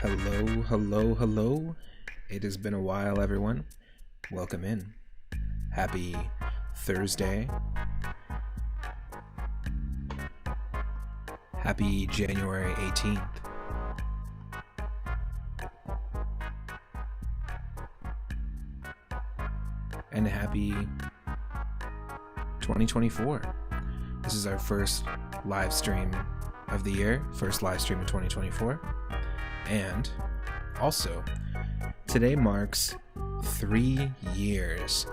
Hello, hello, hello. It has been a while, everyone. Welcome in. Happy Thursday. Happy January 18th. And happy 2024. This is our first live stream of the year, first live stream of 2024. And also, today marks 3 years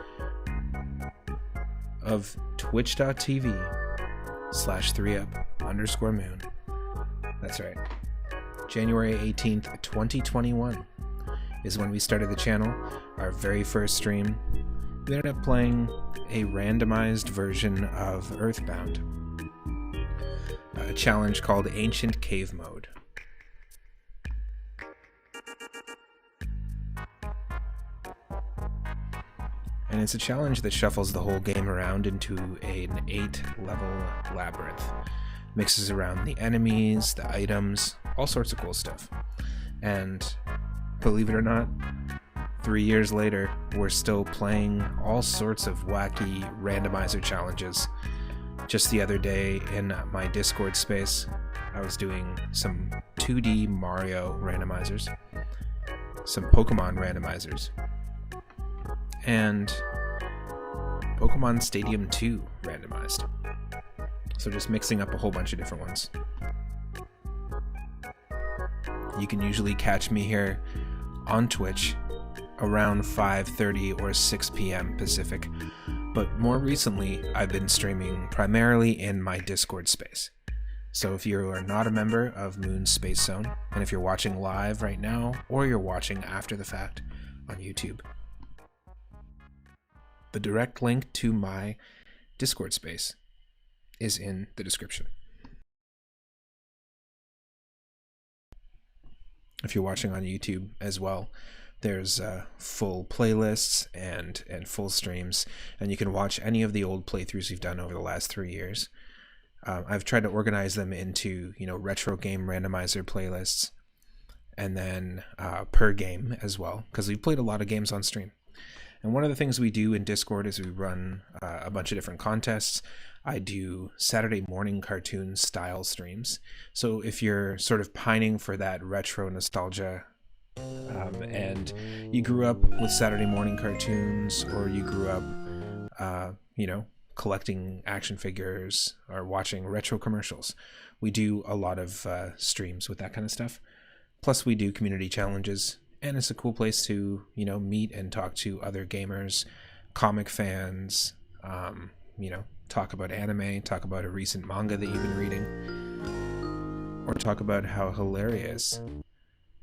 of twitch.tv/3up_moon. That's right. January 18th, 2021 is when we started the channel, our very first stream. We ended up playing a randomized version of Earthbound, a challenge called Ancient Cave Mode. And it's a challenge that shuffles the whole game around into an 8-level labyrinth. Mixes around the enemies, the items, all sorts of cool stuff. And believe it or not, 3 years later, we're still playing all sorts of wacky randomizer challenges. Just the other day in my Discord space, I was doing some 2D Mario randomizers, some Pokemon randomizers, and Pokemon Stadium 2 randomized. So just mixing up a whole bunch of different ones. You can usually catch me here on Twitch around 5:30 or 6 p.m. Pacific, but more recently I've been streaming primarily in my Discord space. So if you are not a member of Moon's Space Zone, and if you're watching live right now, or you're watching after the fact on YouTube, the direct link to my Discord space is in the description. If you're watching on YouTube as well, there's full playlists and full streams, and you can watch any of the old playthroughs we've done over the last 3 years. I've tried to organize them into, retro game randomizer playlists, and then per game as well, because we've played a lot of games on stream. And one of the things we do in Discord is we run a bunch of different contests. I do Saturday morning cartoon style streams. So if you're sort of pining for that retro nostalgia, and you grew up with Saturday morning cartoons, or you grew up, collecting action figures or watching retro commercials, we do a lot of streams with that kind of stuff. Plus we do community challenges. And it's a cool place to, meet and talk to other gamers, comic fans, talk about anime, talk about a recent manga that you've been reading, or talk about how hilarious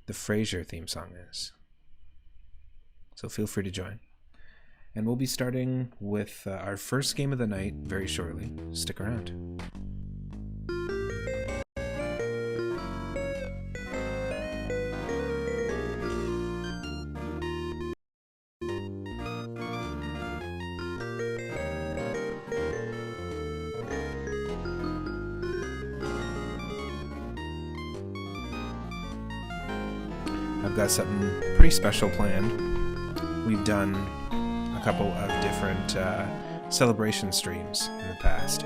the Frasier theme song is. So feel free to join. And we'll be starting with our first game of the night very shortly. Stick around. I've got something pretty special planned. We've done a couple of different celebration streams in the past.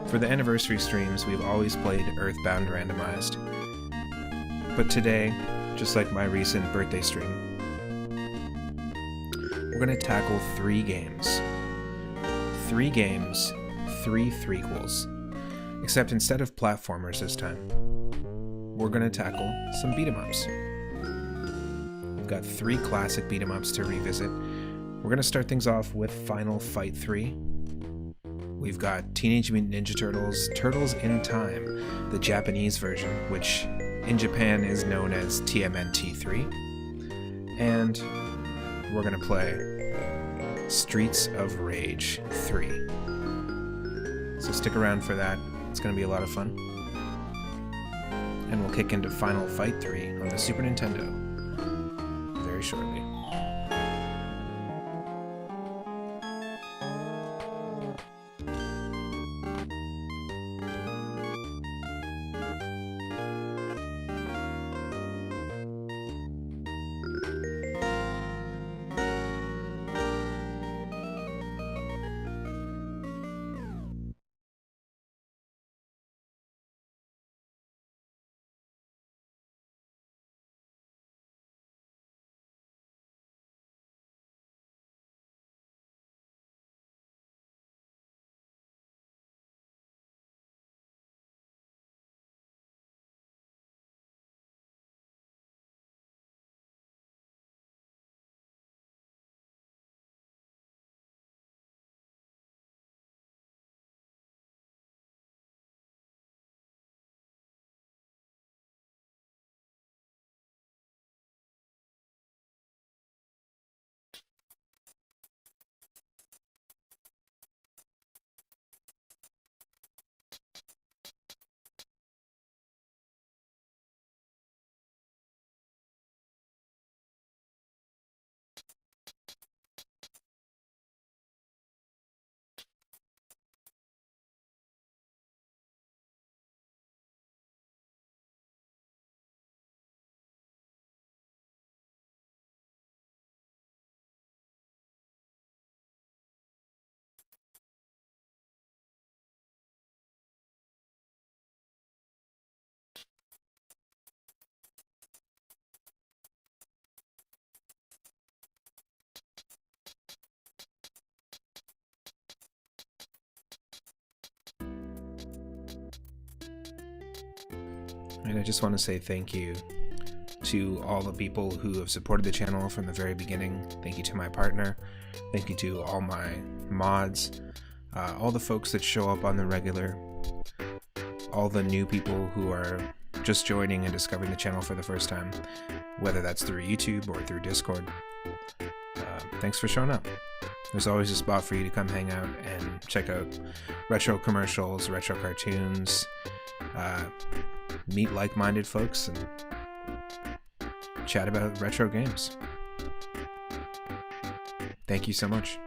For the anniversary streams, we've always played Earthbound randomized. But today, just like my recent birthday stream, we're going to tackle 3 games. 3 games, 3 threequels. Except instead of platformers this time, we're going to tackle some beat-em-ups. We've got 3 classic beat-em-ups to revisit. We're going to start things off with Final Fight 3. We've got Teenage Mutant Ninja Turtles, Turtles in Time, the Japanese version, which in Japan is known as TMNT 3. And we're going to play Streets of Rage 3. So stick around for that. It's going to be a lot of fun. And we'll kick into Final Fight 3 on the Super Nintendo very shortly. And I just want to say thank you to all the people who have supported the channel from the very beginning. Thank you to my partner. Thank you to all my mods, all the folks that show up on the regular, all the new people who are just joining and discovering the channel for the first time, whether that's through YouTube or through Discord. Thanks for showing up. There's always a spot for you to come hang out and check out retro commercials, retro cartoons, meet like-minded folks, and chat about retro games. Thank you so much.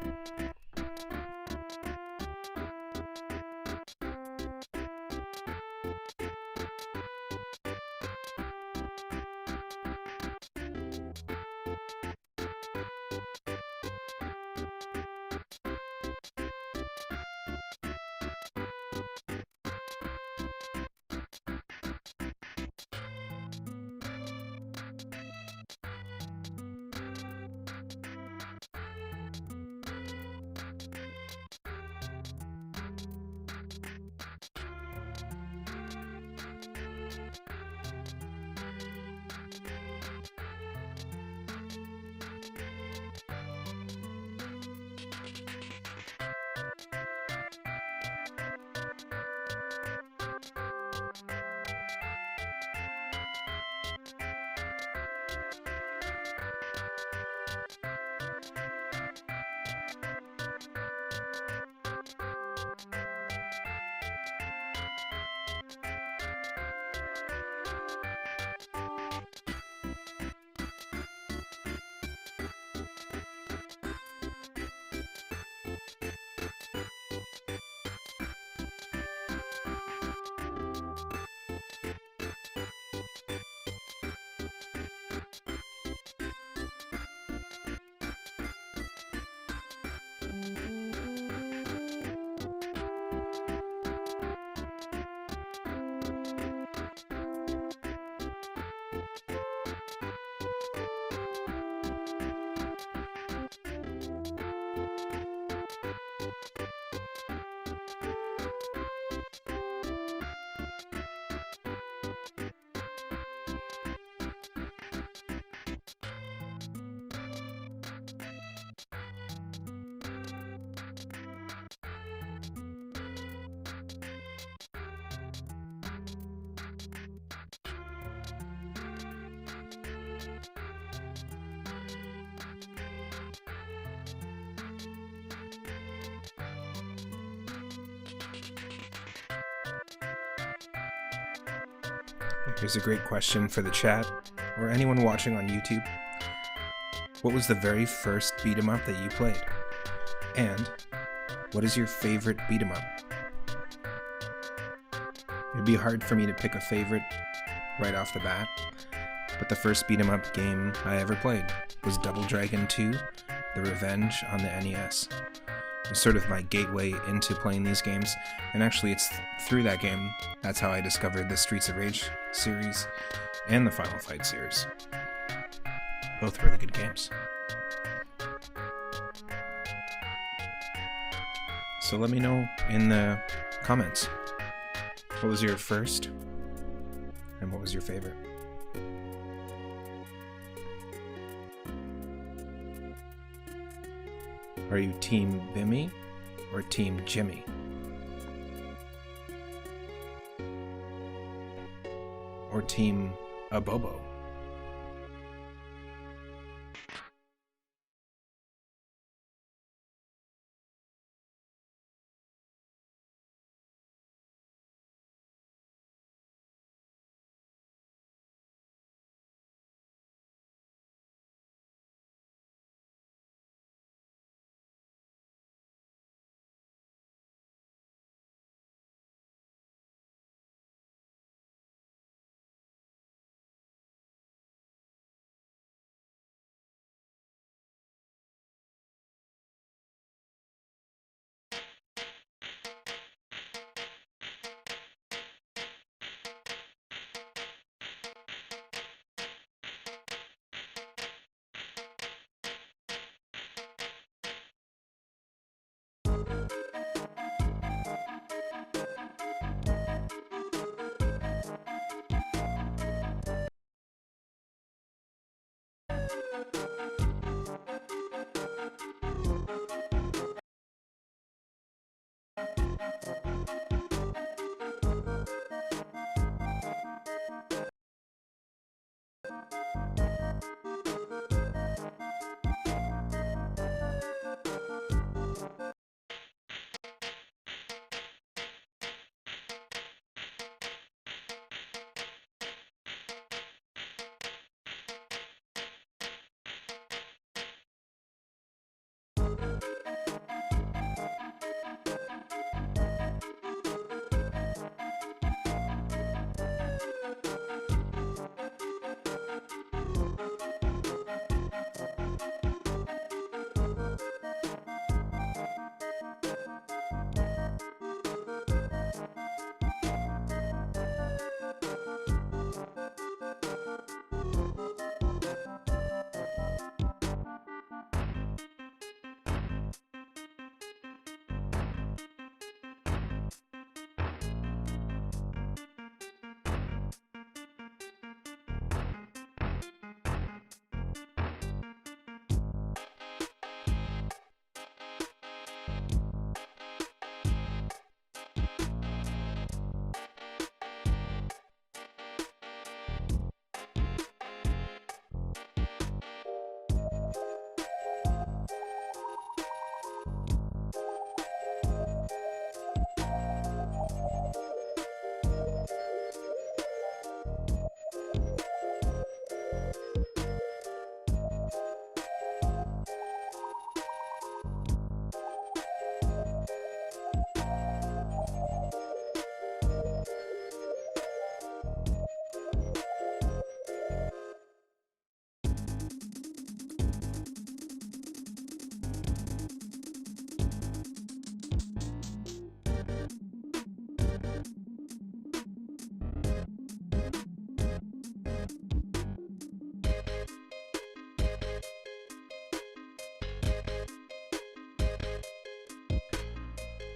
Here's a great question for the chat, or anyone watching on YouTube. What was the very first beat 'em up that you played? And what is your favorite beat 'em up? It'd be hard for me to pick a favorite right off the bat, but the first beat 'em up game I ever played was Double Dragon 2: The Revenge on the NES. It's sort of my gateway into playing these games, and actually it's through that game that's how I discovered the Streets of Rage series and the Final Fight series. Both really good games. So let me know in the comments, what was your first and what was your favorite? Are you Team Bimmy or Team Jimmy? Or Team Abobo?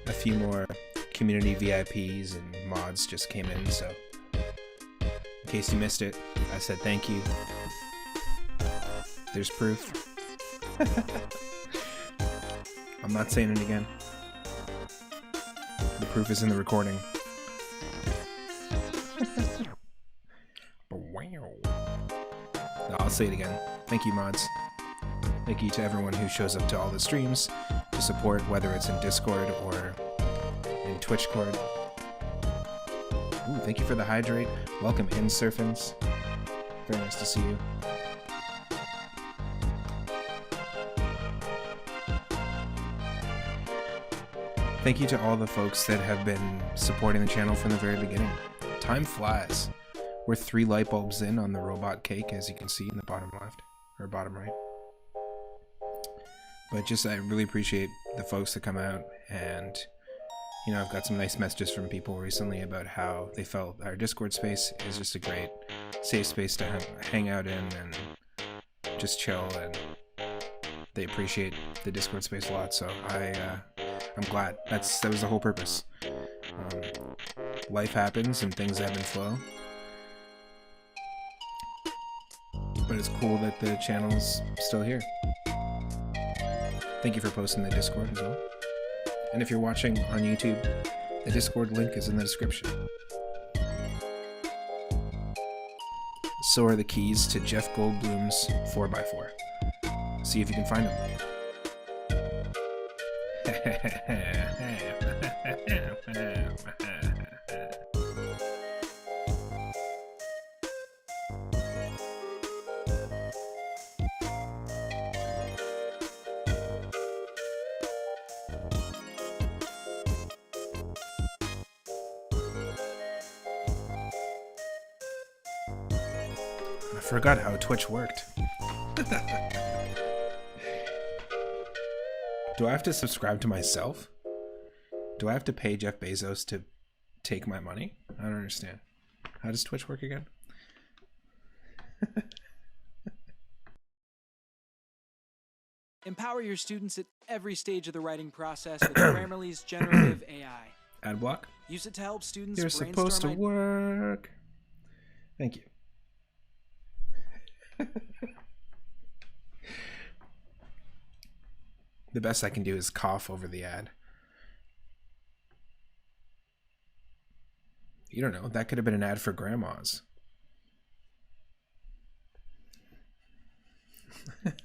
A few more community VIPs and mods just came in, so in case you missed it, I said thank you. There's proof. I'm not saying it again. The proof is in the recording. I'll say it again. Thank you, mods. Thank you to everyone who shows up to all the streams to support, whether it's in Discord or in Twitchcord. Ooh, thank you for the hydrate. Welcome in, Surfins. Very nice to see you. Thank you to all the folks that have been supporting the channel from the very beginning. Time flies. We're 3 light bulbs in on the robot cake, as you can see in the bottom left, or bottom right. But just, I really appreciate the folks that come out, and, you know, I've got some nice messages from people recently about how they felt our Discord space is just a great safe space to hang out in and just chill, and they appreciate the Discord space a lot, so I'm glad. That was the whole purpose. Life happens and things ebb and flow. But it's cool that the channel's still here. Thank you for posting the Discord as well. And if you're watching on YouTube, the Discord link is in the description. So are the keys to Jeff Goldblum's 4x4. See if you can find them. I forgot how Twitch worked. Do I have to subscribe to myself? Do I have to pay Jeff Bezos to take my money? I don't understand. How does Twitch work again? Empower your students at every stage of the writing process with Grammarly's generative AI. Ad block? Use it to help students You're supposed to work. Thank you. The best I can do is cough over the ad. You don't know, that could have been an ad for grandmas. Okay,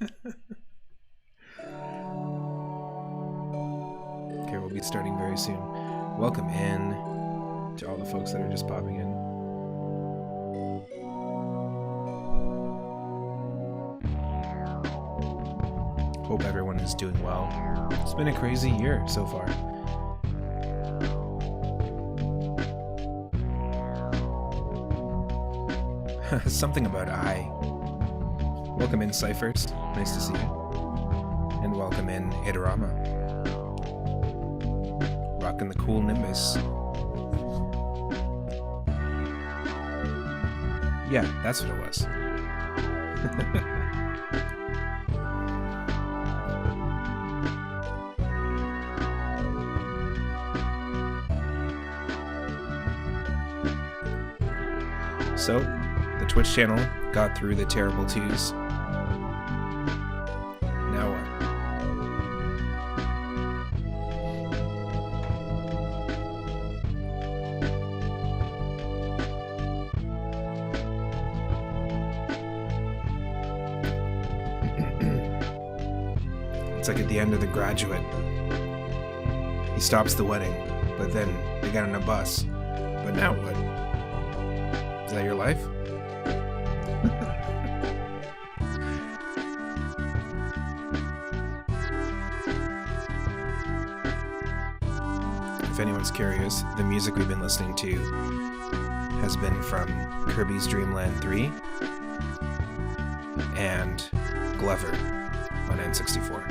we'll be starting very soon. Welcome in to all the folks that are just popping in. Hope everyone is doing well. It's been a crazy year so far. Something about I. Welcome in, Cyphers. Nice to see you. And welcome in, Idarama. Rocking the cool Nimbus. Yeah, that's what it was. So, the Twitch channel got through the terrible twos. Now what? It's like at the end of The Graduate. He stops the wedding, but then they get on a bus. But now what? Is that your life? If anyone's curious, the music we've been listening to has been from Kirby's Dream Land 3 and Glover on N64.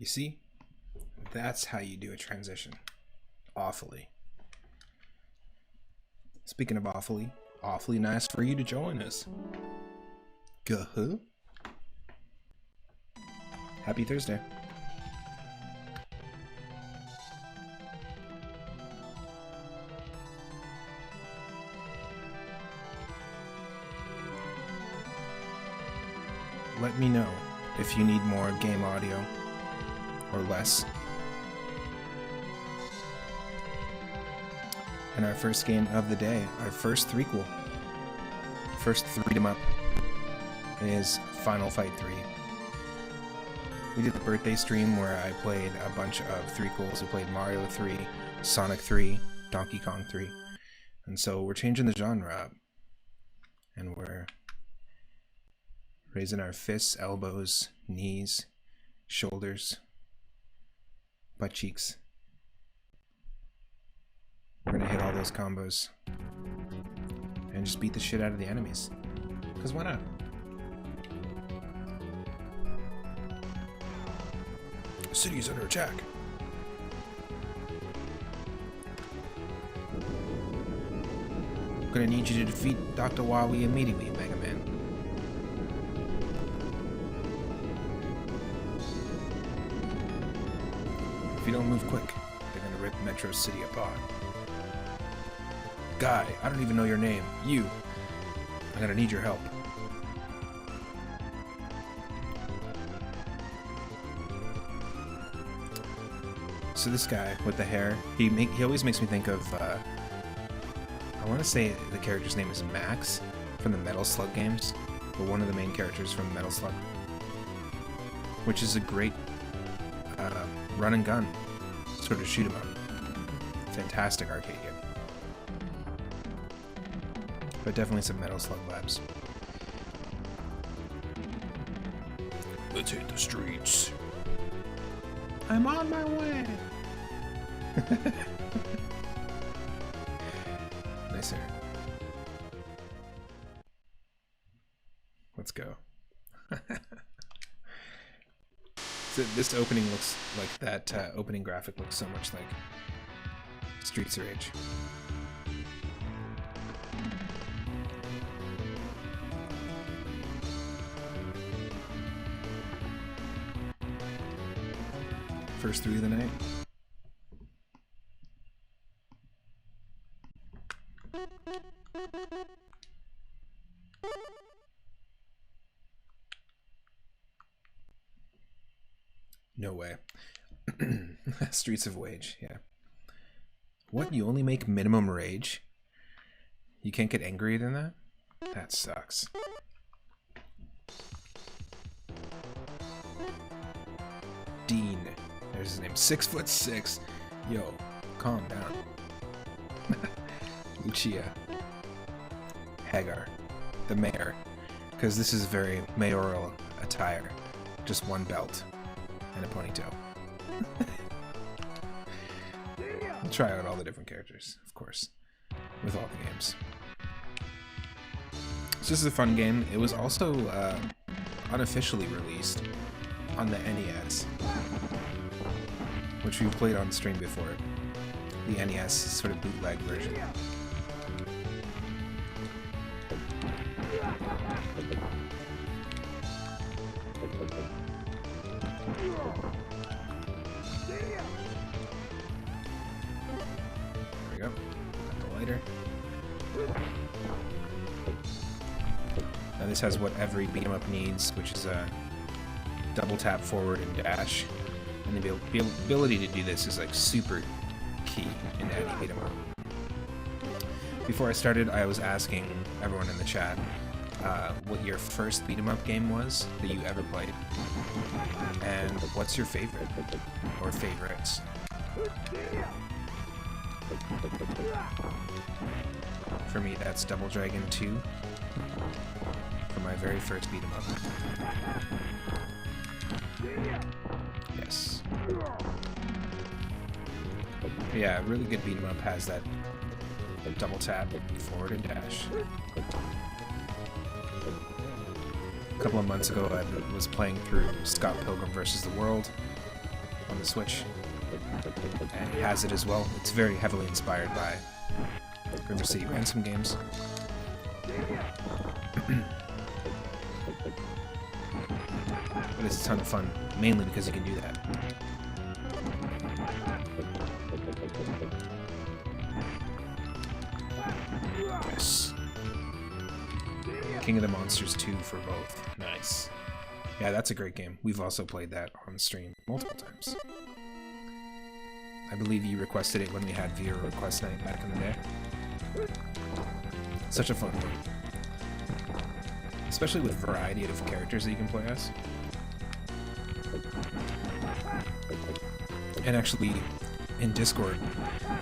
You see? That's how you do a transition. Awfully. Speaking of awfully nice for you to join us. Gah-huh. Happy Thursday. Let me know if you need more game audio or less. And our first game of the day, our first threequel, first Threet-em-up, is Final Fight 3. We did the birthday stream where I played a bunch of threequels. We played Mario 3, Sonic 3, Donkey Kong 3. And so we're changing the genre up. And we're raising our fists, elbows, knees, shoulders, butt cheeks. We're gonna hit all those combos and just beat the shit out of the enemies. Because why not? The city is under attack. I'm gonna need you to defeat Dr. Wawi immediately, Mega Man. If you don't move quick, they're gonna rip Metro City apart. Guy, I don't even know your name. You. I'm gonna need your help. So this guy with the hair, he always makes me think of, I want to say the character's name is Max from the Metal Slug games, or one of the main characters from Metal Slug, which is a great run and gun sort of shoot 'em up. Fantastic arcade game. But definitely some Metal Slug vibes. Let's hit the streets. I'm on my way. Nice hair. Let's go. So this opening looks like that opening graphic looks so much like Streets of Rage. First 3 of the night. No way. Streets of Rage, yeah. What? You only make minimum rage? You can't get angrier than that? That sucks. Dean. There's his name. 6'6". Yo, calm down. Lucia. Hagar. The mayor. Because this is very mayoral attire. Just one belt. And a ponytail. We'll try out all the different characters, of course. With all the games. So this is a fun game. It was also unofficially released on the NES. Which we've played on stream before. The NES sort of bootleg version. There we go. Got the lighter. Now this has what every beat 'em up needs, which is a double tap forward and dash. And the ability to do this is like super key in any beat 'em up. Before I started, I was asking everyone in the chat what your first beat 'em up game was that you ever played, and what's your favorite or favorites. For me, that's Double Dragon 2 for my very first beat 'em up. Yes. Yeah, a really good beat 'em up has that double tap, forward and dash. A couple of months ago, I was playing through Scott Pilgrim vs. the World on the Switch, and it has it as well. It's very heavily inspired by River City Ransom games. But it's a ton of fun, mainly because you can do that. Yes. King of the Monsters 2 for both. Nice. Yeah, that's a great game. We've also played that on stream multiple times. I believe you requested it when we had viewer request night back in the day. Such a fun one. Especially with variety of characters that you can play as. And actually, in Discord,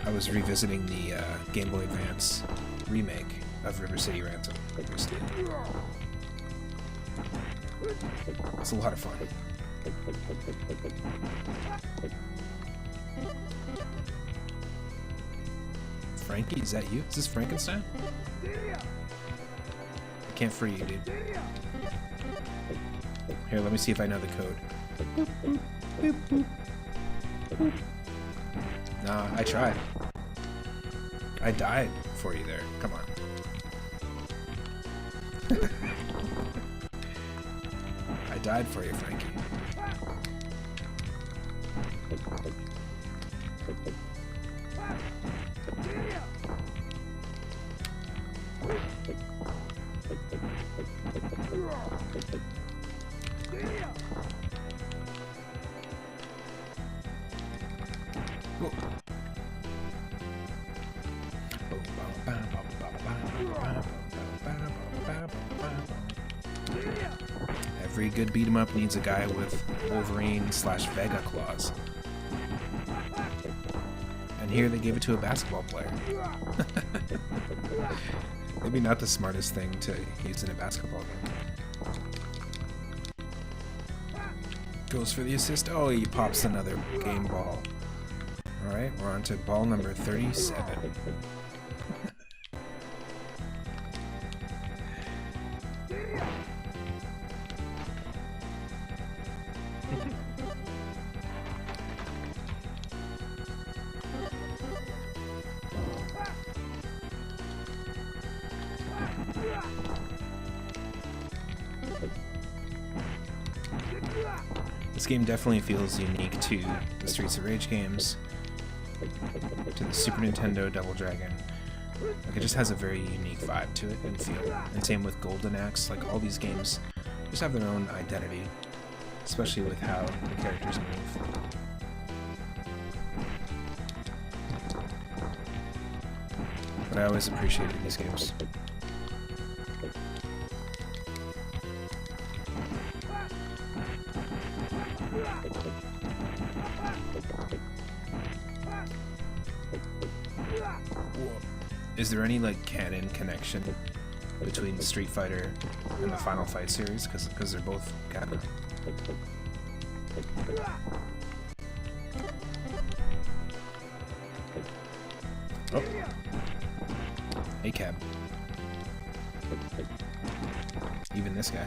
I was revisiting the Game Boy Advance remake of River City Ransom. It's a lot of fun. Frankie, is that you? Is this Frankenstein? I can't free you, dude. Here, let me see if I know the code. Nah, I tried. I died for you there. Come on. I died for you, Frankie. Every good beat 'em up needs a guy with Wolverine/Vega claws. And here they gave it to a basketball player. Maybe not the smartest thing to use in a basketball game. Goes for the assist. Oh, he pops another game ball. Alright, we're on to ball number 37. This game definitely feels unique to the Streets of Rage games, to the Super Nintendo Double Dragon. Like, it just has a very unique vibe to it and feel. And same with Golden Axe. Like, all these games just have their own identity, especially with how the characters move. But I always appreciated these games. Is there any like canon connection between Street Fighter and the Final Fight series? Because they're both canon. Oh. Hey, Cab. Even this guy.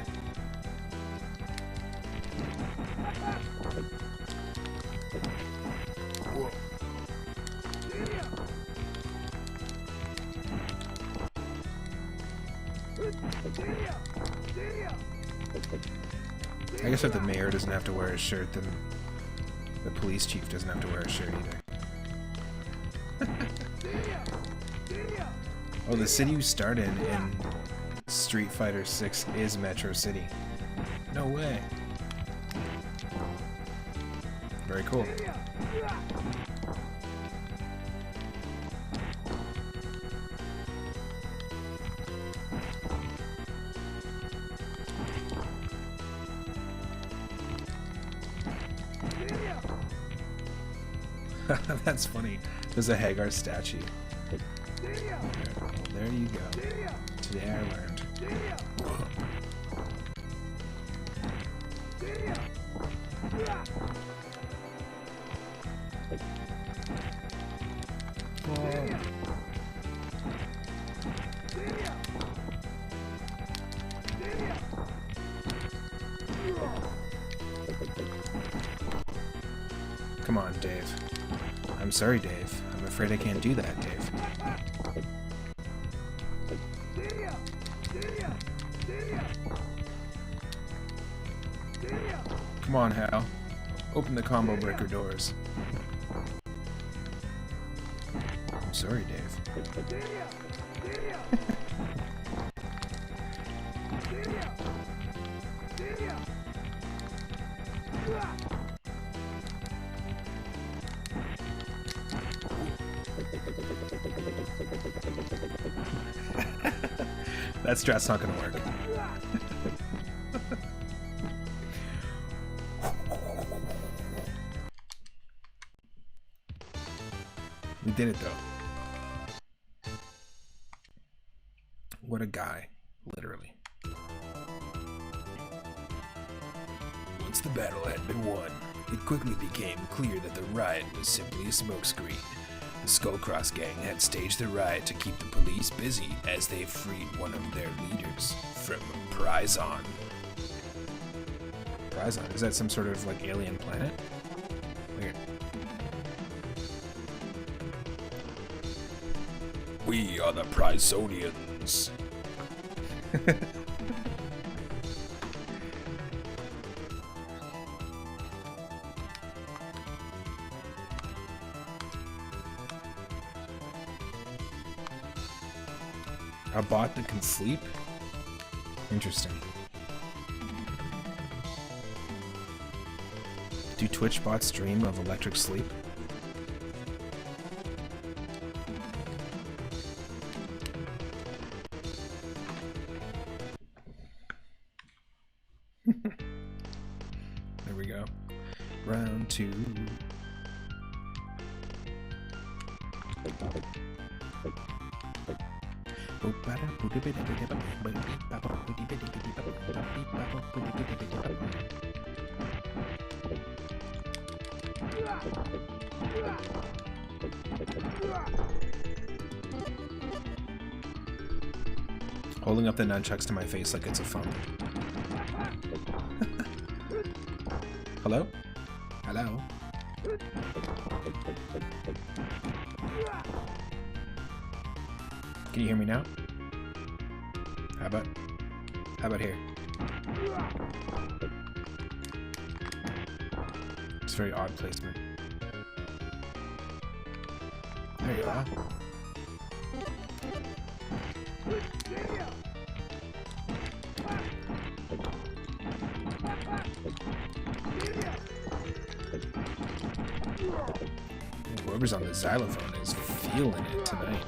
Whoa. I guess if the mayor doesn't have to wear a shirt, then the police chief doesn't have to wear a shirt either. Oh, the city you start in Street Fighter 6 is Metro City. No way. Very cool. That's funny. There's a Hagar statue. There you go. Today I learned. Come on, Dave. I'm sorry, Dave. I'm afraid I can't do that, Dave. Come on, Hal. Open the combo breaker doors. I'm sorry, Dave. That strat's not gonna work. We did it though. What a guy, literally. Once the battle had been won, it quickly became clear that the riot was simply a smokescreen. The Skullcross gang had staged the riot to keep the police busy as they freed one of their leaders from Prizon. Prizon? Is that some sort of like alien planet? Weird. We are the Prizonians. A bot that can sleep? Interesting. Do Twitch bots dream of electric sleep? There we go. Round 2. Holding up the nunchucks to my face like it's a phone. Hello? Hello? Can you hear me now? How about here? It's very odd placement. There you are. Whoever's on the xylophone is feeling it tonight.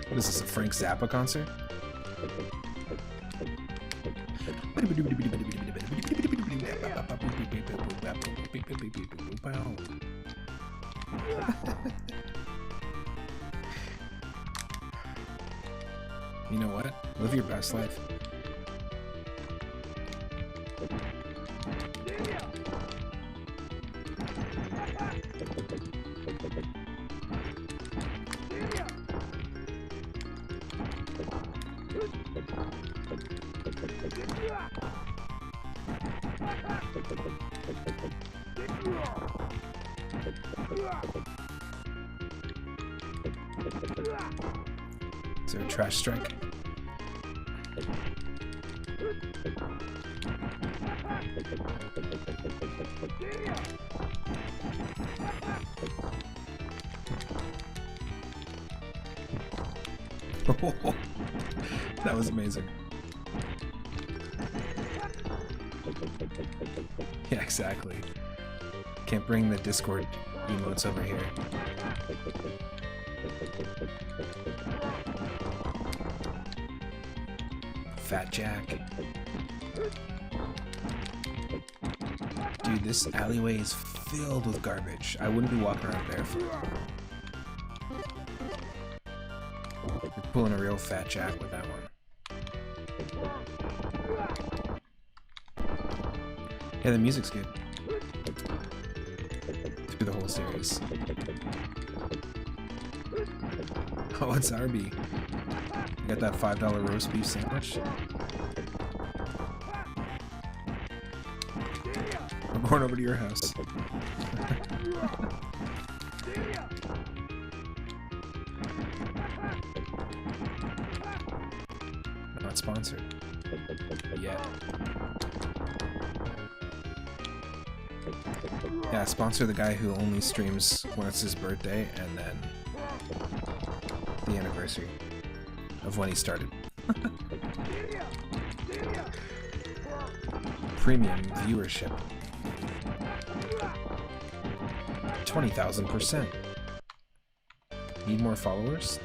What is this, a Frank Zappa concert? You know what? Live your best life. Is there a trash strike? That was amazing. Yeah, exactly. Can't bring the Discord emotes over here. Fat Jack. Dude, this alleyway is filled with garbage. I wouldn't be walking around barefoot. You're pulling a real Fat Jack with that one. Yeah, the music's good. Through the whole series. Oh, it's Arby. You got that $5 roast beef sandwich? I'm going over to your house. Not sponsored. Yeah. Yeah, sponsor the guy who only streams when it's his birthday and then the anniversary of when he started. Premium viewership. 20,000%. Need more followers?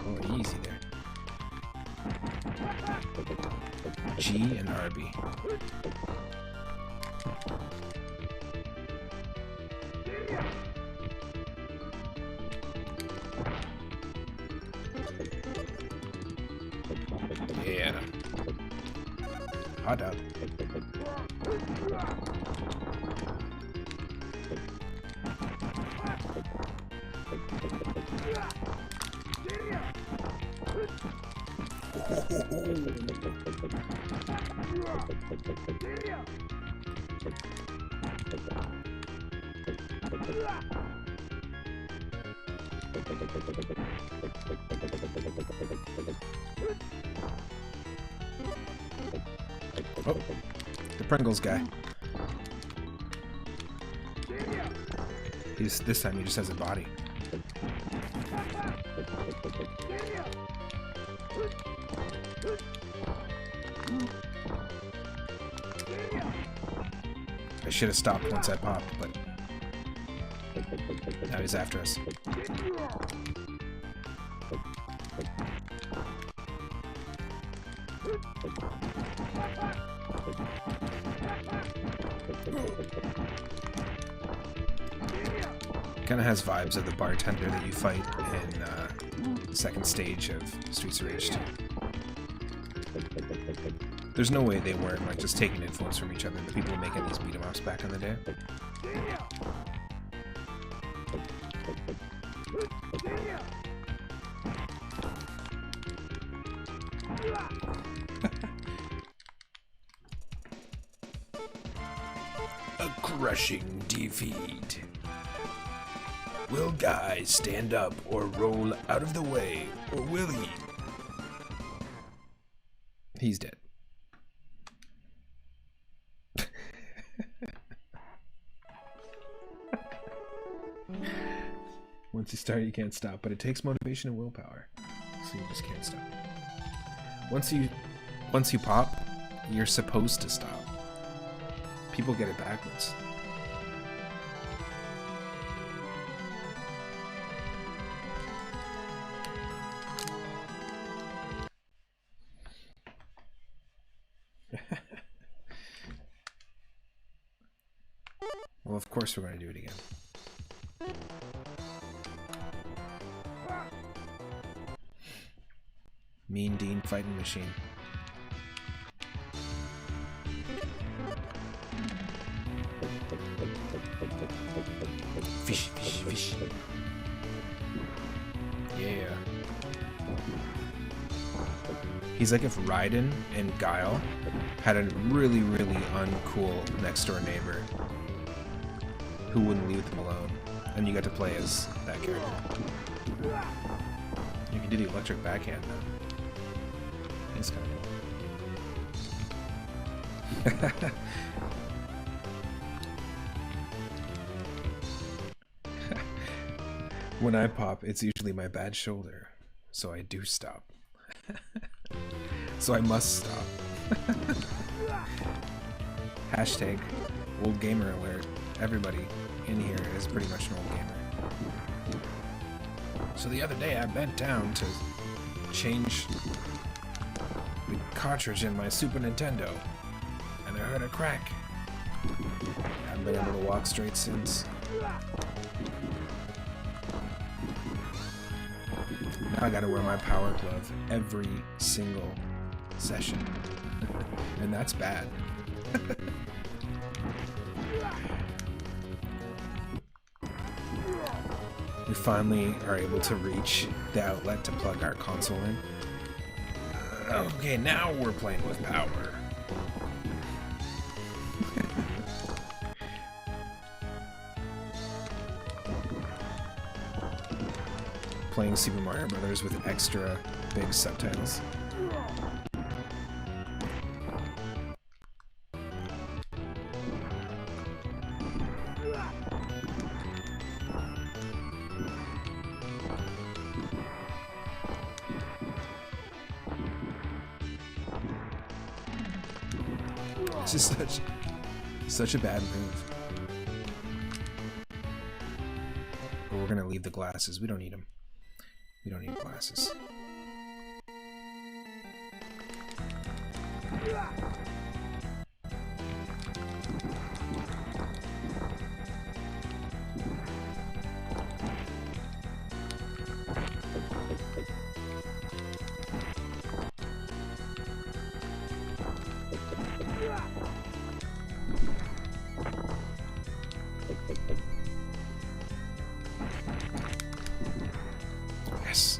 Oh, easy there. G and RB. Yeah. Hot dog. Oh, the Pringles guy. This time he just has a body. I should have stopped once I popped, but now he's after us. Kind of has vibes of the bartender that you fight in the second stage of Streets of Rage 2. There's no way they weren't like just taking influence from each other, the people making these beat 'em ups back in the day. A crushing defeat. Will Guy stand up or roll out of the way, or will he? He's dead. Once you start, you can't stop, but it takes motivation and willpower, so you just can't stop. Once you pop, you're supposed to stop. People get it backwards. Well, of course we're going to do it again. Mean Dean fighting machine. Fish, fish, fish. Yeah. He's like if Raiden and Guile had a really, really uncool next door neighbor who wouldn't leave them alone, and you got to play as that character. You can do the electric backhand though. It's kind of cool. When I pop, it's usually my bad shoulder, so I do stop. So I must stop. Hashtag old gamer alert. Everybody in here is pretty much an old gamer. So the other day I bent down to change the cartridge in my Super Nintendo, and I heard a crack. I haven't been able to walk straight since. Now I gotta wear my power glove every single session. And that's bad. We finally are able to reach the outlet to plug our console in. Okay, now we're playing with power. Playing Super Mario Brothers with extra big subtitles. It's just such a bad move. But we're gonna leave the glasses. We don't need them. We don't need glasses. Yes.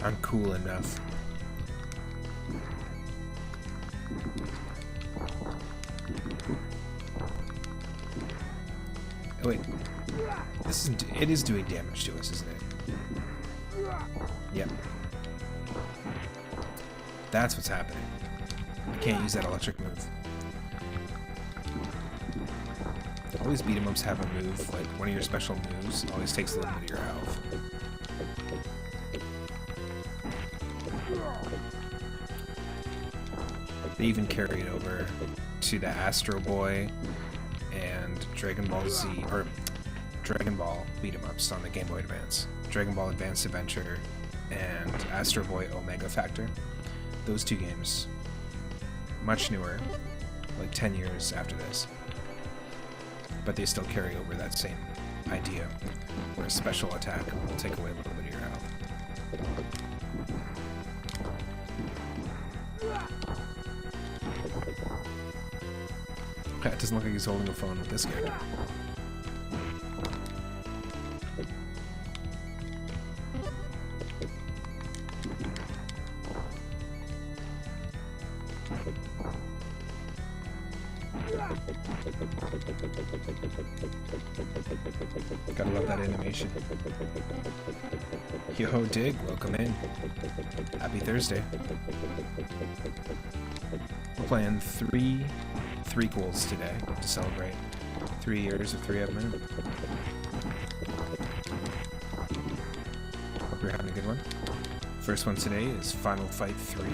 I'm cool enough. Oh wait, this isn't. It is doing damage to us, isn't it? Yep. That's what's happening. I can't use that electric move. All these beat 'em ups have a move, like one of your special moves always takes a little bit of your health. They even carry it over to the Astro Boy and Dragon Ball Z, or Dragon Ball beat 'em ups on the Game Boy Advance. Dragon Ball Advanced Adventure and Astro Boy Omega Factor. Those two games, much newer, like 10 years after this. But they still carry over that same idea, where a special attack will take away a little bit of your health. It doesn't look like he's holding a phone with this guy. Gotta love that animation. Yo, Dig, welcome in. Happy Thursday. We're playing three threequels today to celebrate 3 years of 3-up-men. Hope you're having a good one. First one today is Final Fight 3.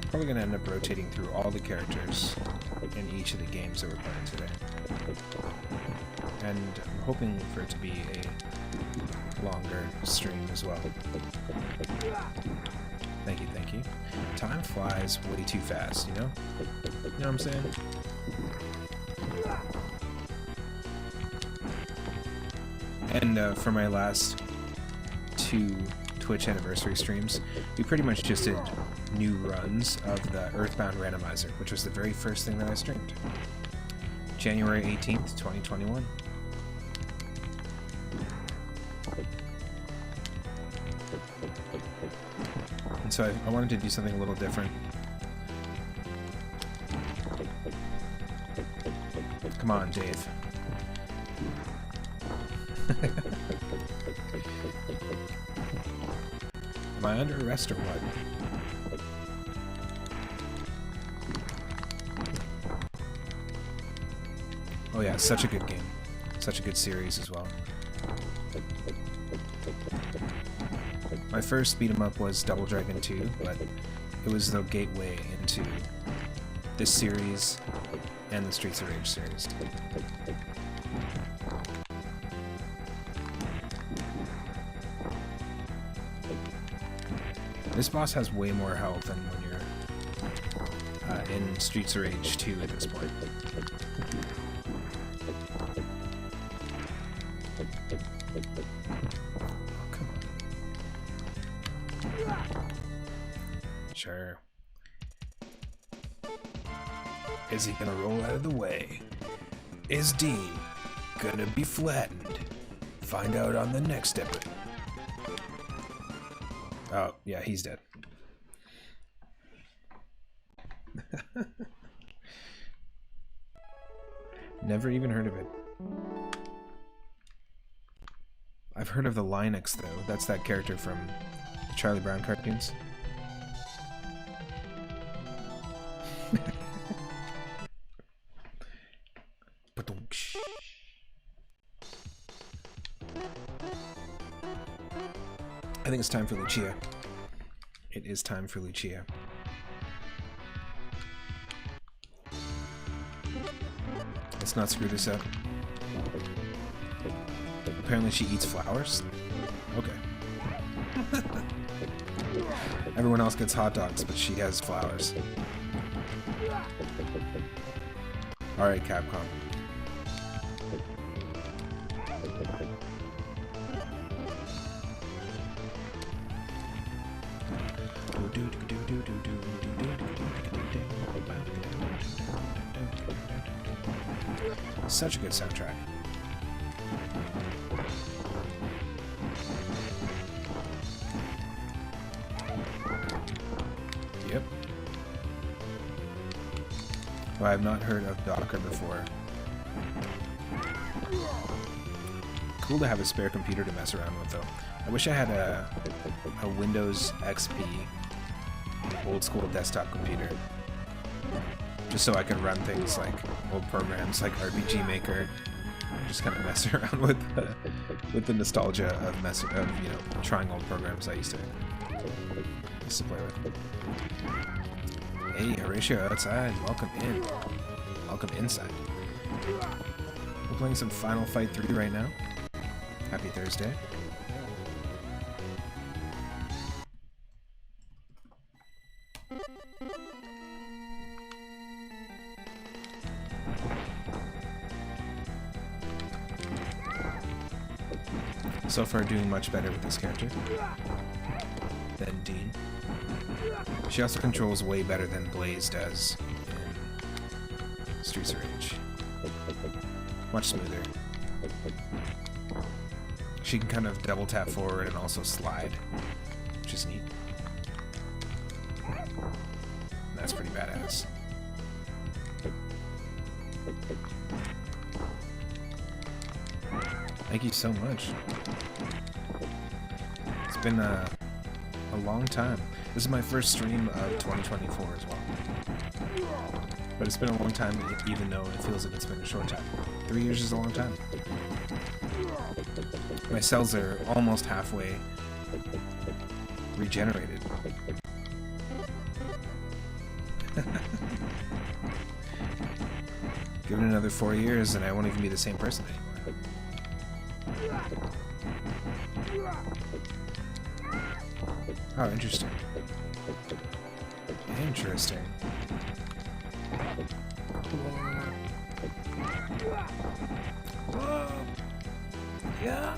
Probably going to end up rotating through all the characters in each of the games that we're playing today. And I'm hoping for it to be a longer stream as well. Thank you, thank you. Time flies way too fast, you know? You know what I'm saying? And for my last 2 Twitch anniversary streams, we pretty much just did new runs of the Earthbound Randomizer, which was the very first thing that I streamed. January 18th, 2021. And so I wanted to do something a little different. Come on, Dave. Am I under arrest or what? Oh yeah, such a good game. Such a good series as well. My first beat 'em up was Double Dragon 2, but it was the gateway into this series and the Streets of Rage series. This boss has way more health than when you're in Streets of Rage 2 at this point. Oh, come on. Sure. Is he gonna roll out of the way? Is Dean gonna be flattened? Find out on the next episode. Oh, yeah, he's dead. Never even heard of it. I've heard of the Linux, though. That's that character from the Charlie Brown cartoons. I think it's time for Lucia. It is time for Lucia. Let's not screw this up. Apparently she eats flowers? Okay. Everyone else gets hot dogs, but she has flowers. Alright, Capcom. Such a good soundtrack. Yep. Oh, I have not heard of Docker before. Cool to have a spare computer to mess around with, though. I wish I had a Windows XP old school desktop computer, just so I could run things like old programs like RPG Maker, and just kind of mess around with the nostalgia of you know, trying old programs I used to play with. Hey, Horatio outside, welcome in. Welcome inside. We're playing some Final Fight 3 right now. Happy Thursday. So far doing much better with this character than Dean. She also controls way better than Blaze does in Streets of Rage. Much smoother. She can kind of double tap forward and also slide, which is neat. That's pretty badass. Thank you so much. It's been a long time. This is my first stream of 2024 as well. But it's been a long time, even though it feels like it's been a short time. 3 years is a long time. My cells are almost halfway regenerated. Give it another 4 years and I won't even be the same person anymore. Oh, interesting. Interesting. Whoa. Yeah.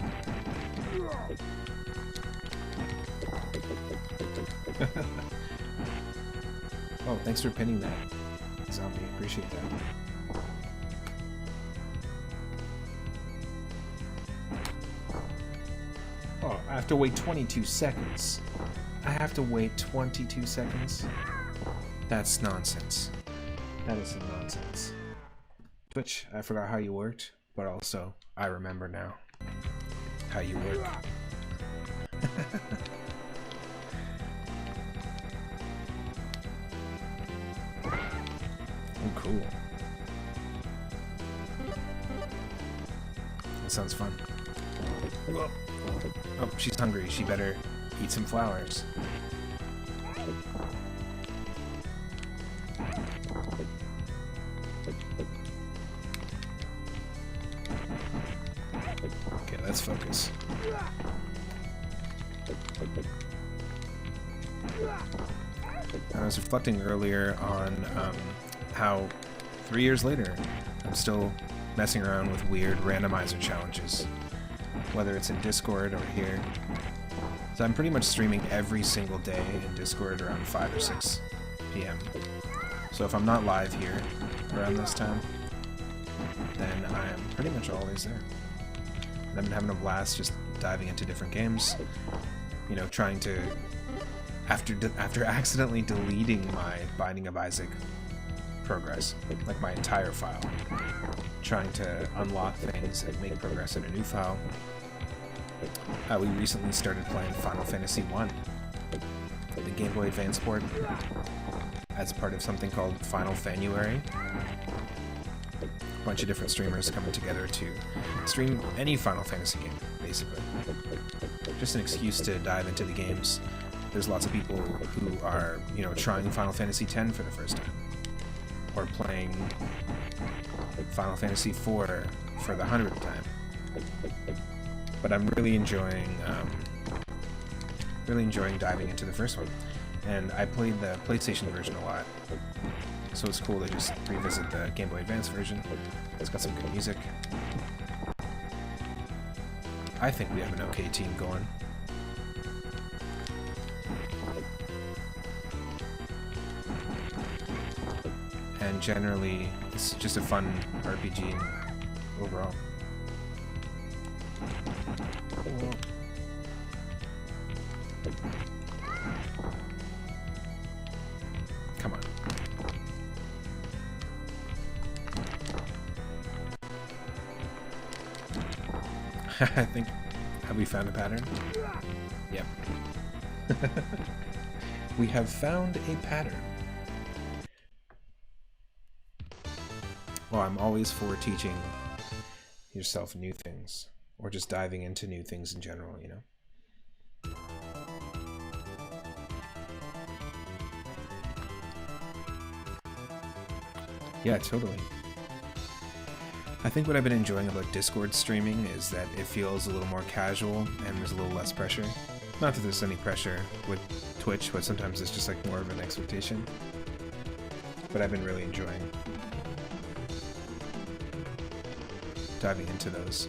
Oh, thanks for pinning that, Zombie. Appreciate that. Oh, I have to wait 22 seconds. I have to wait 22 seconds? That's nonsense. That is some nonsense. Twitch, I forgot how you worked, but also, I remember now how you work. Oh, cool. That sounds fun. Whoa. Oh, she's hungry. She better eat some flowers. Okay, let's focus. I was reflecting earlier on how 3 years later I'm still messing around with weird randomizer challenges, whether it's in Discord or here. So I'm pretty much streaming every single day in Discord around 5 or 6 p.m. So if I'm not live here around this time, then I'm pretty much always there. And I've been having a blast just diving into different games, you know, trying to, after accidentally deleting my Binding of Isaac progress, like my entire file, trying to unlock things and make progress in a new file. We recently started playing Final Fantasy 1, the Game Boy Advance port, as part of something called Final Fanuary. A bunch of different streamers coming together to stream any Final Fantasy game, basically. Just an excuse to dive into the games. There's lots of people who are, you know, trying Final Fantasy X for the first time, or playing Final Fantasy IV for the 100th time. But I'm really enjoying diving into the first one. And I played the PlayStation version a lot, so it's cool to just revisit the Game Boy Advance version. It's got some good music. I think we have an okay team going. And generally, it's just a fun RPG. overall. Come on. I think... Have we found a pattern? Yep. We have found a pattern. Well, I'm always for teaching yourself new things, or just diving into new things in general, you know? Yeah, totally. I think what I've been enjoying about Discord streaming is that it feels a little more casual and there's a little less pressure. Not that there's any pressure with Twitch, but sometimes it's just like more of an expectation. But I've been really enjoying diving into those.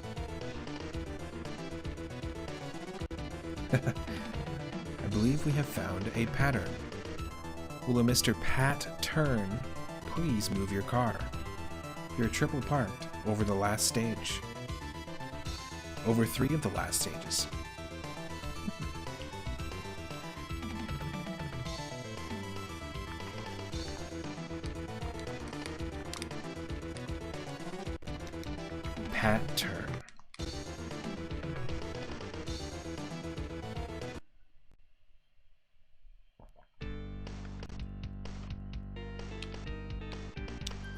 I believe we have found a pattern. Will a Mr. Pat turn? Please move your car. You're triple parked over the last stage. Over 3 of the last stages. Pat turn.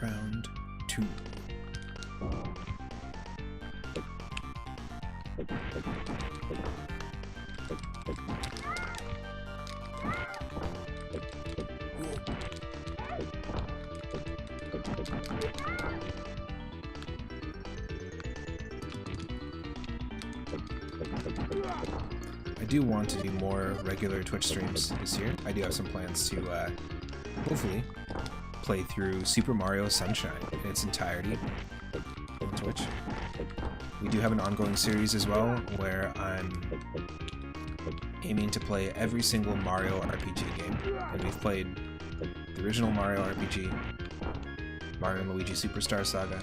Round 2. I do want to do more regular Twitch streams this year. I do have some plans to hopefully play through Super Mario Sunshine in its entirety on Twitch. We do have an ongoing series as well where I'm aiming to play every single Mario RPG game. And we've played the original Mario RPG, Mario & Luigi Superstar Saga,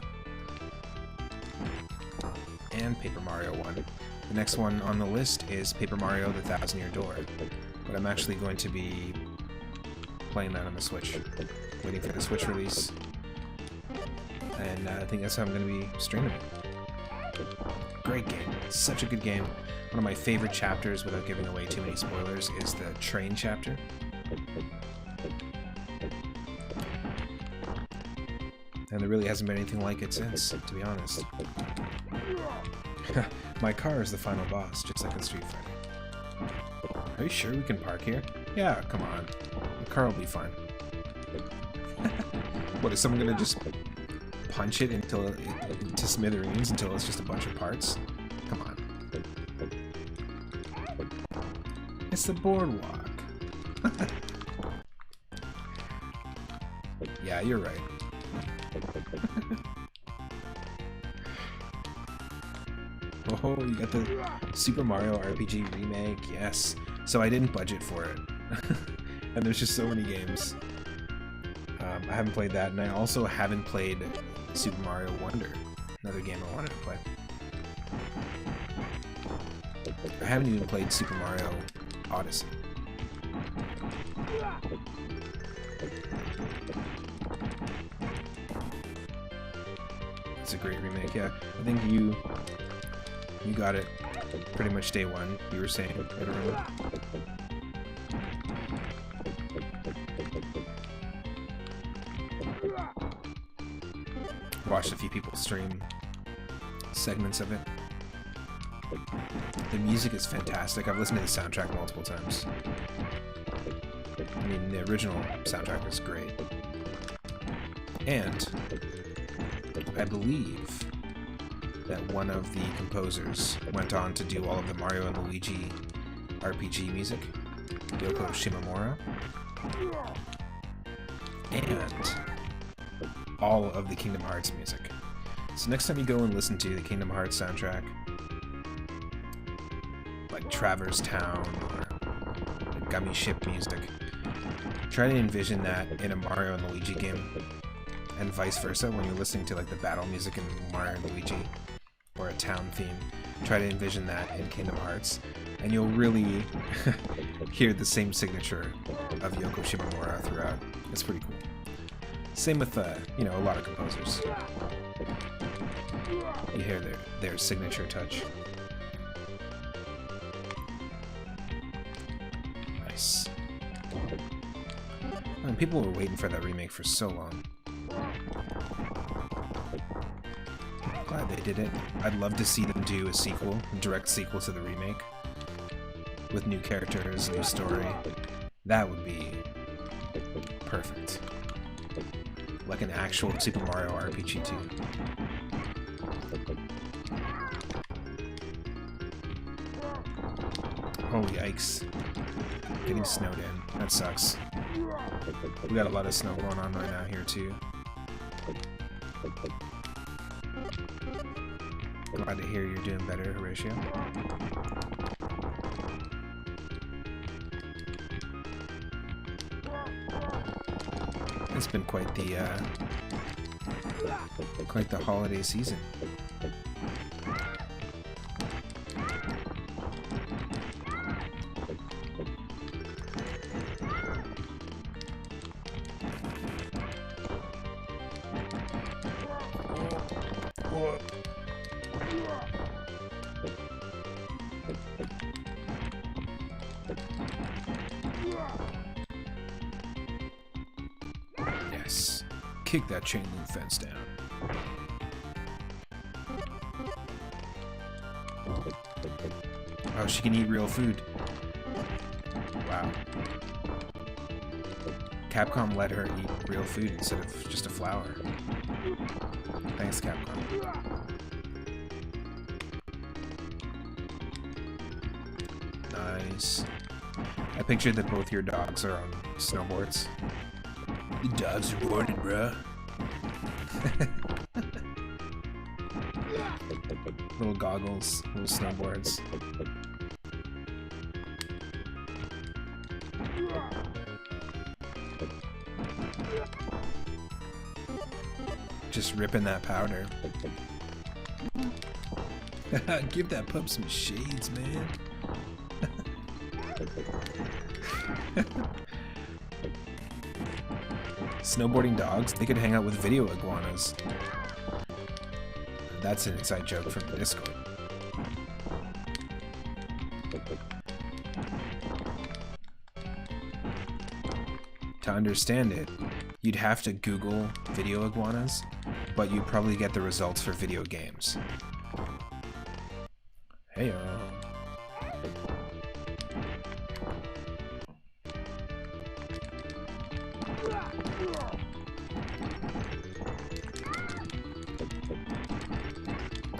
and Paper Mario 1. The next one on the list is Paper Mario: The Thousand Year Door, but I'm actually going to be playing that on the Switch, waiting for the Switch release, and I think that's how I'm going to be streaming it. Great game. Such a good game. One of my favorite chapters, without giving away too many spoilers, is the train chapter. And there really hasn't been anything like it since, to be honest. My car is the final boss, just like in Street Fighter. Are you sure we can park here? Yeah, come on. The car will be fine. What, is someone gonna just punch it until to smithereens until it's just a bunch of parts? Come on. It's the boardwalk. Yeah, you're right. Oh, you got the Super Mario RPG remake, yes. So I didn't budget for it. And there's just so many games. I haven't played that, and I also haven't played Super Mario Wonder, another game I wanted to play. I haven't even played Super Mario Odyssey. It's a great remake, yeah. I think you got it pretty much day one, you were saying. I don't remember. Watched a few people stream segments of it. The music is fantastic. I've listened to the soundtrack multiple times. I mean, the original soundtrack is great. And I believe that one of the composers went on to do all of the Mario and Luigi RPG music, Yoko Shimomura, and all of the Kingdom Hearts music. So next time you go and listen to the Kingdom Hearts soundtrack, like Traverse Town or the Gummy Ship music, try to envision that in a Mario and Luigi game, and vice versa when you're listening to like the battle music in Mario and Luigi or a town theme. Try to envision that in Kingdom Hearts, and you'll really hear the same signature of Yoko Shimomura throughout. It's pretty cool. Same with, you know, a lot of composers. You hear their signature touch. Nice. And people were waiting for that remake for so long. Glad they did it. I'd love to see them do a sequel, a direct sequel to the remake, with new characters, new story. That would be perfect. Like an actual Super Mario RPG 2. Oh yikes. Getting snowed in. That sucks. We got a lot of snow going on right now here too. Glad to hear you're doing better, Horatio. It's been quite the holiday season. Yes. Kick that chain link fence down. Oh, she can eat real food. Wow. Capcom let her eat real food instead of just a flower. Thanks, Capcom. Nice. I pictured that both your dogs are on snowboards. The dogs are boarded, bruh. Little goggles, little snowboards. Just ripping that powder. Give that pup some shades, man. Snowboarding dogs, they could hang out with video iguanas. That's an inside joke from the Discord. To understand it, you'd have to Google video iguanas, but you'd probably get the results for video games. Heyo.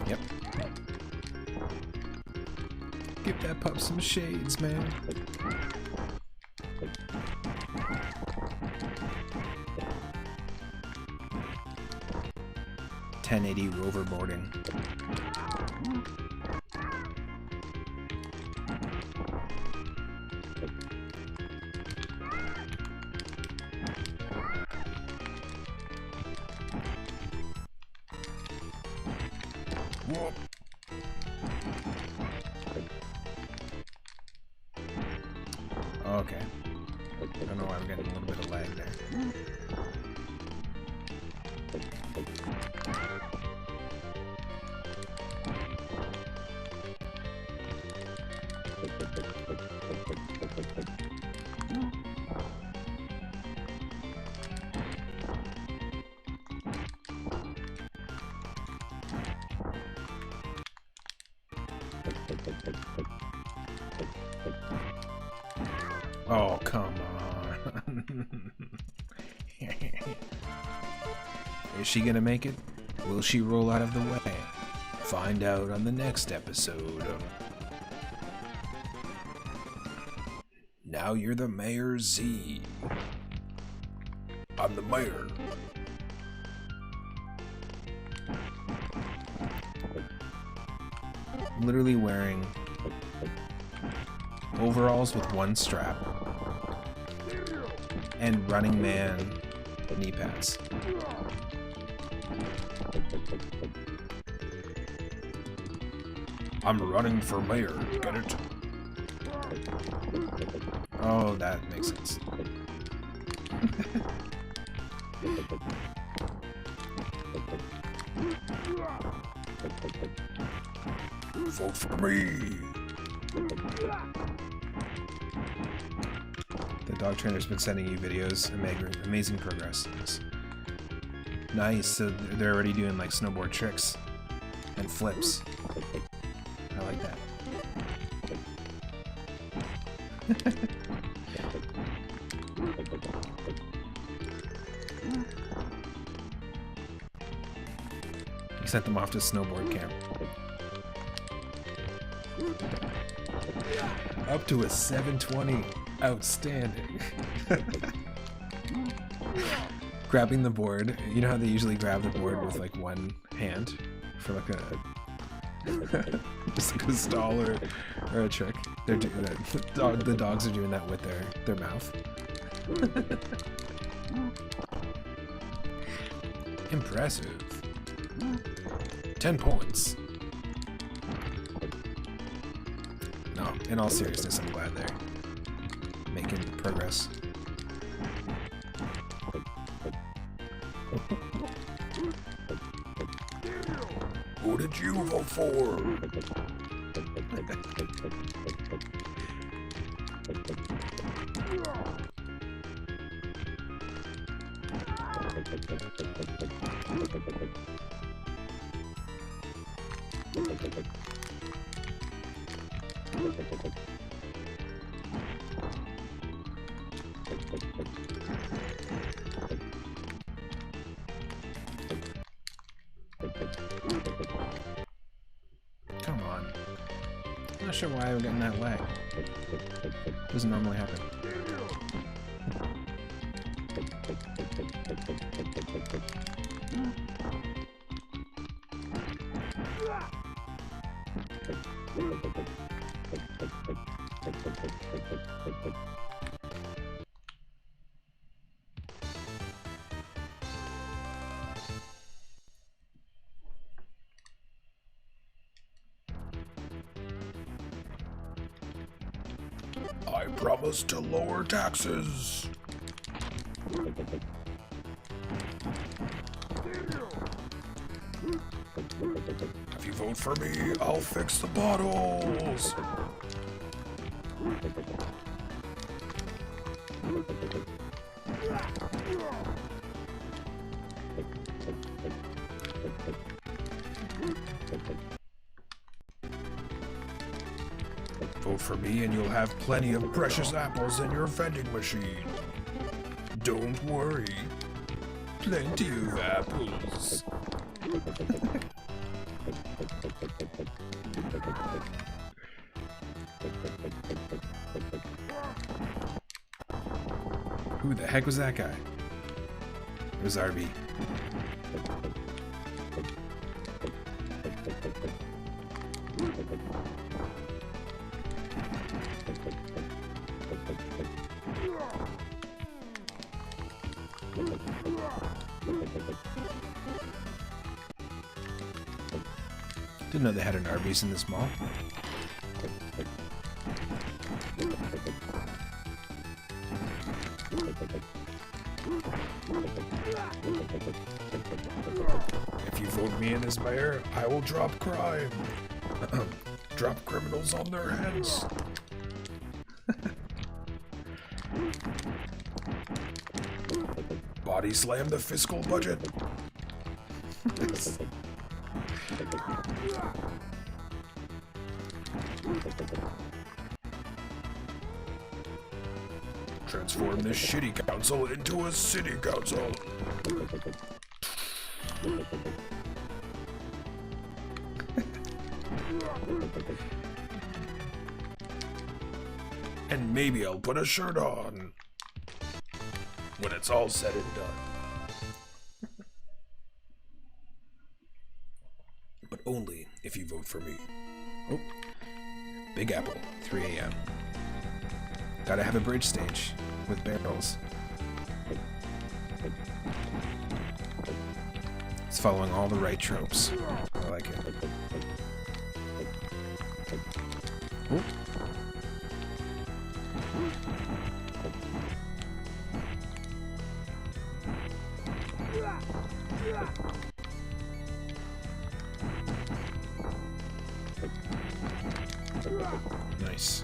Yep. Give that pup some shades, man. .1080 roverboarding. Whoop. Okay. I don't know why I'm getting a little bit of lag there. Oh, come on. Is she gonna make it? Will she roll out of the way? Find out on the next episode of Now You're the Mayor Z. I'm the mayor. I'm literally wearing overalls with one strap and Running Man knee pads. I'm running for mayor, get it? Oh, that makes sense. Vote for me! The dog trainer's been sending you videos. Amazing progress. Nice. So they're already doing like snowboard tricks and flips. I like that. He sent them off to snowboard camp. Up to a 720. Outstanding. Grabbing the board. You know how they usually grab the board with like one hand for like a just like a stall or a trick. They're doing that. The dogs are doing that with their mouth. Impressive. 10 points. No, in all seriousness, I'm glad they're making progress. Who did you vote for? Come on. I'm not sure why I'm getting that lag. Doesn't normally happen. I promise to lower taxes. If you vote for me, I'll fix the bottles. Vote for me and you'll have plenty of precious apples in your vending machine. Don't worry. Plenty of apples. Who the heck was that guy? It was RB. Didn't know they had an Arby's in this mall. If you vote me in as mayor, I will drop crime. Drop criminals on their heads. Body slam the fiscal budget. Transform this shitty council into a city council. And maybe I'll put a shirt on when it's all said and done. But only if you vote for me. Oh, Big Apple, 3 a.m. Gotta have a bridge stage with barrels. It's following all the right tropes. I like it. Ooh. Nice.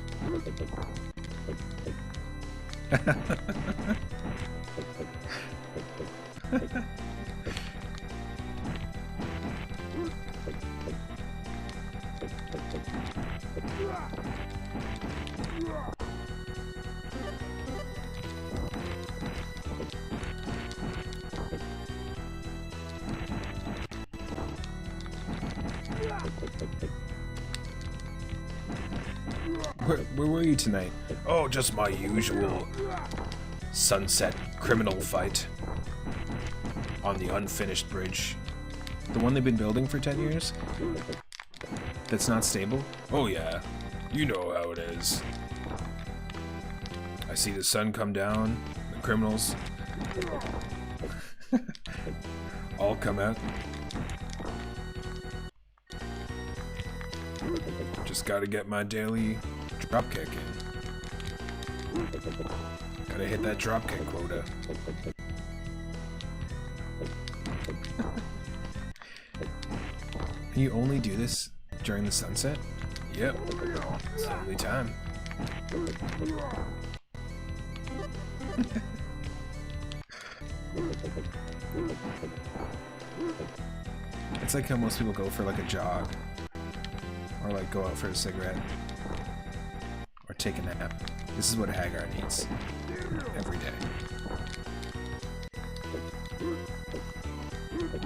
Where were you tonight? Oh, just my usual sunset criminal fight on the unfinished bridge. The one they've been building for 10 years? That's not stable? Oh yeah, you know how it is. I see the sun come down, the criminals all come out. Just gotta get my daily dropkick in. Gotta hit that dropkick quota. You only do this during the sunset? Yep. It's the only time. It's like how most people go for like a jog. Or like go out for a cigarette. Or take a nap. This is what Hagar needs. Every day.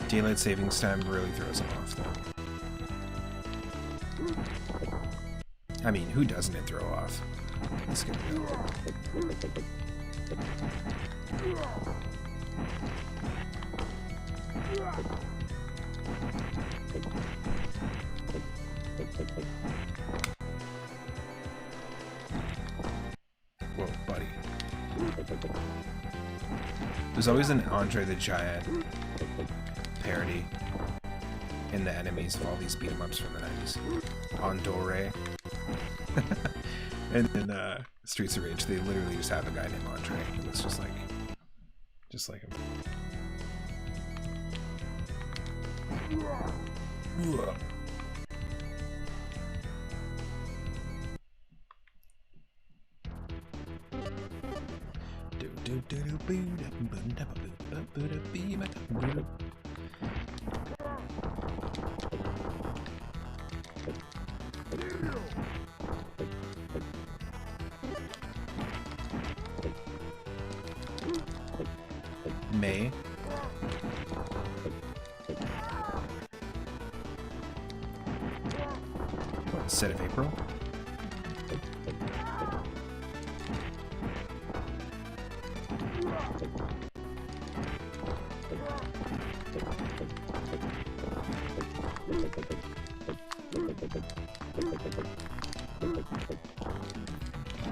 Daylight savings time really throws him off though. I mean, who doesn't it throw off? Let's get it going. Whoa, buddy. There's always an Andre the Giant parody in the enemies of all these beat-em-ups from the 90s. Andore. And in Streets of Rage, they literally just have a guy named Andre who looks just like him. Whoa. May. What, instead of April?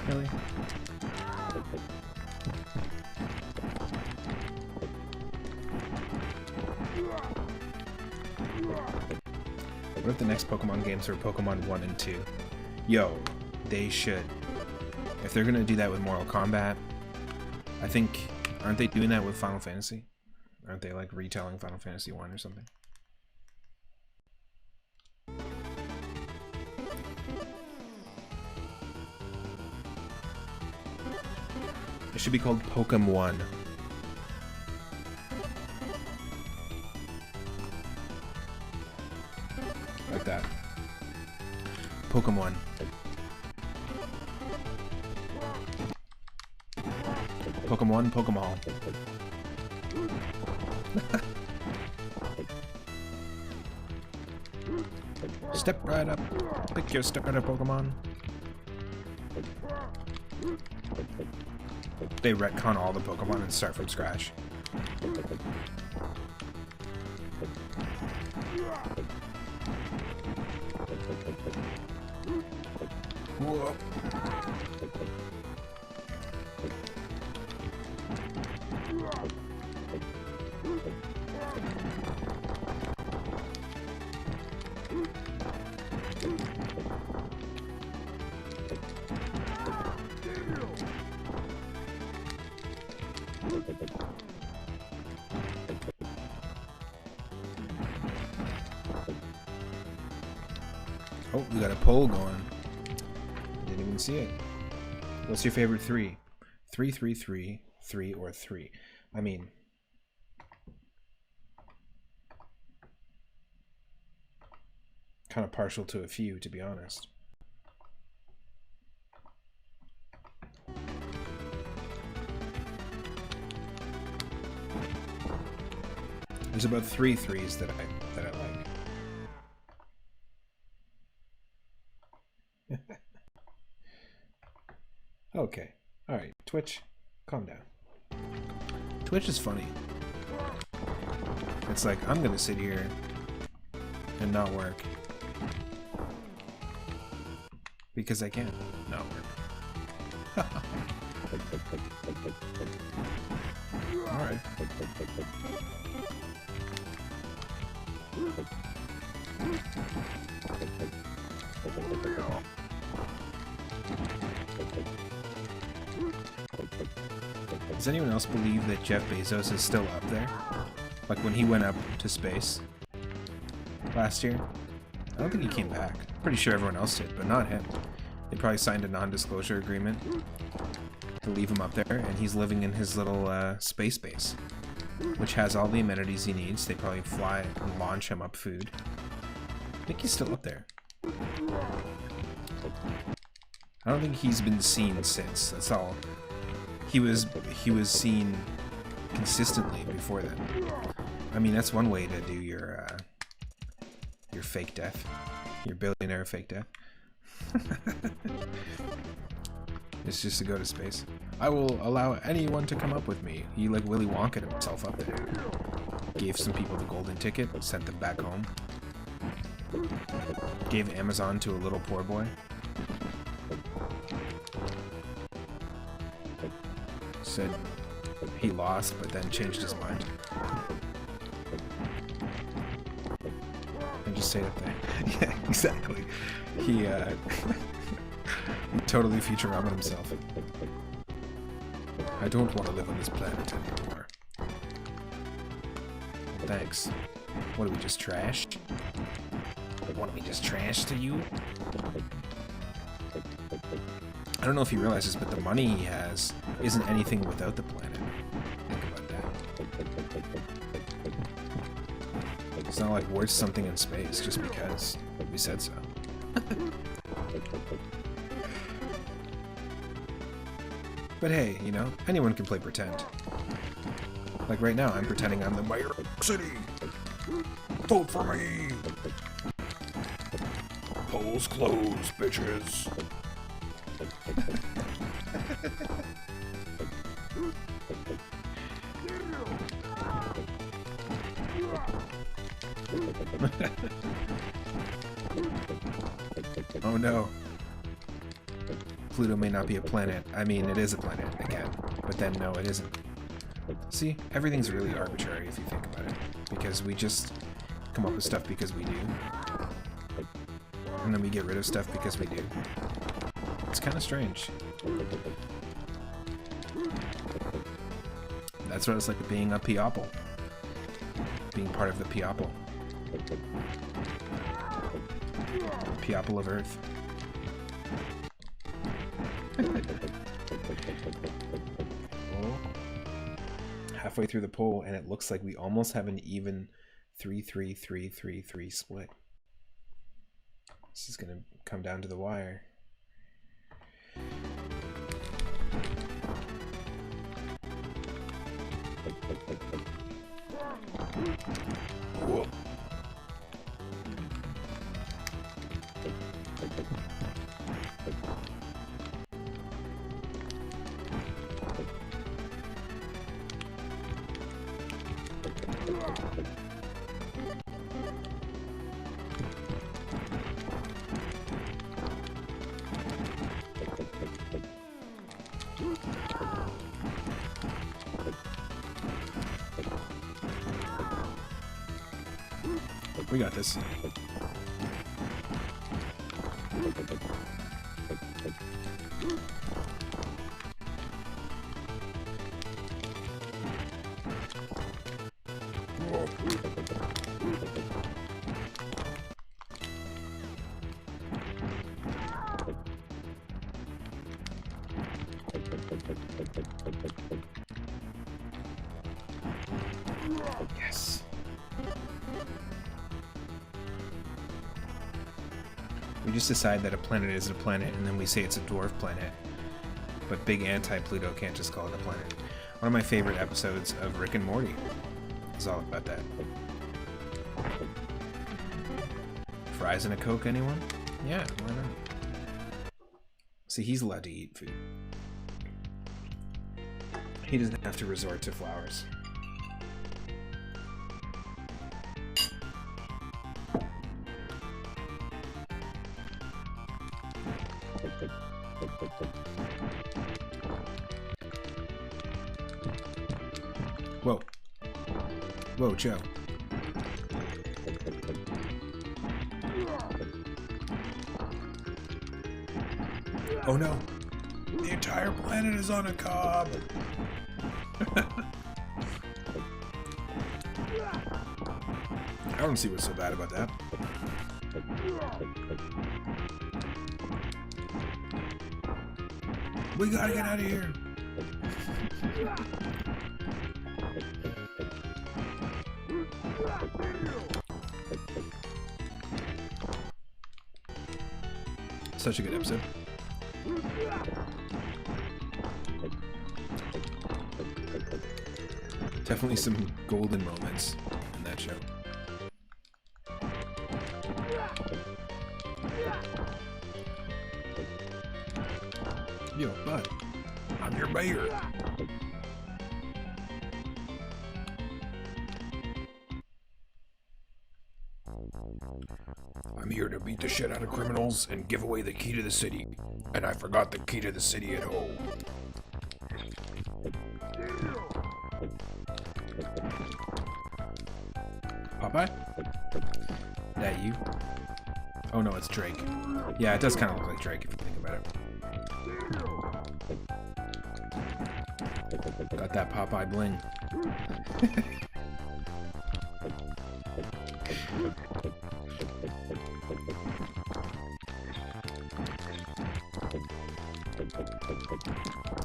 Really? What if the next Pokemon games are Pokemon 1 and 2? Yo, they should. If they're gonna do that with Mortal Kombat, I think, aren't they doing that with Final Fantasy? Aren't they like retelling Final Fantasy 1 or something? It should be called Pokemon 1. Like that. Pokemon. Pokemon, Pokemon. Step right up. Pick your step right up, Pokemon. They retcon all the Pokemon and start from scratch. Whoa. Oh, we got a poll going. Didn't even see it. What's your favorite 3? 3, 3, 3, 3, or 3? I mean, kind of partial to a few, to be honest. There's about 3 threes that I like. Okay. Alright, Twitch, calm down. Twitch is funny. It's like, I'm gonna sit here and not work. Because I can not work. Alright. Does anyone else believe that Jeff Bezos is still up there? Like when he went up to space last year? I don't think he came back. Pretty sure everyone else did, but not him. They probably signed a non-disclosure agreement to leave him up there, and he's living in his little space base, which has all the amenities he needs. They probably fly and launch him up food. I think he's still up there. I don't think he's been seen since. That's all. He was seen consistently before then. I mean, that's one way to do your fake death, your billionaire fake death. It's just to go to space. I will allow anyone to come up with me. He like Willy Wonka himself up there. Gave some people the golden ticket, sent them back home. Gave Amazon to a little poor boy. Said he lost, but then changed his mind. And just stayed up there. Yeah, exactly. He totally Futurama himself. I don't want to live on this planet anymore. Thanks. What, are we just trashed? Want me just trash to you? I don't know if he realizes, but the money he has isn't anything without the planet. Think about that. It's not like worth something in space just because we said so. But hey, you know, anyone can play pretend. Like right now, I'm pretending I'm the mayor of City. Vote for me. Polls closed, bitches. Oh no. Pluto may not be a planet. I mean, it is a planet, again. But then, no, it isn't. See? Everything's really arbitrary if you think about it. Because we just come up with stuff because we do. And then we get rid of stuff because we do. It's kind of strange. That's what it's like being a Piopple. Being part of the Piopple. Piopple of Earth. Oh. Halfway through the poll, and it looks like we almost have an even 3-3-3-3-3 split. This is going to come down to the wire. Whoa. We got this. Yes. We just decide that a planet is a planet, and then we say it's a dwarf planet. But Big Anti-Pluto can't just call it a planet. One of my favorite episodes of Rick and Morty is all about that. Fries and a Coke, anyone? Yeah, why not? See, he's allowed to eat food. He doesn't have to resort to flowers. Whoa. Whoa, Joe. Oh no! The entire planet is on a cob! I don't see what's so bad about that. We gotta get out of here! Such a good episode. Definitely some golden moments in that show. Yo, bud, I'm your mayor. I'm here to beat the shit out of criminals and give away the key to the city. And I forgot the key to the city at home. Popeye? That you? Oh no, it's Drake. Yeah, it does kind of look like Drake if you think about it. Got that Popeye bling.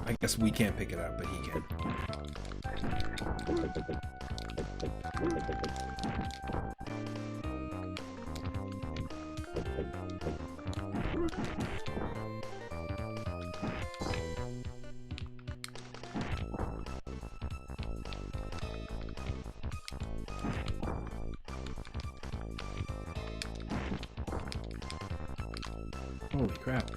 I guess we can't pick it up, but he can. Holy crap.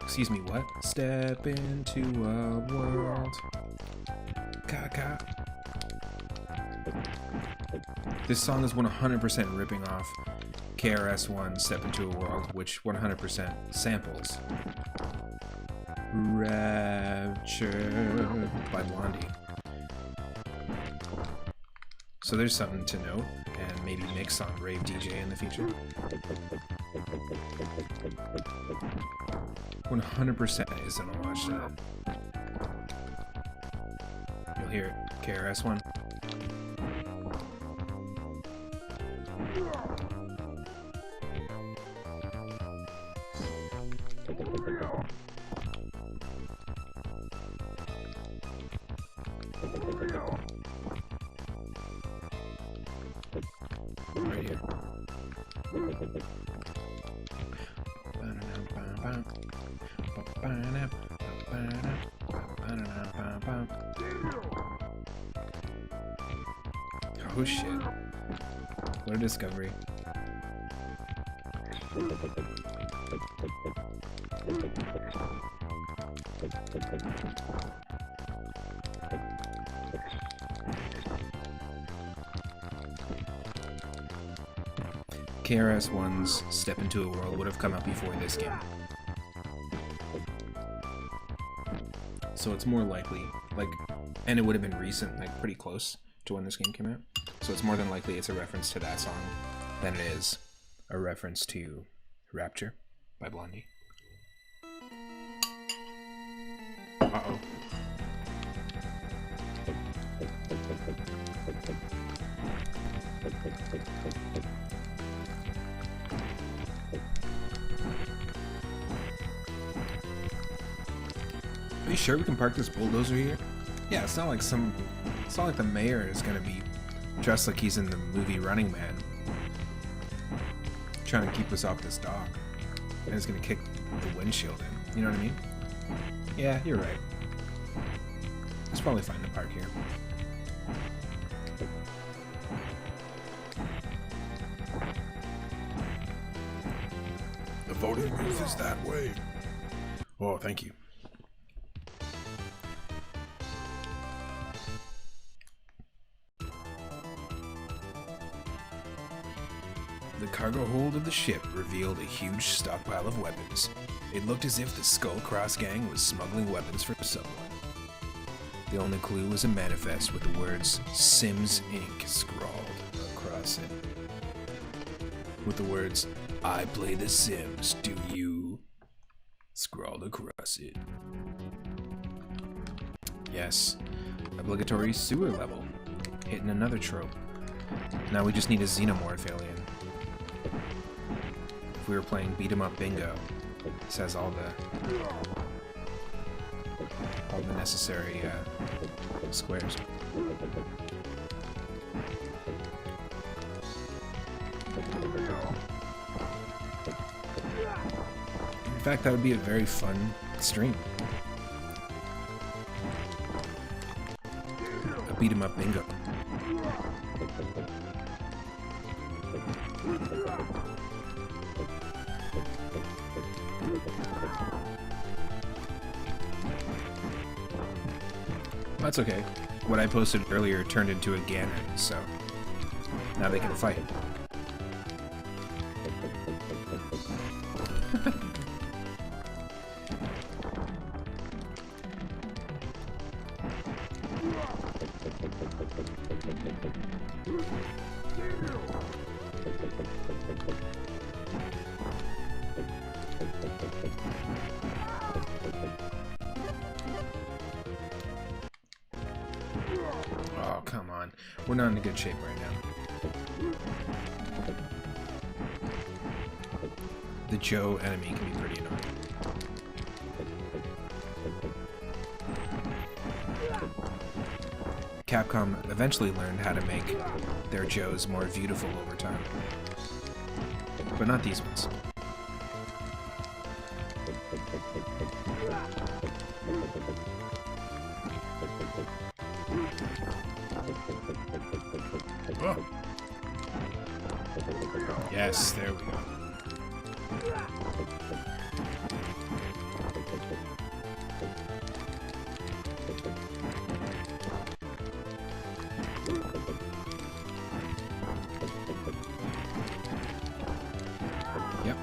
Excuse me, what? Step into a world. Ka-ka. This song is 100% ripping off KRS-One Step Into a World, which 100% samples Rapture by Blondie. So there's something to note, and maybe mix on Rave DJ in the future. 100% is an homage to that. You'll hear it. KRS-One. Right here. Oh shit. What a discovery. KRS-One's Step Into a World would have come out before this game. So it's more likely, and it would have been recent, pretty close to when this game came out. So it's more than likely it's a reference to that song than it is a reference to Rapture by Blondie. Uh-oh. You sure we can park this bulldozer here? Yeah, it's not like the mayor is gonna be dressed like he's in the movie Running Man, trying to keep us off this dock, and he's gonna kick the windshield in. You know what I mean? Yeah, you're right. It's probably fine to park here. The voting booth is that way. Oh, thank you. The cargo hold of the ship revealed a huge stockpile of weapons. It looked as if the Skull Cross gang was smuggling weapons for someone. The only clue was a manifest with the words Sims Inc. scrawled across it. With the words, I play The Sims, do you? Scrawled across it. Yes, obligatory sewer level. Hitting another trope. Now we just need a xenomorph alien. If we were playing beat 'em up bingo, this has all the necessary squares. In fact, that would be a very fun stream. A beat 'em up bingo. That's okay. What I posted earlier turned into a Ganon, so now they can fight. Oh, come on. We're not in a good shape right now. The Joe enemy can be pretty annoying. Capcom eventually learned how to make their Joes more beautiful over time. But not these ones. Oh. Yes, there we go. Yep.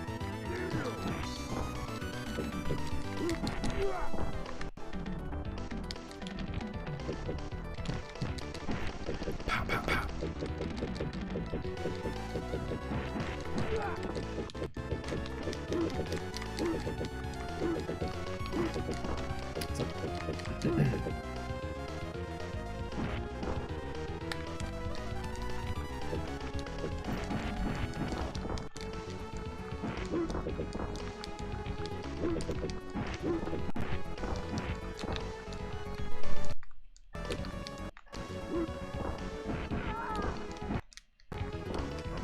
Pow, pow, pow.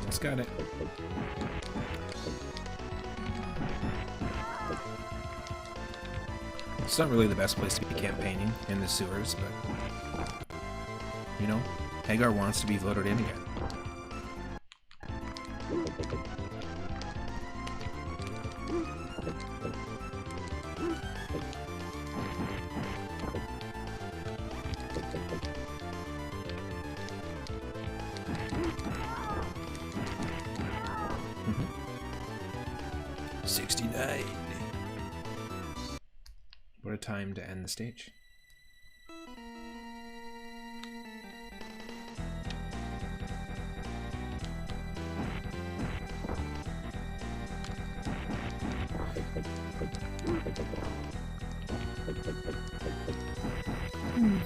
Almost got it. It's not really the best place to be campaigning, in the sewers, but, you know, Hagar wants to be voted in again. What a time to end the stage.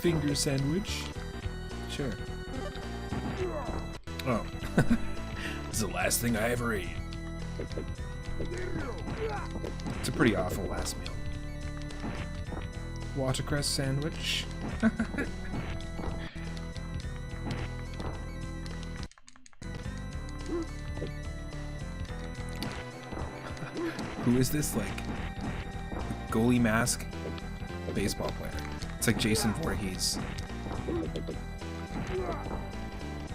Finger sandwich. Sure. Oh. This is the last thing I ever ate. It's a pretty awful last meal. Watercress sandwich. Who is this, like, goalie mask baseball player? It's like Jason Voorhees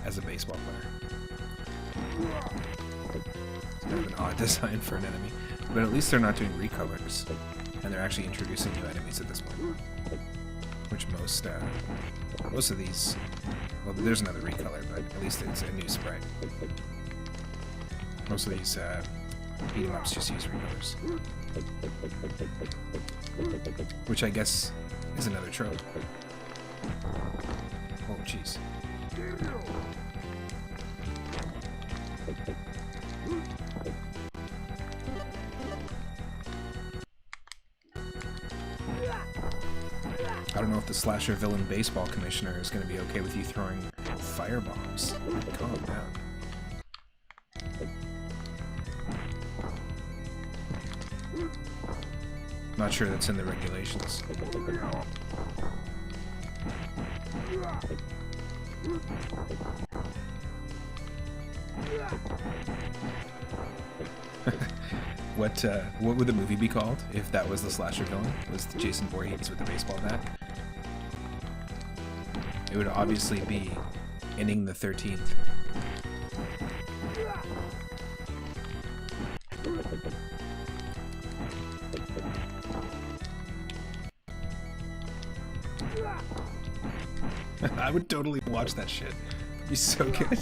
as a baseball player. It's kind of an odd design for an enemy, but at least they're not doing recolors, and they're actually introducing new enemies at this point. Which most of these, well, there's another recolor, but at least it's a new sprite. Most of these beat 'em ups just use recolors, which I guess is another trope. Oh, jeez. I don't know if the slasher villain baseball commissioner is going to be okay with you throwing firebombs. Calm down. Not sure that's in the regulations. What would the movie be called if that was the slasher villain? Was Jason Voorhees with the baseball bat? It would obviously be Inning the 13th. I would totally watch that shit. It'd be so good.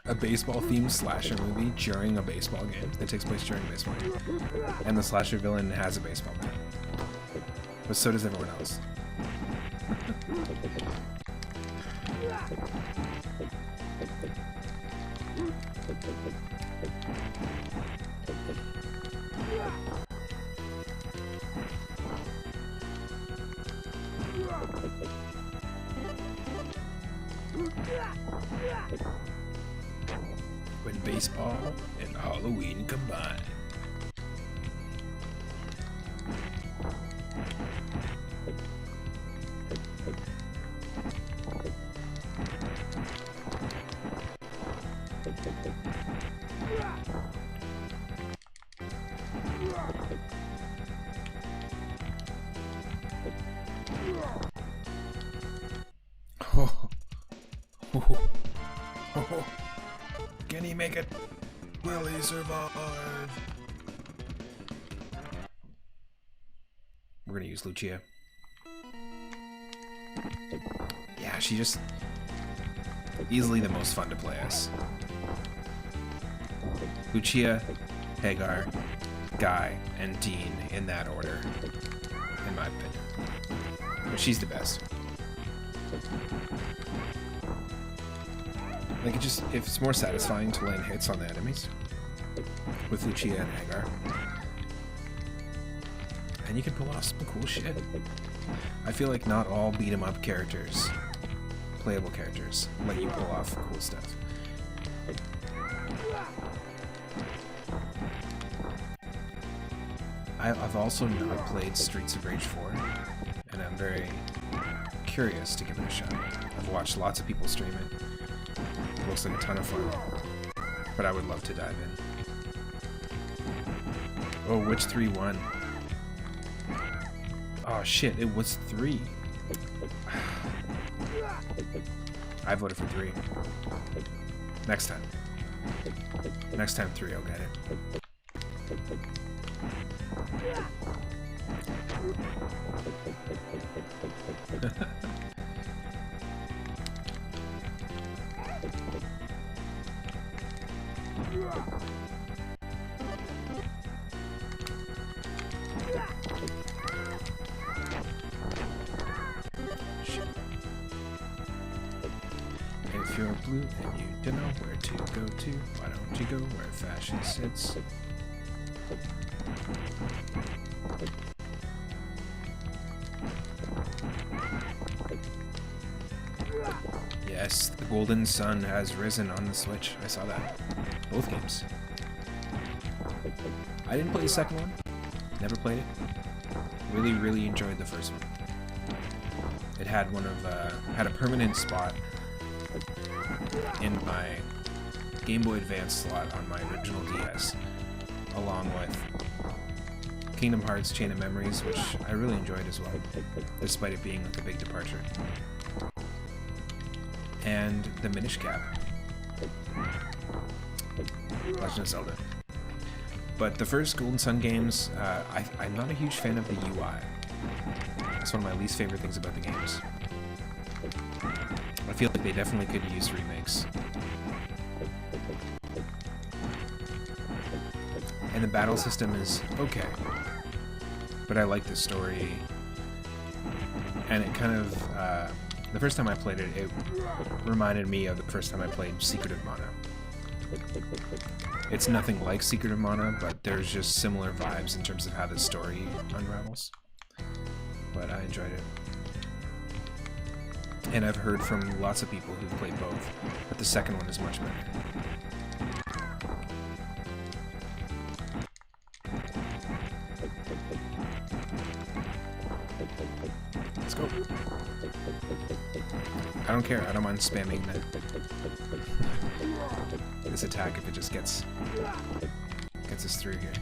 A baseball-themed slasher movie during a baseball game that takes place during a baseball game. And the slasher villain has a baseball bat. But so does everyone else. When baseball and Halloween combine. Oh. Can he make it? Will he survive? We're gonna use Lucia. Yeah, she just easily the most fun to play as. Lucia, Hagar, Guy, and Dean in that order, in my opinion. But she's the best. Like, it's more satisfying to land hits on the enemies with Lucia and Hagar. And you can pull off some cool shit. I feel like not all beat 'em up characters, playable characters, let you pull off cool stuff. I've also not played Streets of Rage 4, and I'm very curious to give it a shot. I've watched lots of people stream it. It looks like a ton of fun, but I would love to dive in. Oh, which 3 won? Oh shit, it was 3. I voted for 3. Next time. Next time 3 will get it. If you're blue and you don't know where to go to, why don't you go where fashion sits? Yes, the golden sun has risen on the Switch. I saw that. Both games. I didn't play the second one. Never played it. Really enjoyed the first one. It had had a permanent spot in my Game Boy Advance slot on my original DS, along with Kingdom Hearts Chain of Memories, which I really enjoyed as well, despite it being like a big departure. And the Minish Cap. Legend of Zelda. But the first Golden Sun games, I'm not a huge fan of the UI. It's one of my least favorite things about the games. I feel like they definitely could use remakes. And the battle system is okay, but I like the story. And it kind of, the first time I played it, it reminded me of the first time I played Secret of Mana. It's nothing like Secret of Mana, but there's just similar vibes in terms of how the story unravels. But I enjoyed it. And I've heard from lots of people who've played both, but the second one is much better. Let's go. I don't care, I don't mind spamming this attack if it just gets us through here.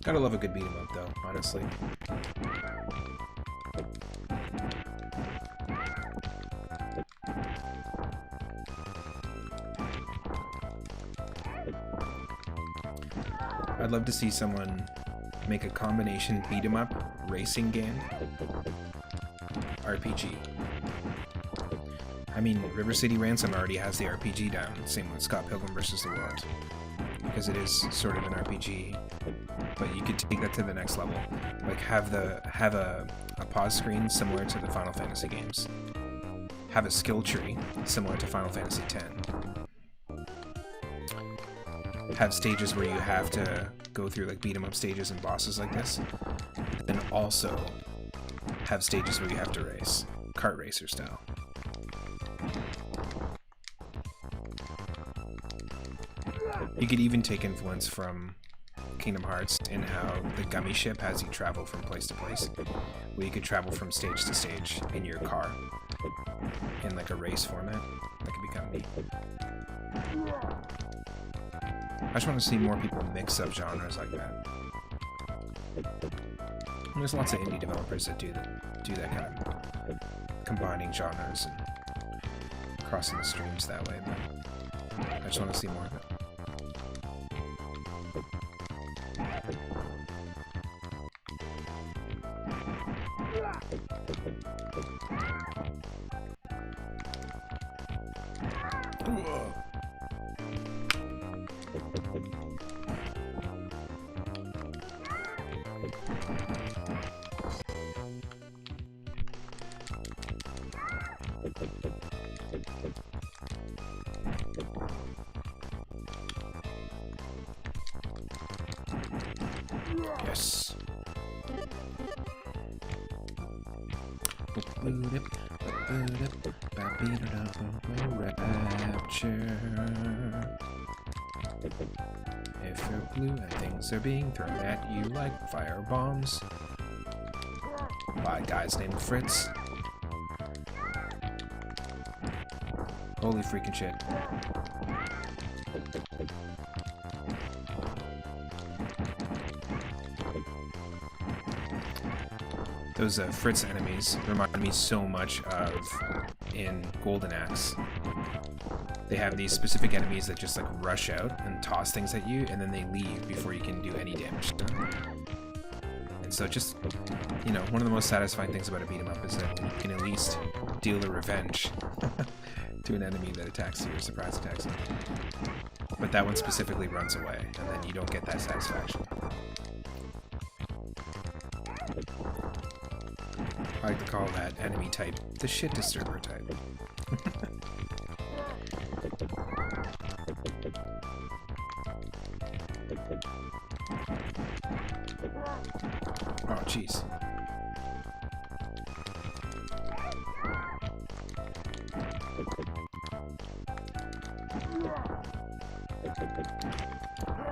Gotta love a good beat 'em up though, honestly. I'd love to see someone make a combination beat 'em up racing game RPG. I mean, River City Ransom already has the RPG down, same with Scott Pilgrim vs. the World, because it is sort of an RPG, but you could take that to the next level. Like have a pause screen similar to the Final Fantasy games. Have a skill tree similar to Final Fantasy X. Have stages where you have to go through like beat 'em up stages and bosses like this, and also have stages where you have to race, kart racer style. You could even take influence from Kingdom Hearts in how the gummy ship has you travel from place to place, where you could travel from stage to stage in your car in like a race format. That could be kind of neat. I just want to see more people mix up genres like that. And there's lots of indie developers that do that kind of combining genres and crossing the streams that way, but I just want to see more of it. Yes. Rapture. If you're blue and things are being thrown at you like fire bombs by guys named Fritz. Holy freaking shit. Those Fritz enemies remind me so much of in Golden Axe. They have these specific enemies that just like rush out and toss things at you, and then they leave before you can do any damage to them. And so just, you know, one of the most satisfying things about a beat 'em up is that you can at least deal a revenge to an enemy that attacks you or surprise attacks you. But that one specifically runs away, and then you don't get that satisfaction. I like to call that enemy type the shit disturber type. Oh jeez.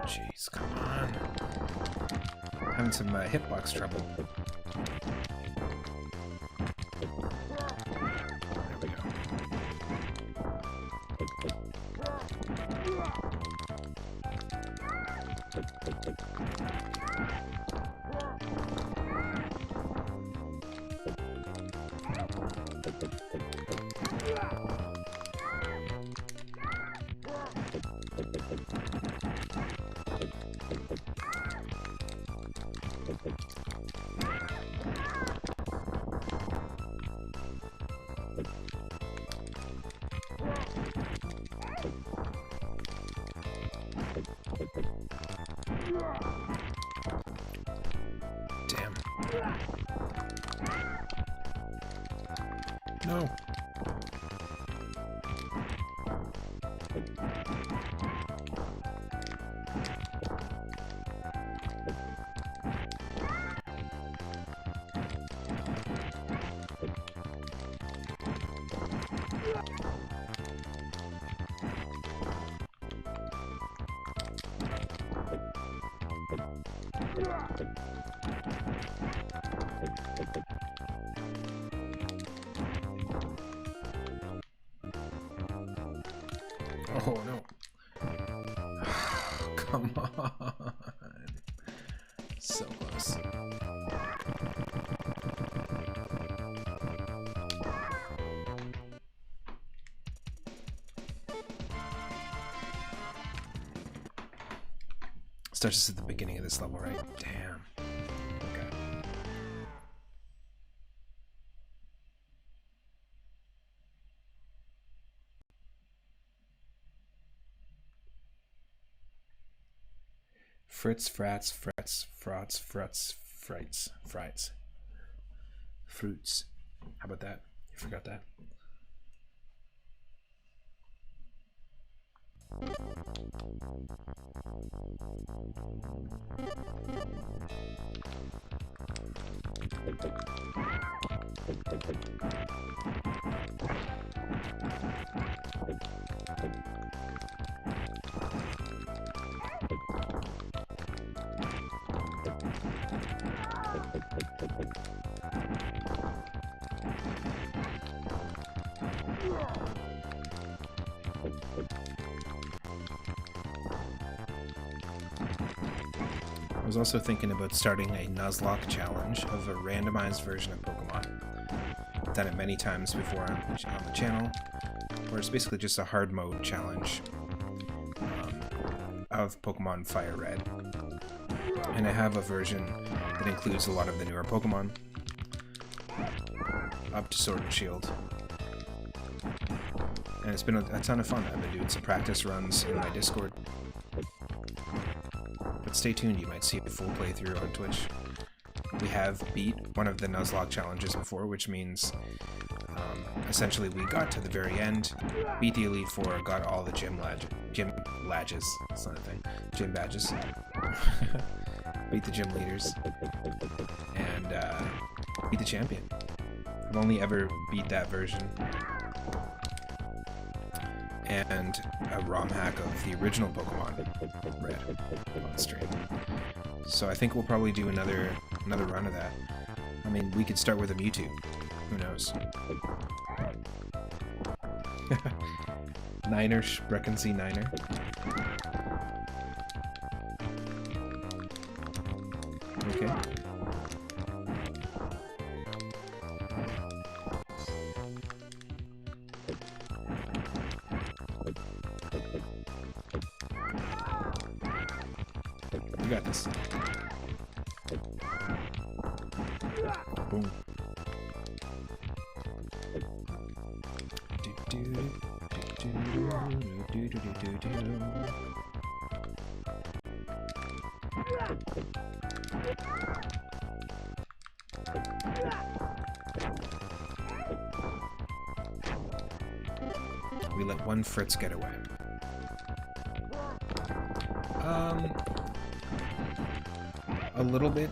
Jeez, come on. Having some hitbox trouble. There we go. Damn. No. Oh no. Come on. So close. Starts us at the beginning of this level, right? Damn. Okay. Fritz, frats, frets, frauds, fruts, frights, frights. Fruits. How about that? You forgot that? I was also thinking about starting a Nuzlocke challenge of a randomized version of Pokemon. I've done it many times before on the channel, where it's basically just a hard mode challenge of Pokemon Fire Red. And I have a version that includes a lot of the newer Pokemon, up to Sword and Shield. And it's been a ton of fun. I've been doing some practice runs in my Discord. But stay tuned, you might see a full playthrough on Twitch. We have beat one of the Nuzlocke challenges before, which means essentially we got to the very end, beat the Elite Four, got all the gym badges, that's not a thing, gym badges, beat the gym leaders, and beat the champion. I've only ever beat that version, and a ROM hack of the original Pokemon Red on stream. So I think we'll probably do another run of that. I mean, we could start with a Mewtwo. Who knows? Niner, Spreckensee Niner. Okay. You got this. Boom. We let one Fritz get away. A little bit.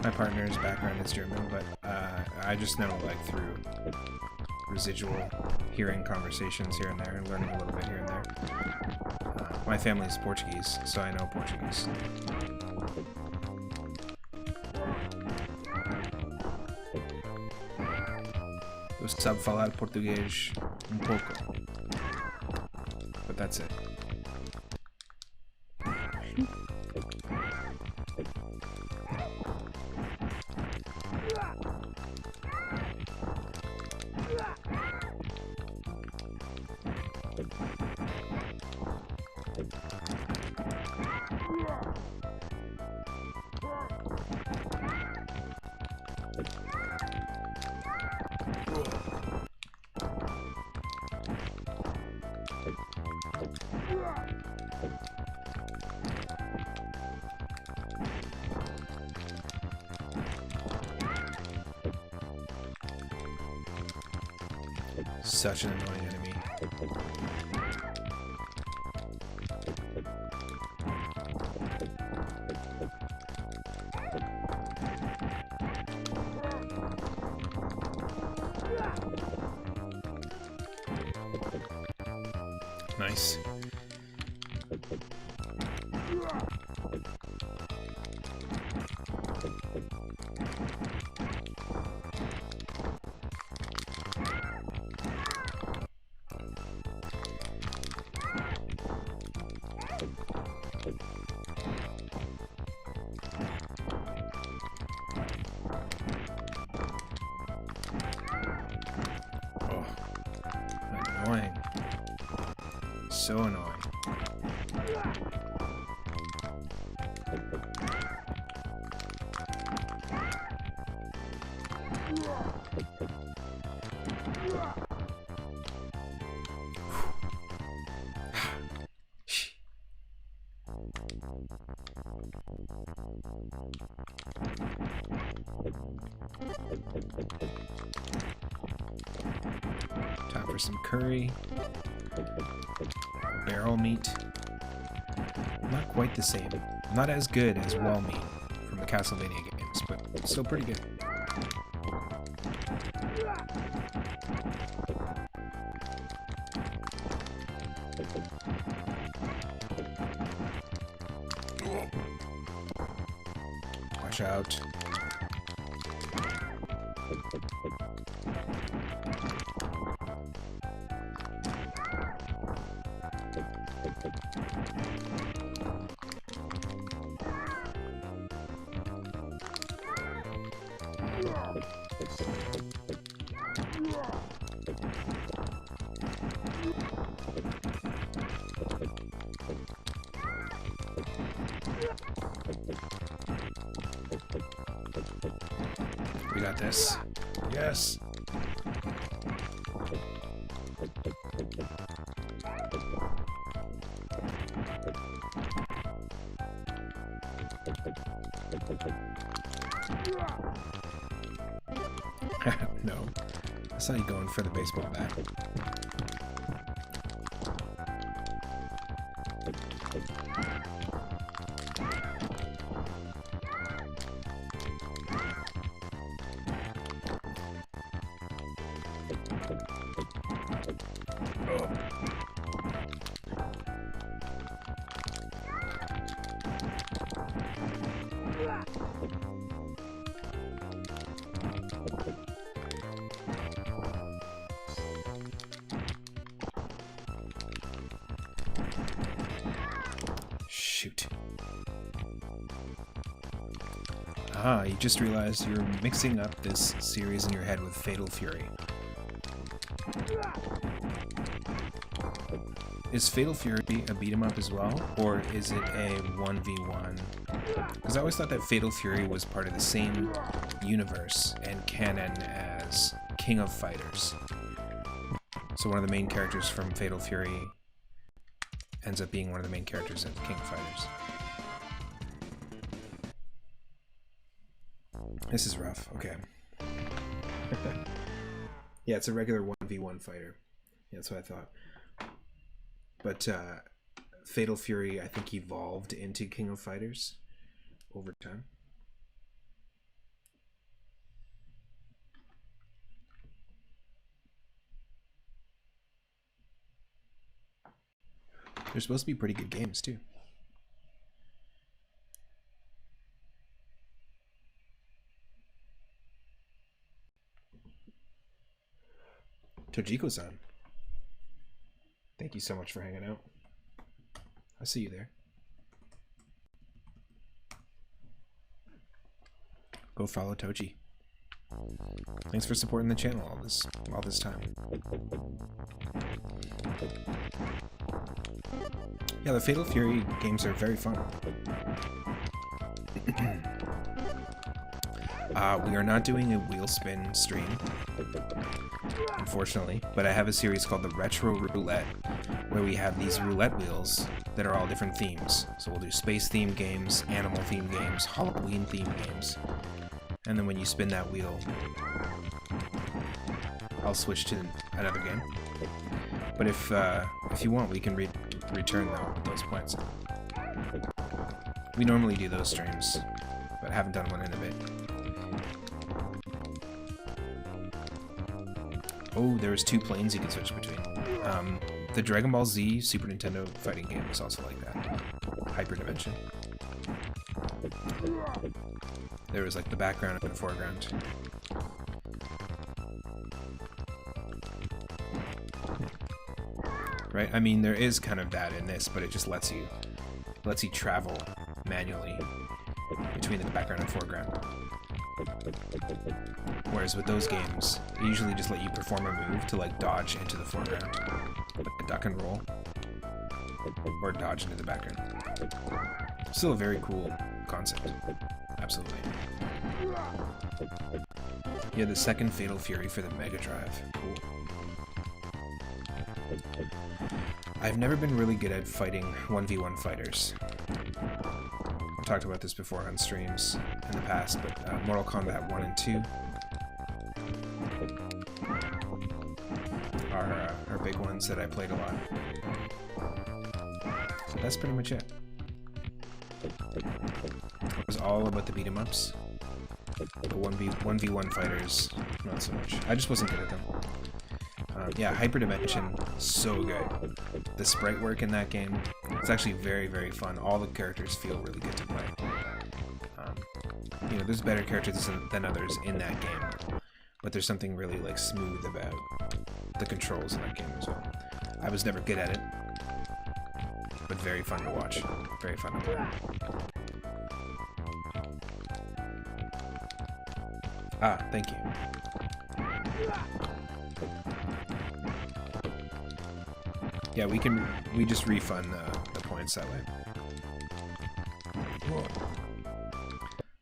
My partner's background is German, but I just know like through residual hearing conversations here and there and learning a little bit here and there. My family is Portuguese, so I know Portuguese. Eu sabe falar português pouco, but that's it. Such an annoying enemy. Nice. Annoying. So annoying. Time for some curry. Barrel meat. Not quite the same. Not as good as wall meat from the Castlevania games, but still pretty good. Watch out. We got this. Yes. No. I saw you going for the baseball bat. Shoot. Ah, you just realized you're mixing up this series in your head with Fatal Fury. Is Fatal Fury a beat-em-up as well, or is it a 1v1? Because I always thought that Fatal Fury was part of the same universe and canon as King of Fighters. So one of the main characters from Fatal Fury ends up being one of the main characters in King of Fighters. This is rough. Okay. Yeah, it's a regular 1v1 fighter. Yeah, that's what I thought. But Fatal Fury, I think, evolved into King of Fighters over time. They're supposed to be pretty good games too. Tojiko-san, thank you so much for hanging out. I see you there. Go follow Toji. Thanks for supporting the channel all this time. Yeah, the Fatal Fury games are very fun. We are not doing a wheel spin stream, unfortunately, but I have a series called the Retro Roulette, where we have these roulette wheels that are all different themes. So we'll do space-themed games, animal-themed games, Halloween-themed games. And then when you spin that wheel, I'll switch to another game. But if you want, we can return those points. We normally do those streams, but I haven't done one in a bit. Oh, there was 2 planes you could switch between. The Dragon Ball Z Super Nintendo fighting game is also like that. Hyperdimension. There was like the background and the foreground. Right? I mean, there is kind of that in this, but it just lets you travel manually between the background and foreground. Whereas with those games, they usually just let you perform a move to like dodge into the foreground, like a duck and roll, or dodge into the background. Still a very cool concept. Absolutely. Yeah, the second Fatal Fury for the Mega Drive. Cool. I've never been really good at fighting 1v1 fighters. I've talked about this before on streams in the past, but Mortal Kombat 1 and 2 are big ones that I played a lot. So that's pretty much it. It was all about the beat-em-ups. The 1v1 fighters, not so much. I just wasn't good at them. Yeah, Hyperdimension, so good. The sprite work in that game, it's actually very, very fun. All the characters feel really good to play. You know, there's better characters than others in that game, but there's something really like smooth about the controls in that game as well. I was never good at it, but very fun to watch. Very fun to play. Ah, thank you. Yeah, we just refund the points that way. Whoa.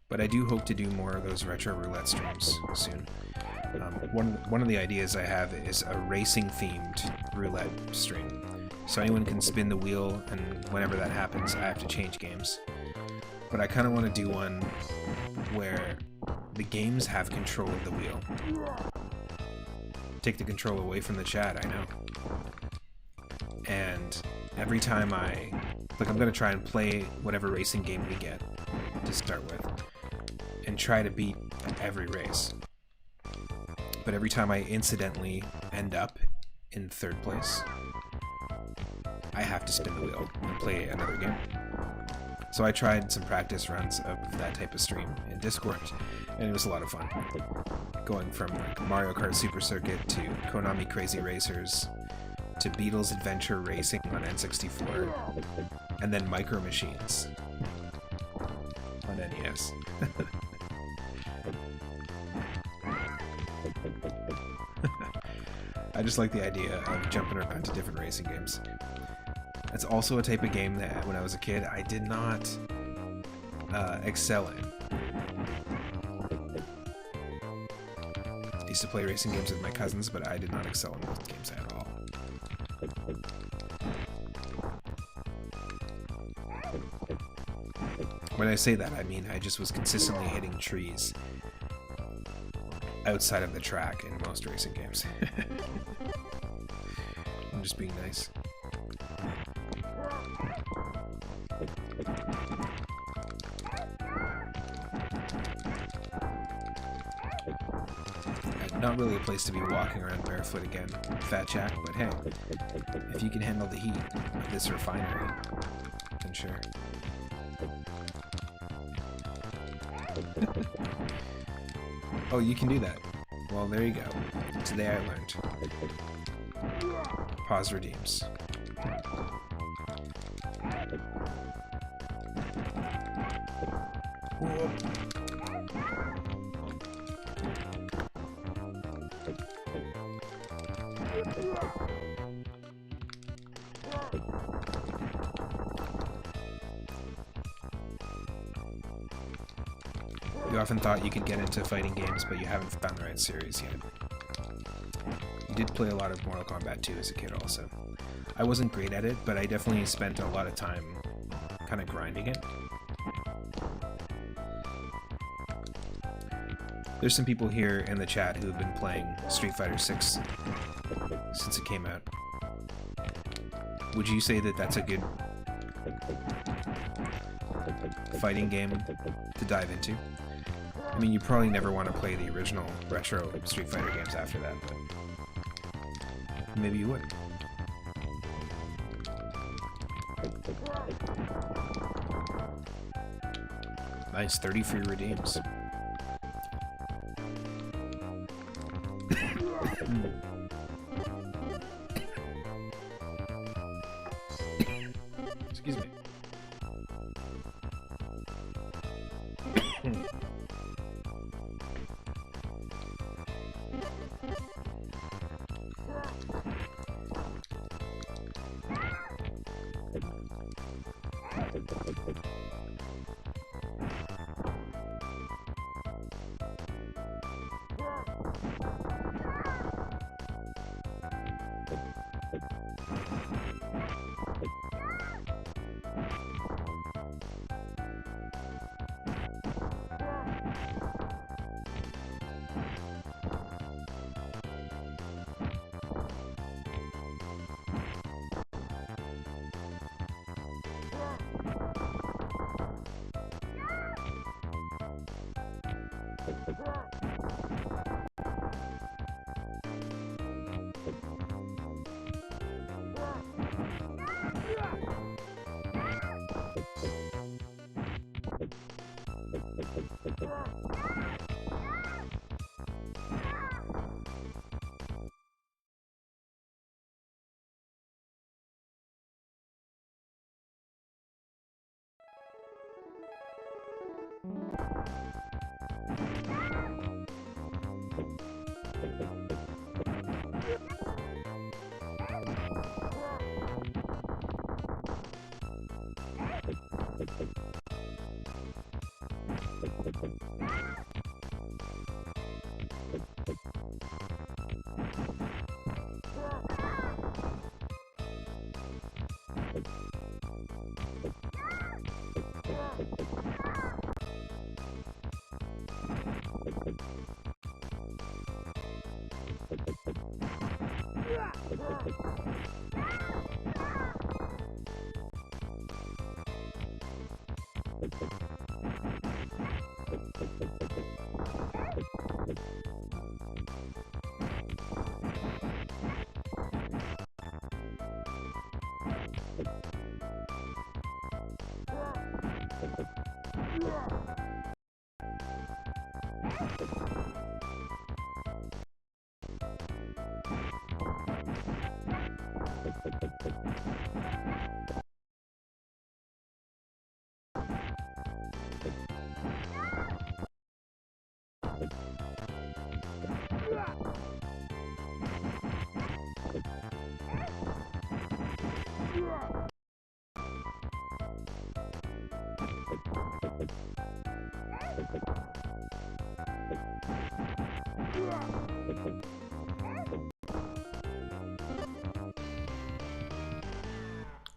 But I do hope to do more of those retro roulette streams soon. One of the ideas I have is a racing-themed roulette stream. So anyone can spin the wheel, and whenever that happens, I have to change games. But I kind of want to do one where the games have control of the wheel. Take the control away from the chat, I know. And every time I'm going to try and play whatever racing game we get to start with, and try to beat every race. But every time I incidentally end up in 3rd place, I have to spin the wheel and play another game. So I tried some practice runs of that type of stream in Discord, and it was a lot of fun. Going from like Mario Kart Super Circuit to Konami Crazy Racers to Beatles Adventure Racing on N64, and then Micro Machines on NES. I just like the idea of jumping around to different racing games. It's also a type of game that, when I was a kid, I did not excel in. I used to play racing games with my cousins, but I did not excel in those games at all. When I say that, I mean I just was consistently hitting trees outside of the track in most racing games. I'm just being nice. Not really a place to be walking around barefoot again, Fat Jack, but hey, if you can handle the heat of this refinery, then sure. Oh, you can do that. Well, there you go. Today I learned. Pause redeems. Whoa. You often thought you could get into fighting games, but you haven't found the right series yet. You did play a lot of Mortal Kombat 2 as a kid also. I wasn't great at it, but I definitely spent a lot of time kind of grinding it. There's some people here in the chat who have been playing Street Fighter 6 since it came out. Would you say that that's a good fighting game to dive into? I mean, you probably never want to play the original retro Street Fighter games after that, but maybe you would. Nice, 30 free redeems. Excuse me.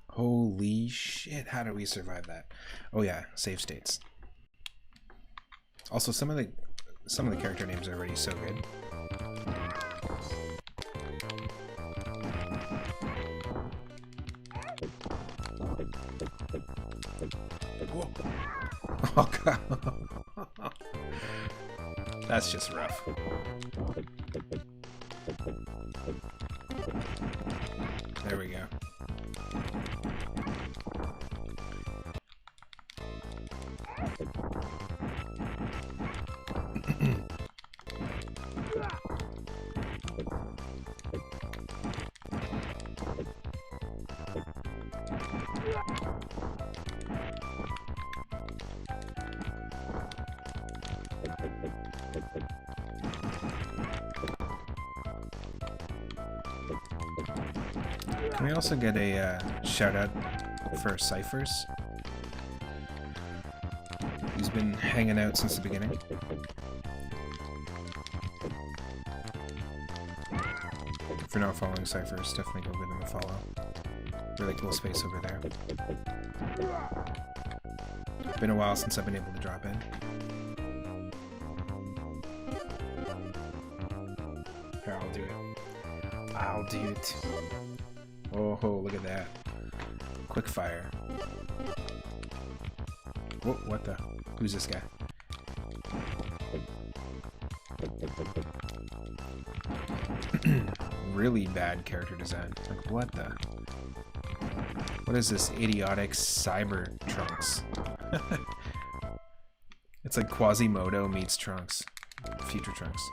Holy shit, how did we survive that? Oh yeah, save states. Also, some of the character names are already so good. Whoa. Oh god. That's just rough. Can we also get a shout out for Cyphers? He's been hanging out since the beginning. If you're not following Cyphers, definitely go give him a follow. Really cool space over there. Been a while since I've been able to drop in. Here, I'll do it. I'll do it. Oh, look at that. Quick fire. Whoa, what the? Who's this guy? Really bad character design. Like, what the? What is this idiotic cyber Trunks? It's like Quasimodo meets Trunks. Future Trunks.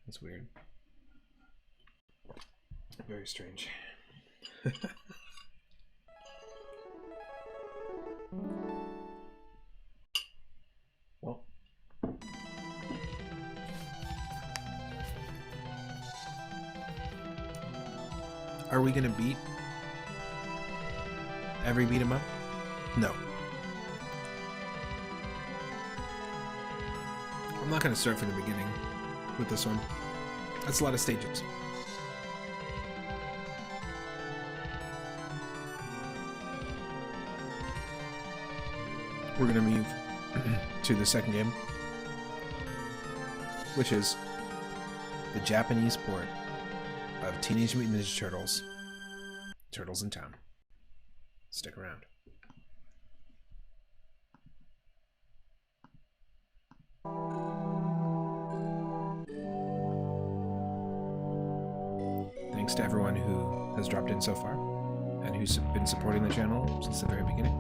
That's weird. Very strange. Well. Are we gonna beat every beat 'em up? No. I'm not gonna start from the beginning with this one. That's a lot of stages. We're gonna move to the second game, which is the Japanese port of Teenage Mutant Ninja Turtles, Turtles in Time. Stick around. Thanks to everyone who has dropped in so far and who's been supporting the channel since the very beginning.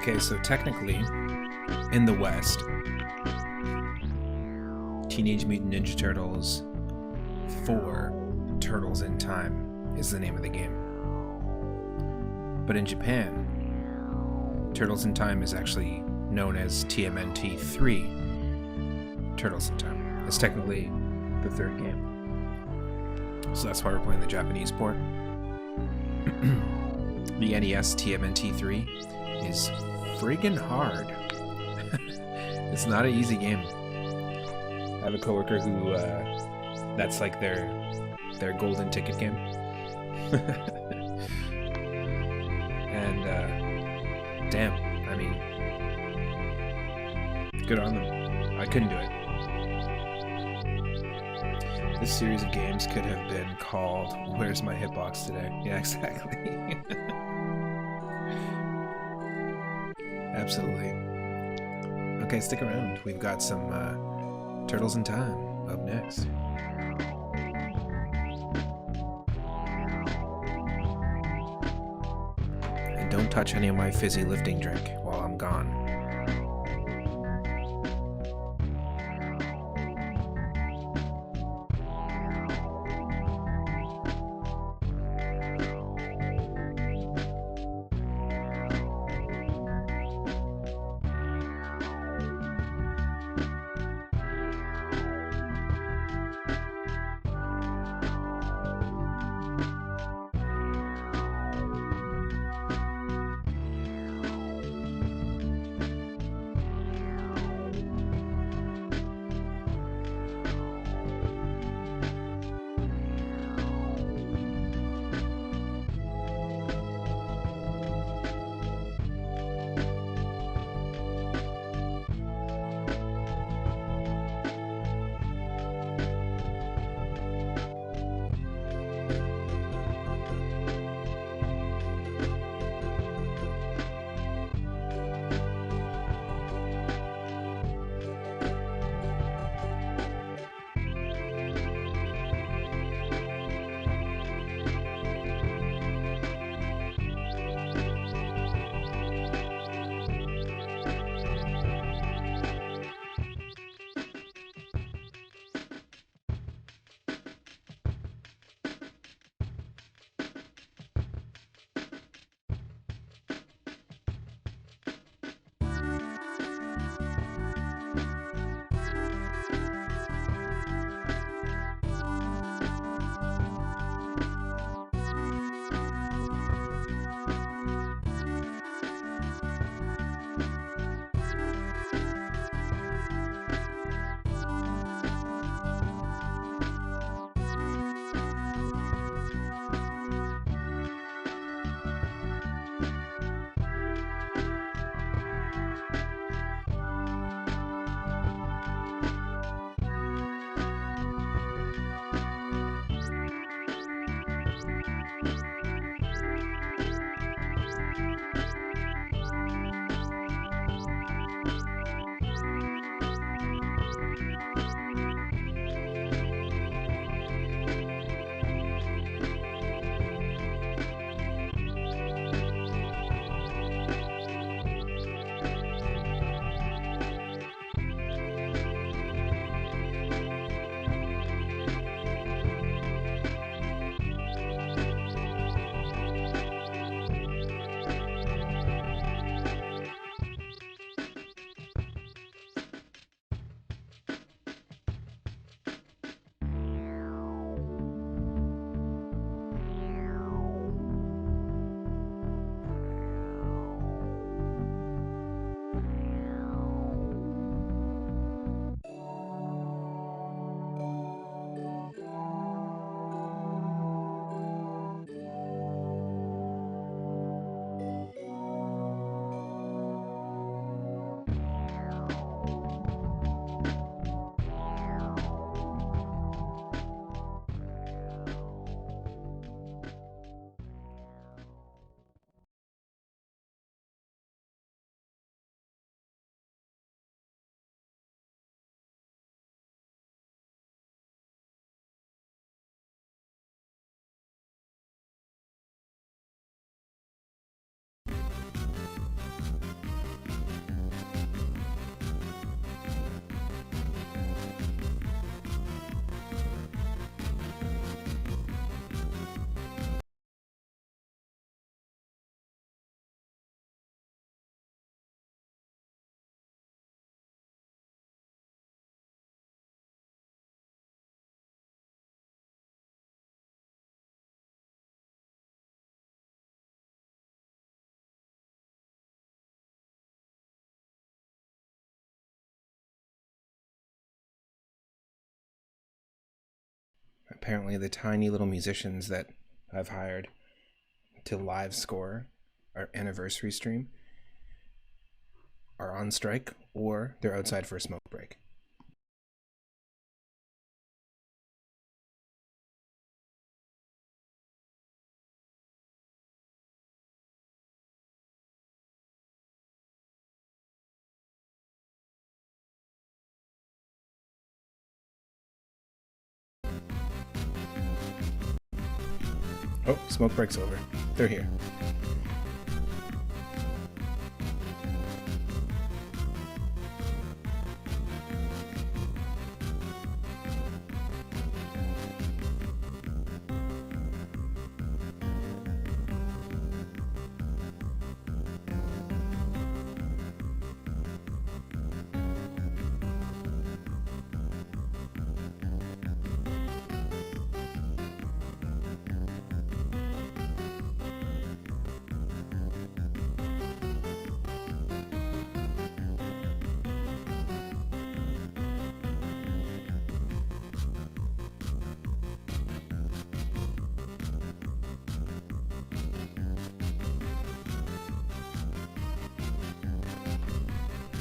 Okay, so technically, in the West, Teenage Mutant Ninja Turtles 4 Turtles in Time is the name of the game. But in Japan, Turtles in Time is actually known as TMNT 3 Turtles in Time. It's technically the third game. So that's why we're playing the Japanese port. The NES TMNT 3 is friggin' hard. It's not an easy game. I have a coworker who that's like their golden ticket game. And damn, I mean, good on them. I couldn't do it. This series of games could have been called Where's My Hitbox Today? Yeah, exactly. Absolutely. Okay, stick around. We've got some Turtles in Time up next. And don't touch any of my fizzy lifting drink while I'm gone. apparently the tiny little musicians that I've hired to live score our anniversary stream are on strike or they're outside for a smoke break. Oh, smoke break's over. They're here.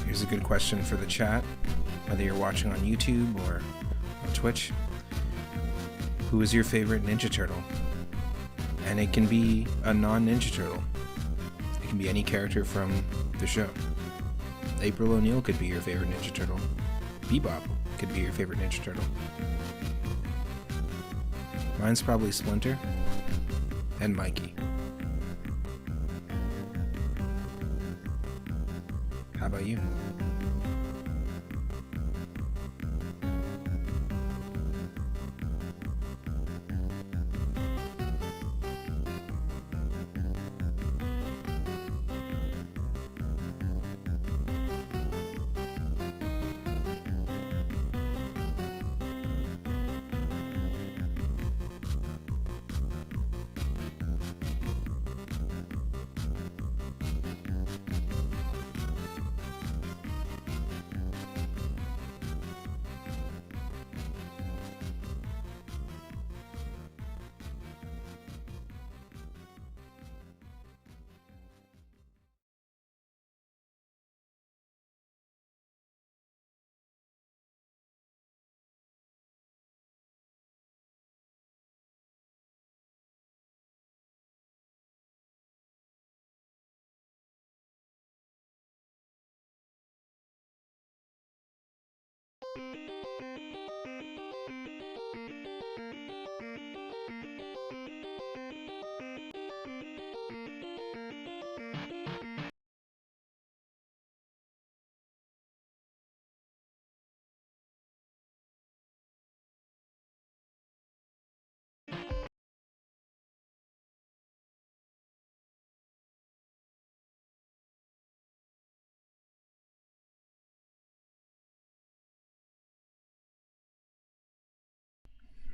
Here's a good question for the chat, whether you're watching on YouTube or on Twitch. Who is your favorite Ninja Turtle? And it can be a non-Ninja Turtle. It can be any character from the show. April O'Neil could be your favorite Ninja Turtle. Bebop could be your favorite Ninja Turtle. Mine's probably Splinter and Mikey. How about you?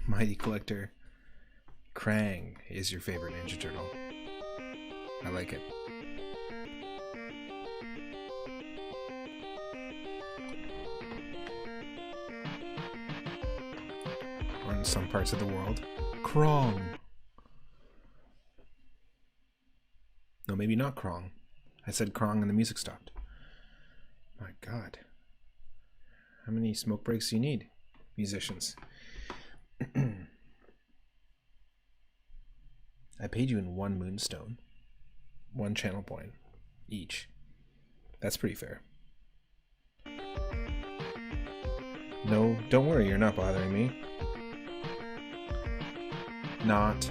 Mighty Collector Krang is your favorite Ninja Turtle. I like it. Or in some parts of the world, Krong. No, maybe not Krong. I said Krong and the music stopped. My God. How many smoke breaks do you need, musicians? I paid you in 1 moonstone, 1 channel point each. That's pretty fair. No, don't worry, you're not bothering me. Not.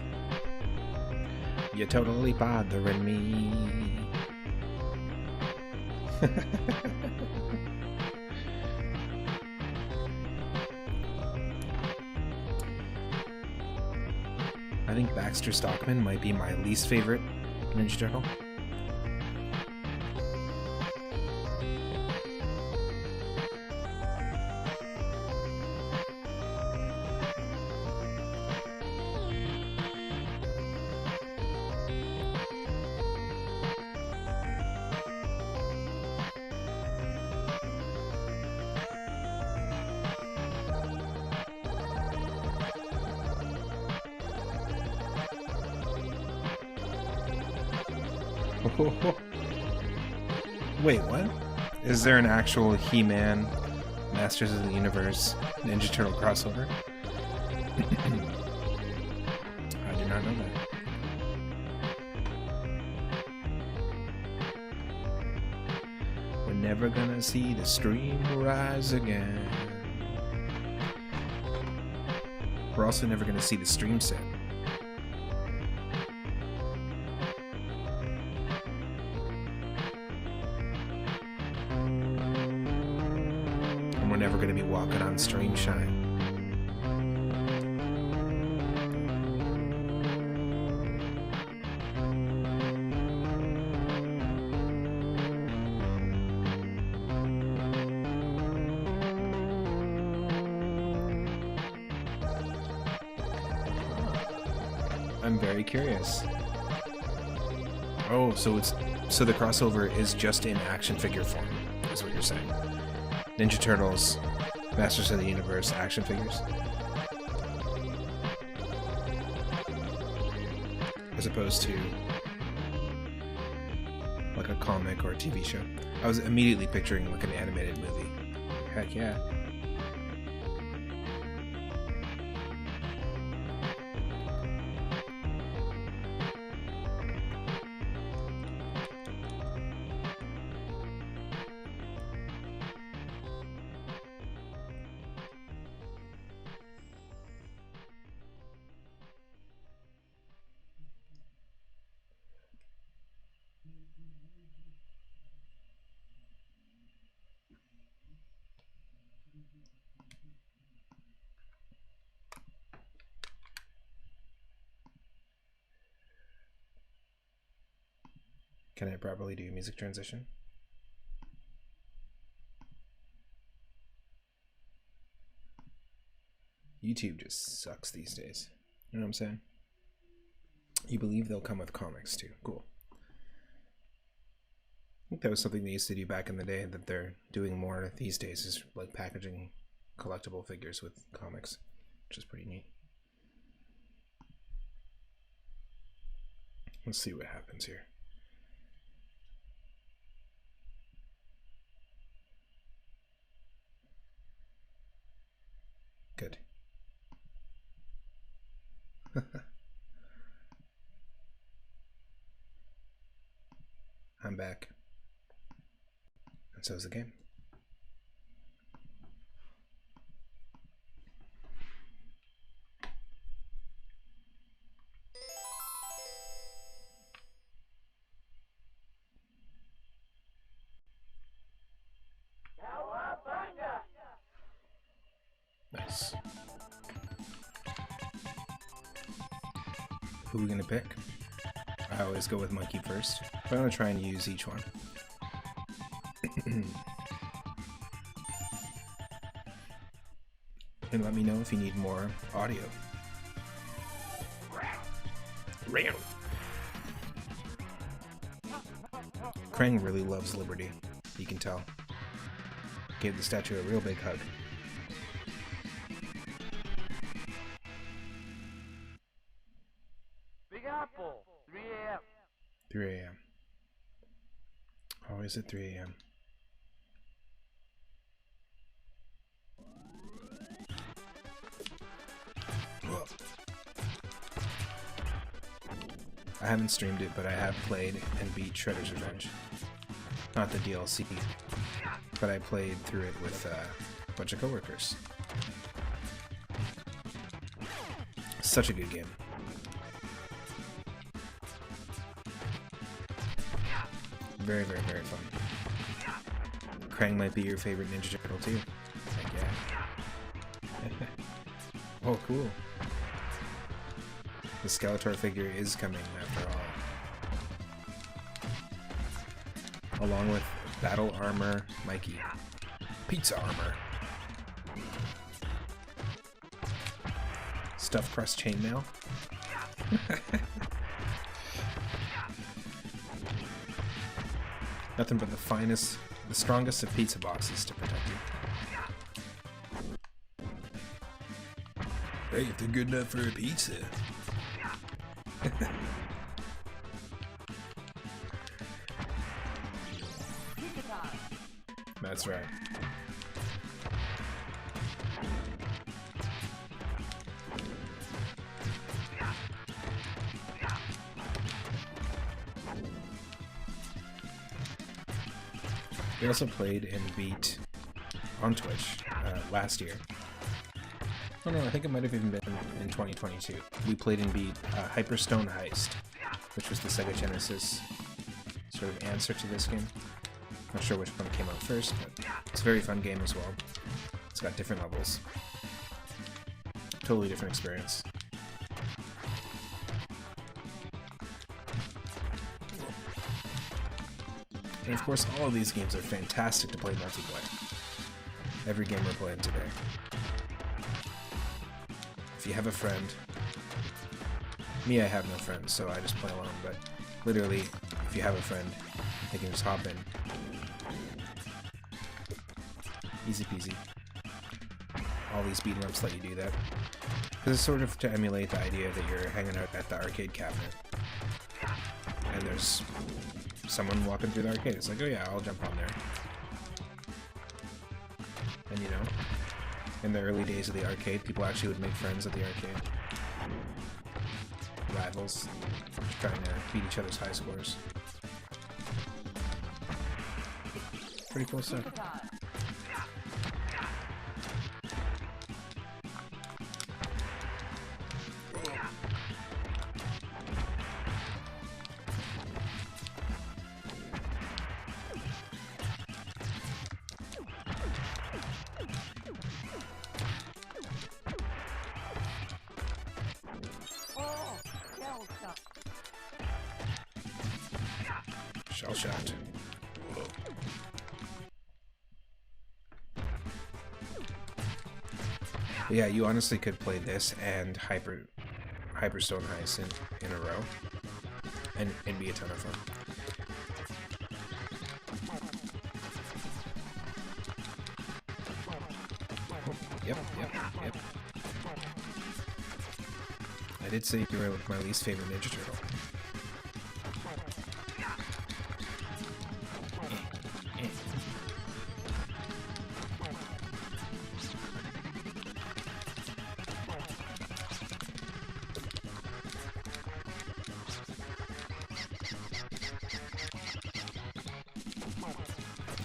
You're totally bothering me. I think Baxter Stockman might be my least favorite Ninja Turtle. Wait, what? Is there an actual He-Man, Masters of the Universe, Ninja Turtle crossover? I did not know that. We're never gonna see the stream rise again. We're also never gonna see the stream set. And we're never gonna be walking on stream shine. I'm very curious. Oh, so the crossover is just in action figure form, is what you're saying. Ninja Turtles, Masters of the Universe, action figures. As opposed to like a comic or a TV show. I was immediately picturing like an animated movie. Heck yeah. Can I properly do music transition? YouTube just sucks these days. You know what I'm saying? You believe they'll come with comics too. Cool. I think that was something they used to do back in the day that they're doing more these days, is like packaging collectible figures with comics, which is pretty neat. Let's see what happens here. Good. I'm back. And so is the game. Nice. Who are we gonna pick? I always go with Monkey first, but I'm gonna try and use each one. And let me know if you need more audio. Krang really loves Liberty. You can tell. Gave the statue a real big hug. Big Apple, 3 a.m. 3 a.m. Always at 3 a.m. I haven't streamed it, but I have played and beat Shredder's Revenge. Not the DLC, but I played through it with a bunch of coworkers. Such a good game. Very, very, very fun. Krang might be your favorite Ninja Turtle too. Heck yeah. Oh, cool. The Skeletor figure is coming after all. Along with Battle Armor Mikey. Pizza Armor. Stuffed Crust Chainmail. Nothing but the finest, the strongest of pizza boxes to protect you. Hey, if they're good enough for a pizza. That's right. We also played and beat on Twitch last year. Oh no, I think it might have even been in 2022. We played and beat Hyperstone Heist, which was the Sega Genesis sort of answer to this game. Not sure which one came out first, but it's a very fun game as well. It's got different levels. Totally different experience. And of course, all of these games are fantastic to play multiplayer. Every game we're playing today. If you have a friend... Me, I have no friends, so I just play alone, but literally, if you have a friend, they can just hop in. Easy peasy. All these beat 'em ups let you do that. Because it's sort of to emulate the idea that you're hanging out at the arcade cabinet. And there's someone walking through the arcade. It's like, oh yeah, I'll jump on there. And you know, in the early days of the arcade, people actually would make friends at the arcade. Rivals, trying to beat each other's high scores. Pretty cool stuff. Shell shot. Whoa. But yeah, you honestly could play this and Hyperstone Heist in a row, and it'd be a ton of fun. Yep. I did say you were my least favorite Ninja Turtle.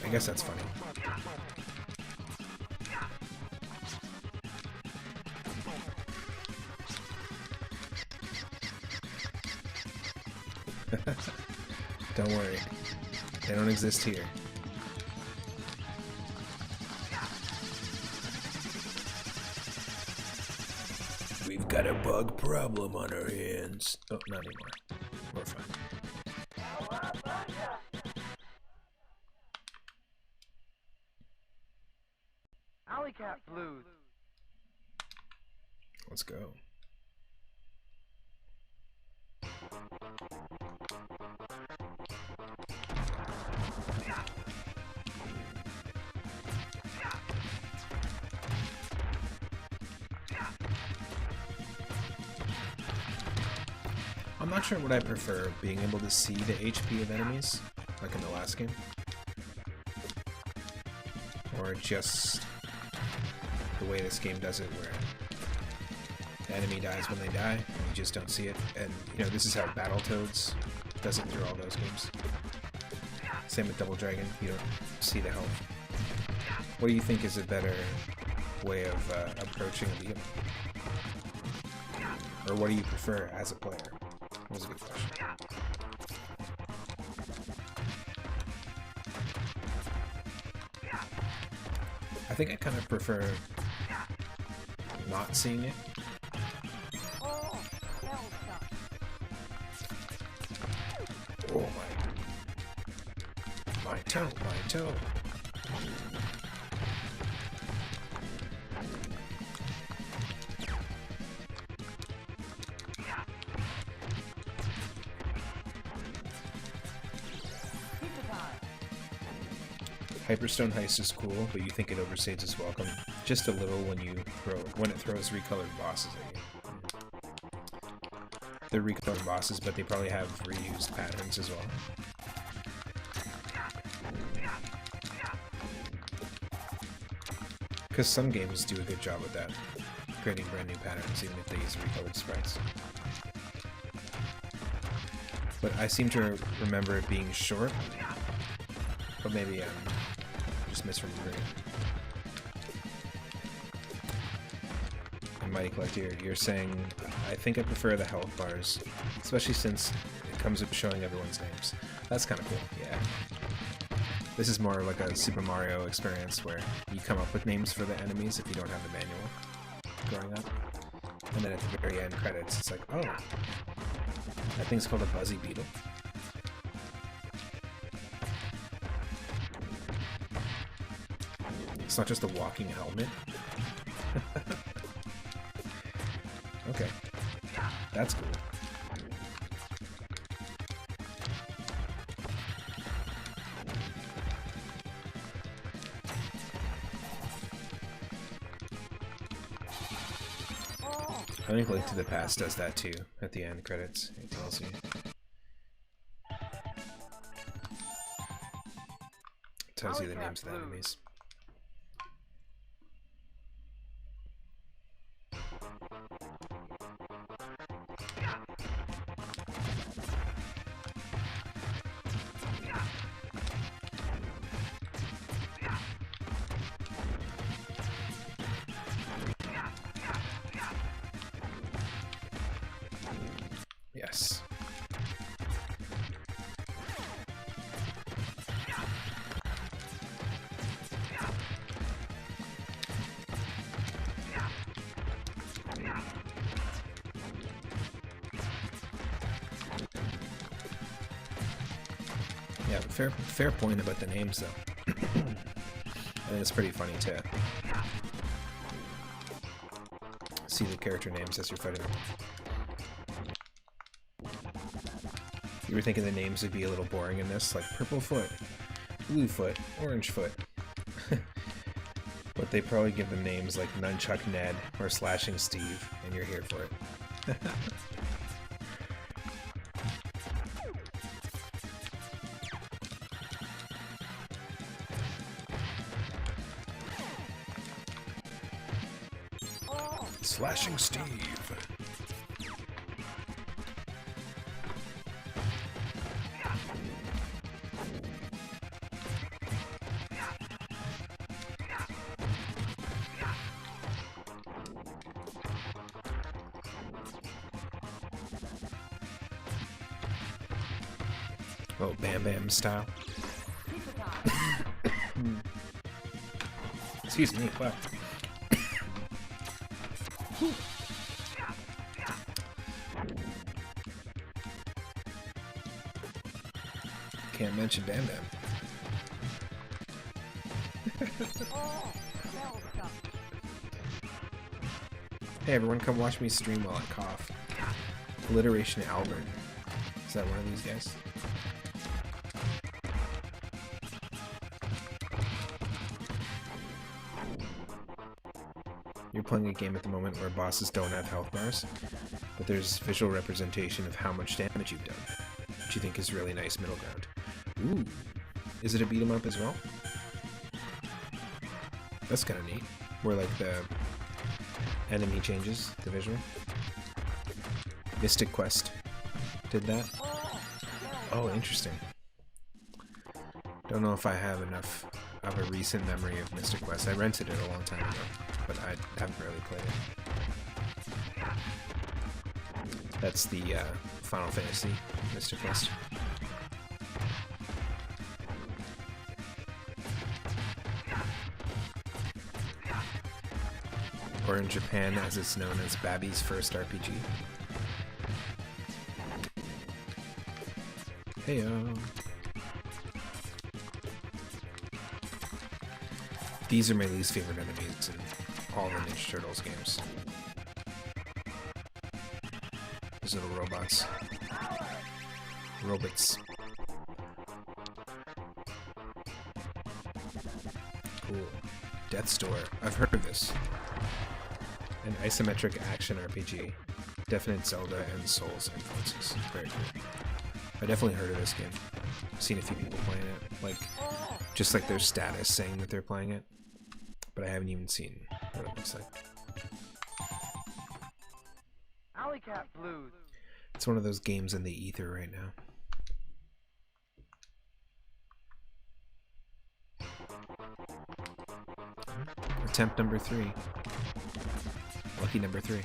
I guess that's funny. Don't worry. They don't exist here. We've got a bug problem on our hands. Oh, not anymore. We're fine. Alley Cat Blues. Let's go. I'm not sure what I prefer, being able to see the HP of enemies, like in the last game, or just the way this game does it, where the enemy dies when they die, and you just don't see it. And, you know, this is how Battletoads does it through all those games. Same with Double Dragon, you don't see the health. What do you think is a better way of approaching a beat 'em up? Or what do you prefer as a player? That was a good question. I think I kind of prefer not seeing it. Oh my toe, my toe. Hyperstone Heist is cool, but you think it overstays its welcome just a little when it throws recolored bosses at you. They're recolored bosses, but they probably have reused patterns as well. Because some games do a good job with that, creating brand new patterns, even if they use recolored sprites. But I seem to remember it being short, but maybe I'm just misremembering it. And Mighty Collector, you're saying, I think I prefer the health bars, especially since it comes with showing everyone's names. That's kind of cool, yeah. This is more like a Super Mario experience where you come up with names for the enemies if you don't have the manual growing up. And then at the very end credits, it's like, oh, that thing's called a Buzzy Beetle. It's not just a walking helmet. Okay, that's cool. I think Link to the Past does that too, at the end credits. It tells you. It tells you the names of the enemies. Yes. Yeah, fair point about the names though. I think it's pretty funny to see the character names as you're fighting them. You were thinking the names would be a little boring in this, like Purple Foot, Blue Foot, Orange Foot. But they probably give them names like Nunchuck Ned or Slashing Steve, and you're here for it. Slashing Steve. Oh, Bam Bam style. Excuse me, wow. Can't mention Bam Bam. Hey everyone, come watch me stream while I cough. Alliteration Albert. Is that one of these guys? You're playing a game at the moment where bosses don't have health bars, but there's visual representation of how much damage you've done, which you think is really nice middle ground. Ooh, is it a beat 'em up as well? That's kind of neat, where like the enemy changes, the visual. Mystic Quest did that. Oh, interesting. Don't know if I have enough of a recent memory of Mystic Quest. I rented it a long time ago, but I haven't really played it. That's the Final Fantasy Mystic Quest. Or in Japan, as it's known as Babby's first RPG. Heyo. These are my least favorite enemies in all the Ninja Turtles games. These little robots. Robots. Cool. Death's Door. I've heard of this. An isometric action RPG. Definite Zelda and Souls influences. Very cool. I definitely heard of this game. I've seen a few people playing it. Like, just like their status saying that they're playing it. but I haven't even seen what it looks like. Alley Cat Blues. It's one of those games in the ether right now. Attempt number 3. Lucky number 3.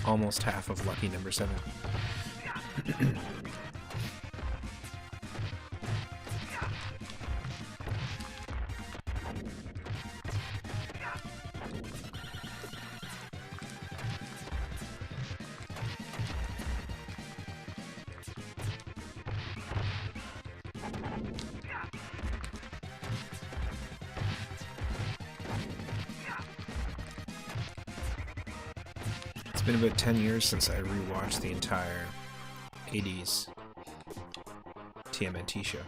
Almost half of lucky number 7. It's been about 10 years since I rewatched the entire 80s TMNT show.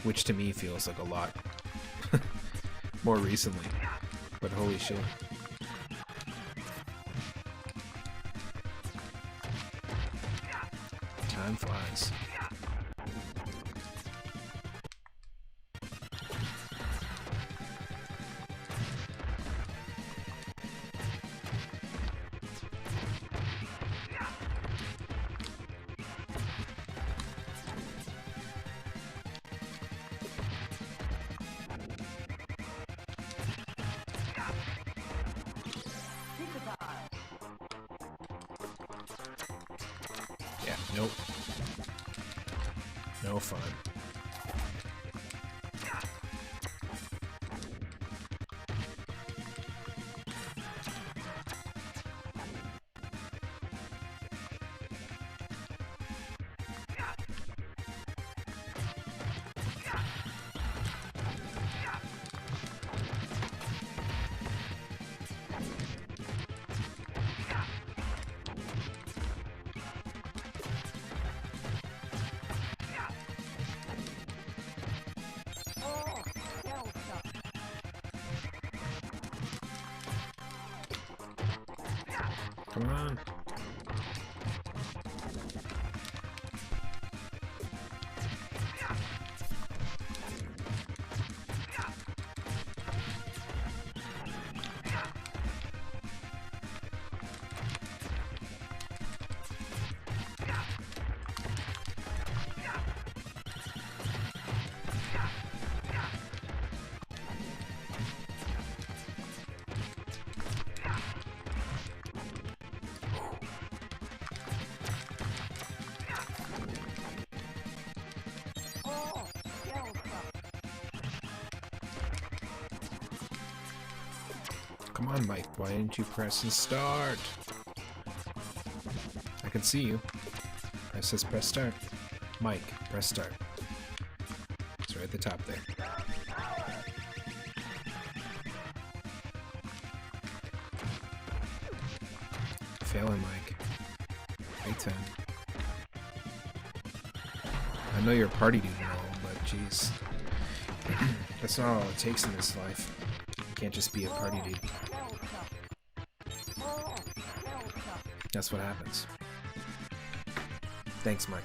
Which to me feels like a lot more recently. But holy shit. Time flies. Yeah, nope. No fun. Come on. Come on, Mike. Why didn't you press and start? I can see you. Press start. Mike, press start. It's right at the top there. Failing, Mike. Big time. I know you're a party dude and all, but jeez. That's not all it takes in this life. You can't just be a party dude. That's what happens. Thanks, Mike.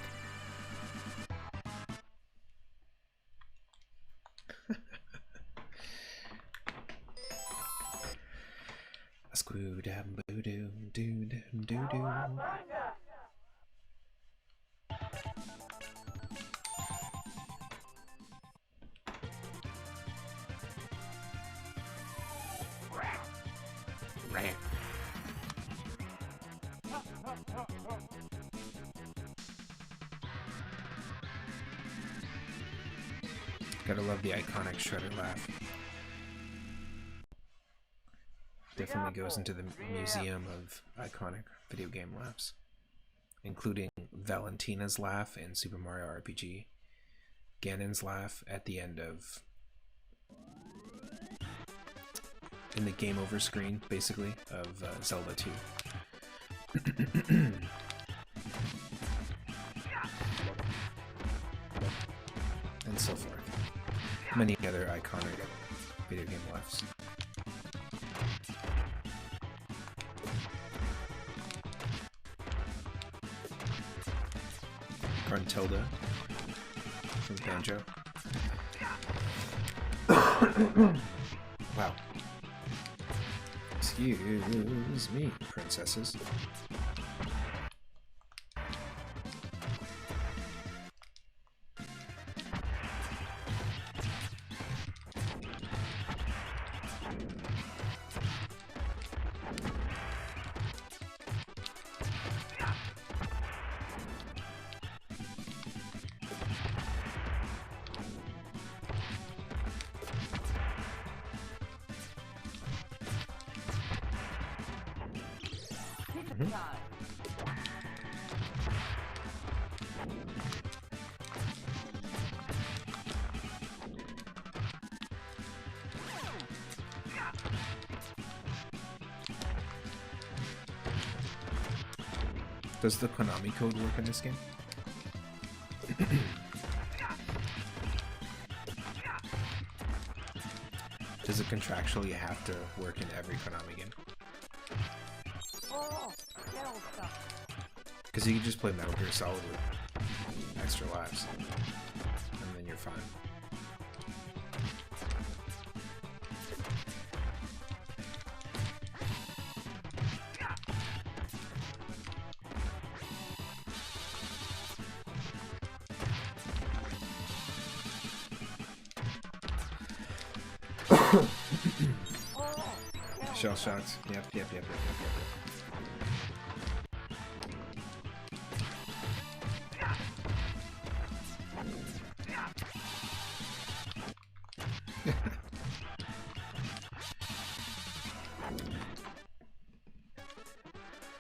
Screw dam boo doo doo doo doo doo. Gotta love the iconic Shredder laugh. Definitely goes into the museum of iconic video game laughs, including Valentina's laugh in Super Mario RPG, Ganon's laugh at the end of in the game over screen, basically, of Zelda 2. And so forth. Many other iconic video game laughs. Gruntilda from Banjo. Wow. Excuse me, princesses. Does the Konami code work in this game? Does it contractually have to work in every Konami game? Because you can just play Metal Gear Solid with extra lives, and then you're fine. Shell shocked. Yep.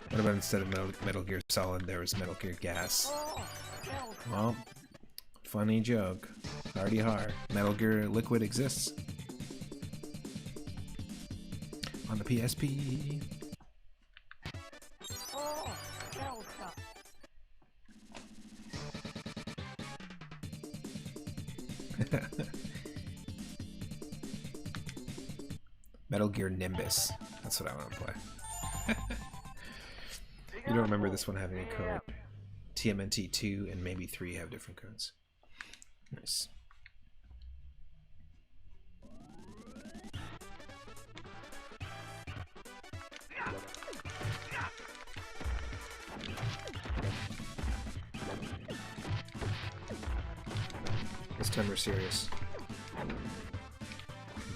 What about instead of Metal Gear Solid, there was Metal Gear Gas? Well, funny joke. Already hard. Metal Gear Liquid exists. On the PSP. Metal Gear Nimbus. That's what I want to play. You don't remember this one having a code. TMNT 2 and maybe 3 have different codes. Nice. This time we're serious.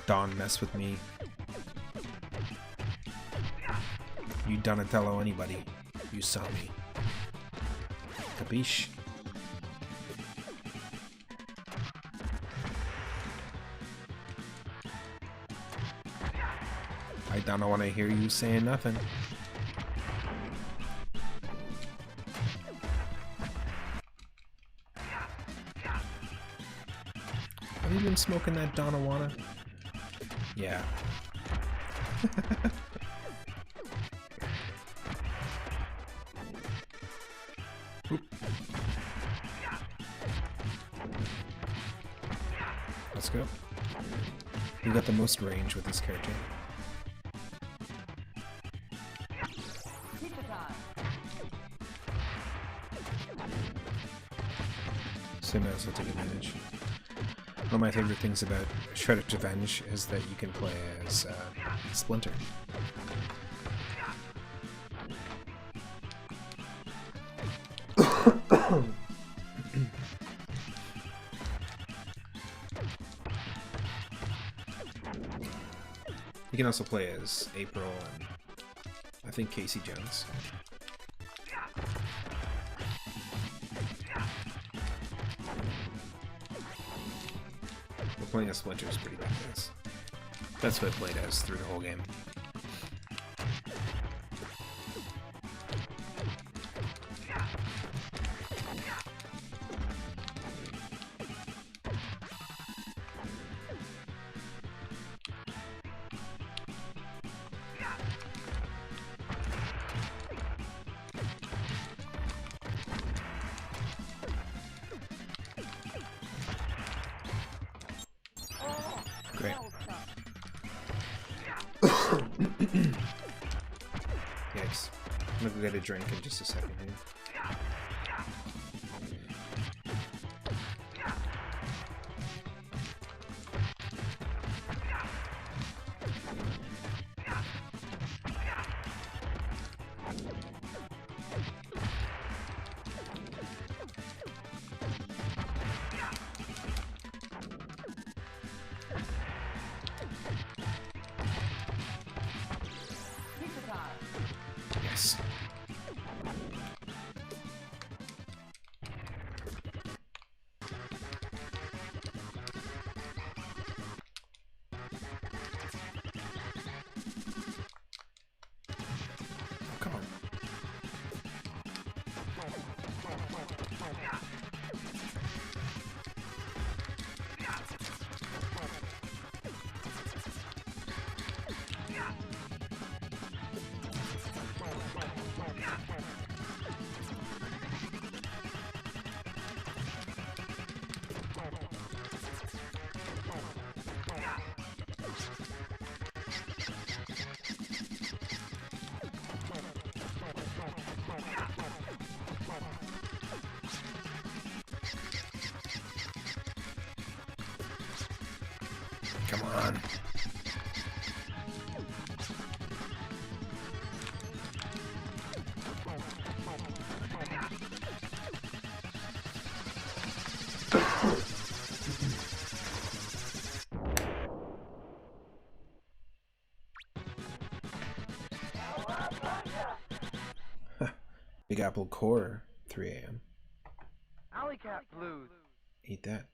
Don't mess with me. You Donatello anybody. You saw me. Capiche? I don't want to hear you saying nothing. Have you been smoking that Donawana? Yeah. Oop. Let's go. You got the most range with this character. So you might as well take advantage. One of my favorite things about Shredder's Revenge is that you can play as Splinter. You can also play as April and I think Casey Jones. But playing as Splinter is pretty badass. That's what I played as through the whole game. Great. Yikes. I'm gonna go get a drink in just a second here. Yes. Come on. Come on. Big Apple Core, 3 a.m. Alley Cat Blues. Eat that.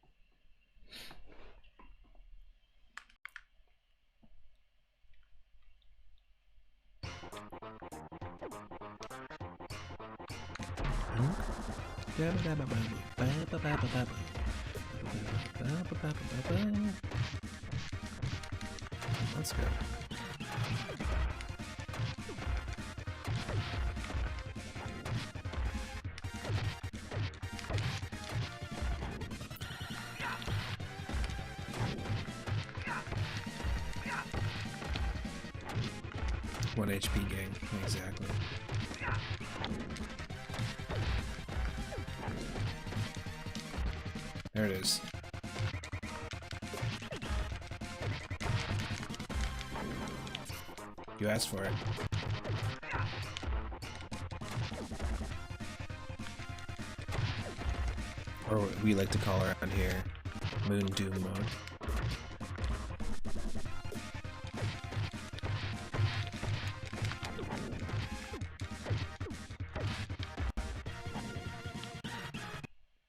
Let's go. One HP gang, exactly. There it is. You asked for it. Or what we like to call around here, Moon Doom mode.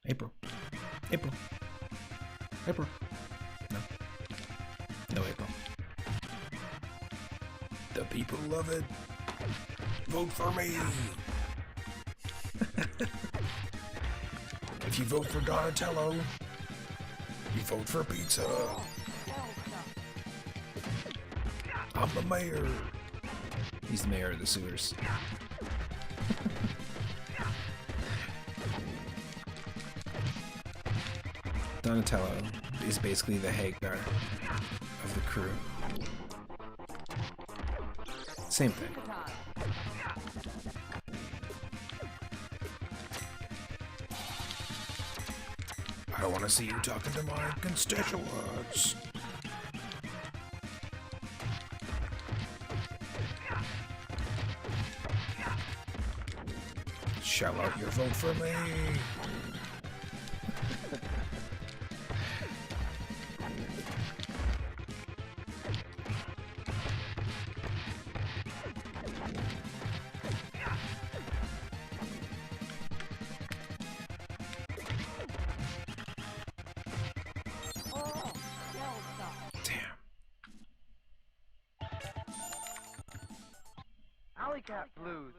April. April. April. No. No April. The people love it. Vote for me. If you vote for Donatello, you vote for pizza. I'm the mayor. He's the mayor of the sewers. Donatello is basically the Hagar of the crew. Same thing. I want to see you talking to my constituents. Shout out your vote for me. Alley Cat Blues.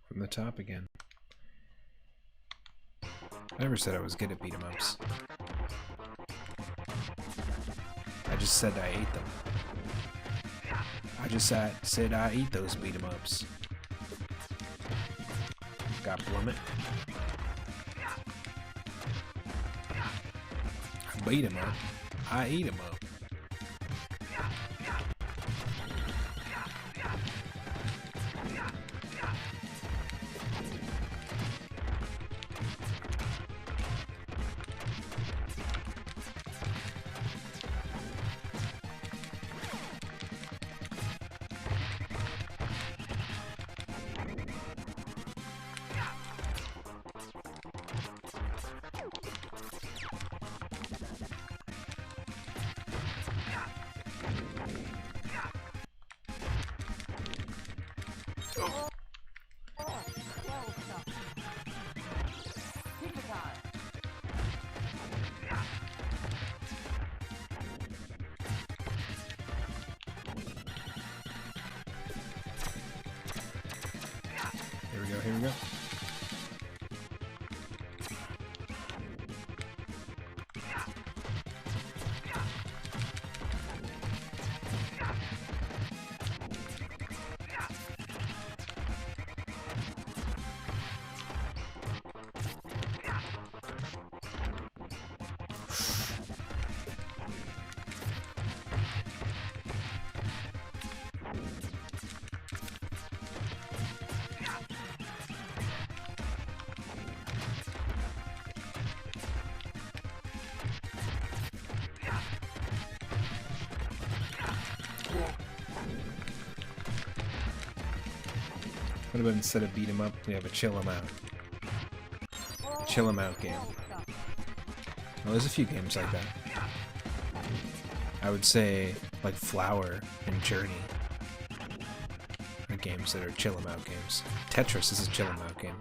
From the top again. I never said I was good at beat 'em ups. I just said I ate them. I just said I eat those beat 'em ups. Got Plummet. I beat 'em up. I eat 'em up. go, here we go. What about instead of beat 'em up, we have a chill 'em out? A chill 'em out game. Well, there's a few games like that. I would say like Flower and Journey are games that are chill 'em out games. Tetris is a chill 'em out game.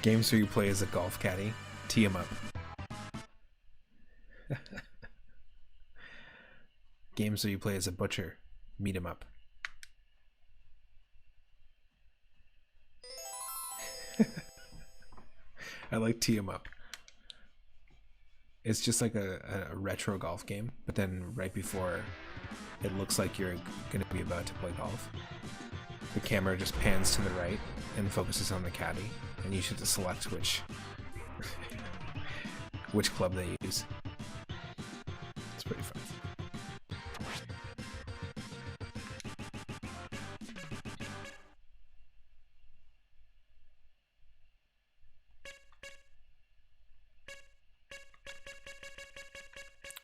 Games where you play as a golf caddy, tee 'em up. Games where you play as a butcher, meet 'em up. I like tee 'em up. It's just like a retro golf game, but then right before it looks like you're gonna be about to play golf, the camera just pans to the right and focuses on the caddy, and you should just select which club they use. It's pretty fun.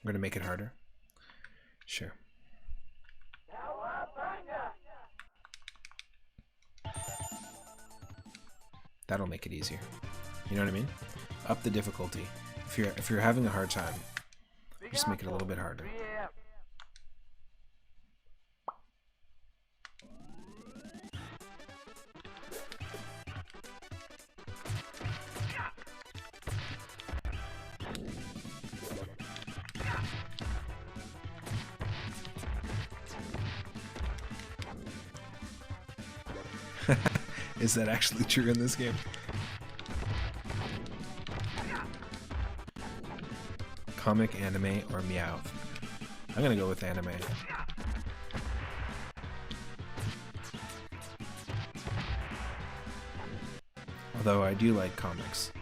We're gonna make it harder. Sure. That'll make it easier. You know what I mean? Up the difficulty. If you're having a hard time, just make it a little bit harder. Is that actually true in this game? Comic, anime, or Meowth? I'm gonna go with anime. Although I do like comics.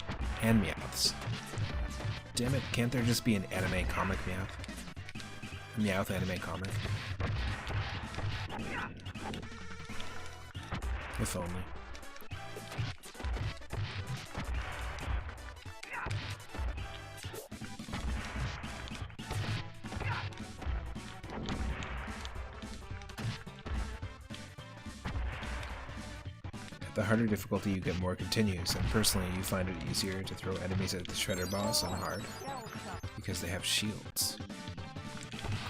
And Meowths. Damn it, can't there just be an anime comic Meowth? A Meowth anime comic? If only. At the harder difficulty you get more continues, and personally you find it easier to throw enemies at the Shredder boss on hard, because they have shields.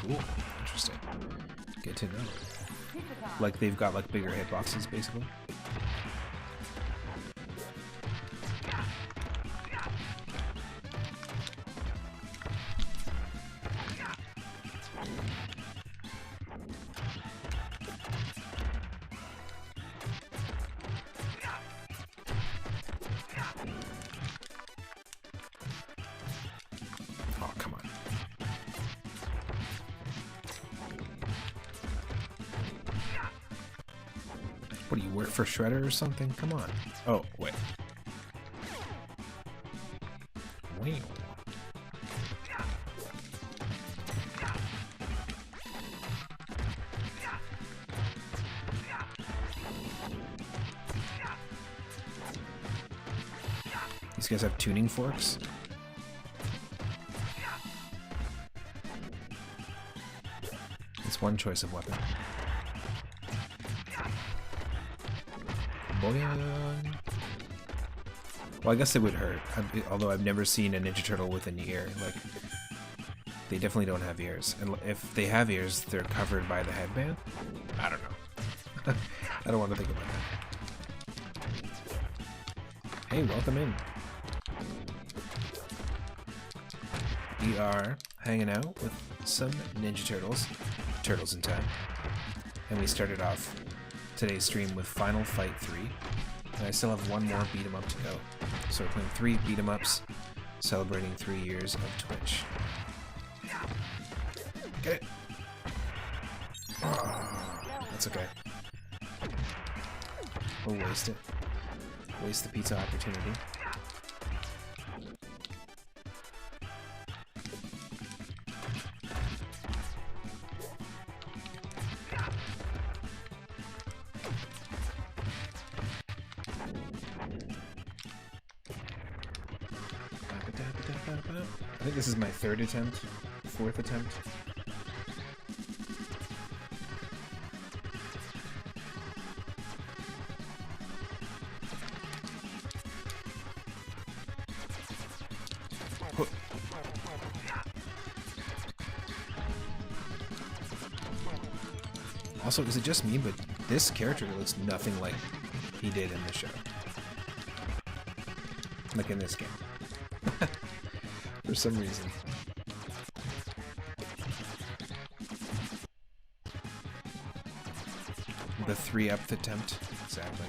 Cool. Interesting. Good to know. Like they've got like bigger hitboxes basically. Oh, come on. What do you work for Shredder or something? Come on. Oh, wait. Wow. These guys have tuning forks? It's one choice of weapon. Boing. Well, I guess it would hurt. Although I've never seen a Ninja Turtle with an ear. Like, they definitely don't have ears. And if they have ears, they're covered by the headband? I don't know. I don't want to think about that. Hey, welcome in. we are hanging out with some Ninja Turtles, Turtles in Time, and we started off today's stream with Final Fight 3, and I still have one more beat 'em up to go. So we're playing 3 beat 'em ups, celebrating 3 years of Twitch. Get it! Oh, that's okay. We'll waste it. Waste the pizza opportunity. I think this is my 3rd attempt, 4th attempt. Also, is it just me, but this character looks nothing like he did in the show. Like in this game. For some reason. The 3-up attempt. Exactly.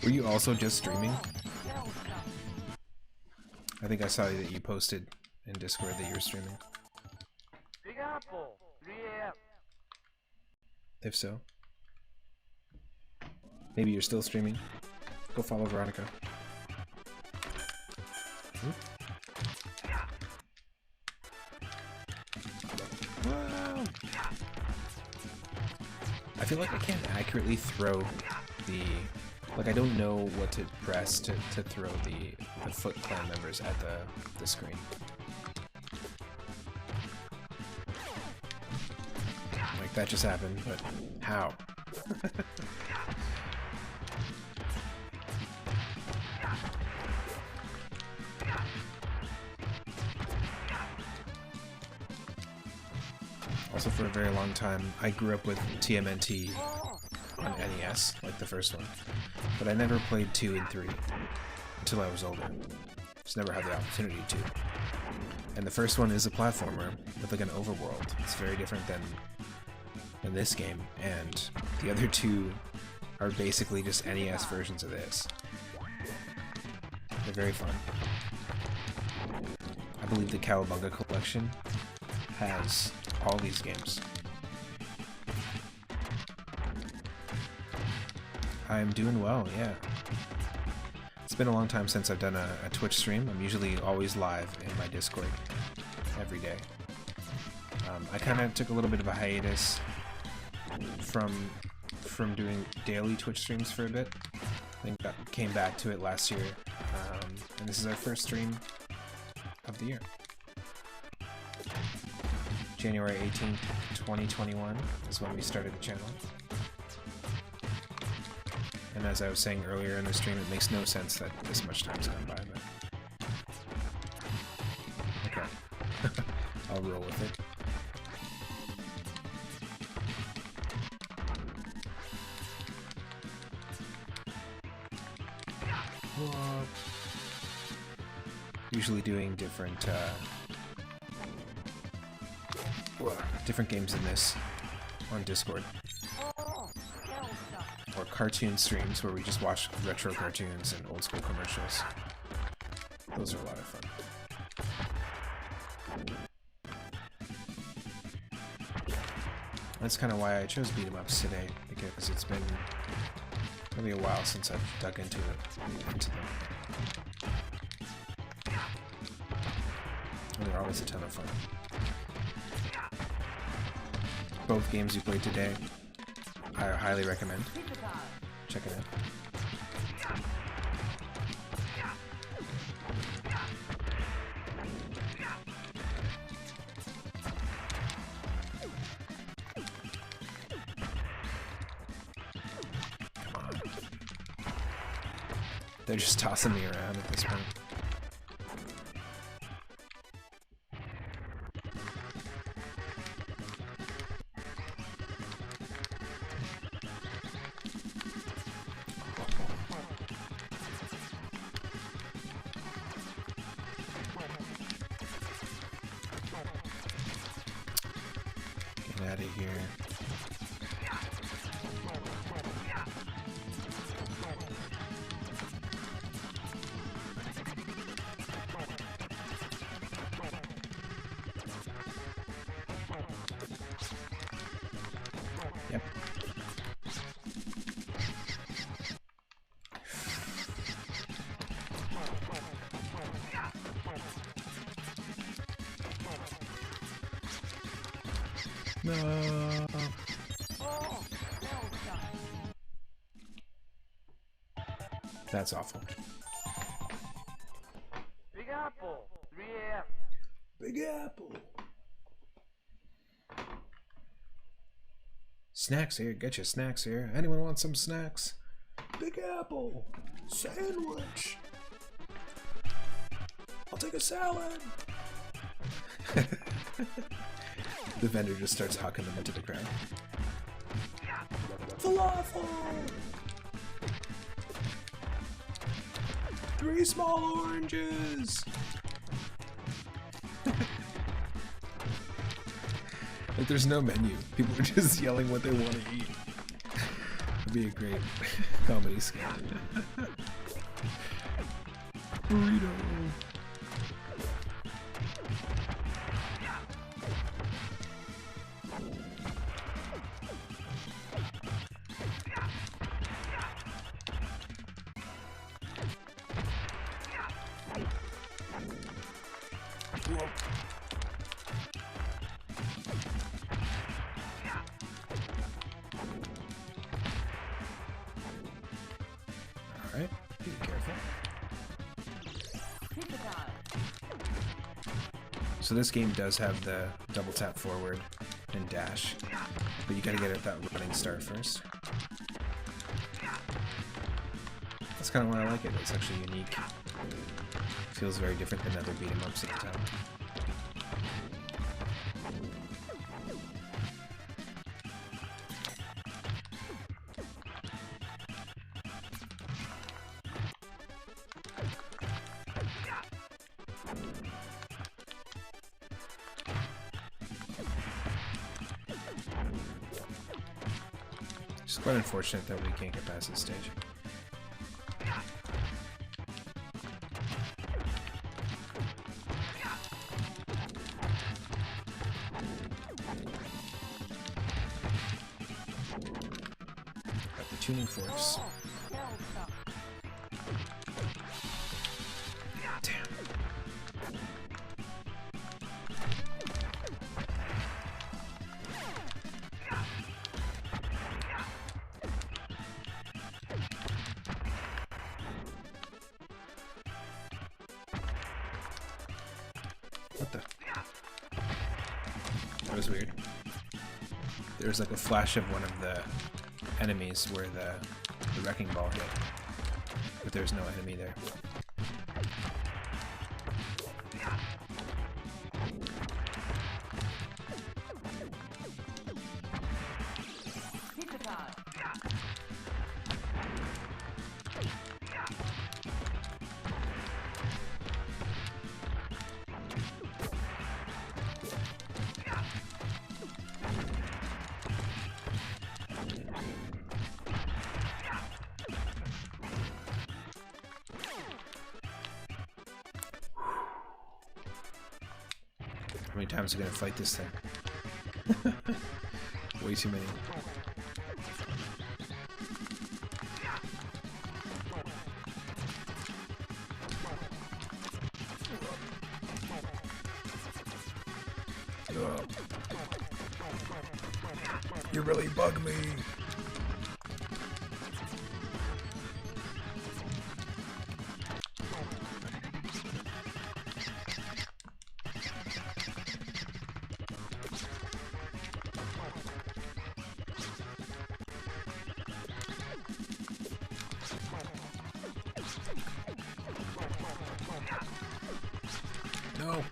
Were you also just streaming? I think I saw that you posted in Discord that you were streaming. Big Apple, 3 a.m. If so. Maybe you're still streaming. Go follow Veronica. Wow. I feel like I can't accurately throw the... Like, I don't know what to press to throw the Foot Clan members at the screen. Like, that just happened, but how? Also, for a very long time, I grew up with TMNT on NES, like the first one, but I never played 2 and 3 until I was older. Just never had the opportunity to. And the first one is a platformer with like an overworld. It's very different than this game, and the other 2 are basically just NES versions of this. They're very fun. I believe the Cowabunga collection has all these games. I'm doing well, yeah. It's been a long time since I've done a Twitch stream. I'm usually always live in my Discord every day. I kind of took a little bit of a hiatus from doing daily Twitch streams for a bit. I think I came back to it last year, and this is our first stream of the year. January 18th, 2021 is when we started the channel. And as I was saying earlier in the stream, it makes no sense that this much time's gone by, but... Okay. I'll roll with it. Usually doing different games than this on Discord. Or cartoon streams where we just watch retro cartoons and old school commercials. Those are a lot of fun. That's kind of why I chose beat 'em ups today, because it's been really a while since I've dug into them. And they're always a ton of fun. Both games you played today, I highly recommend. Check it out. Come on. They're just tossing me around at this point. out of here. Yep. No. That's awful. Big Apple, 3 a.m. Big Apple. Snacks here. Get your snacks here. Anyone want some snacks? Big Apple. Sandwich. I'll take a salad. The vendor just starts hawking them into the crowd. Falafel! 3 small oranges! Like, there's no menu. People are just yelling what they want to eat. It'd be a great comedy sketch. Burrito. Alright, be careful. So this game does have the double tap forward and dash, but you gotta get at that running start first. That's kind of why I like it. It's actually unique. Feels very different than other beat 'em ups at the time. It's quite unfortunate that we can't get past this stage. Got the tuning forks. Damn. What the? That was weird. There's like a flash of one of the enemies where the wrecking ball hit, but there's no enemy there. How many times are we gonna fight this thing? Way too many. Ugh. You really bug me. No.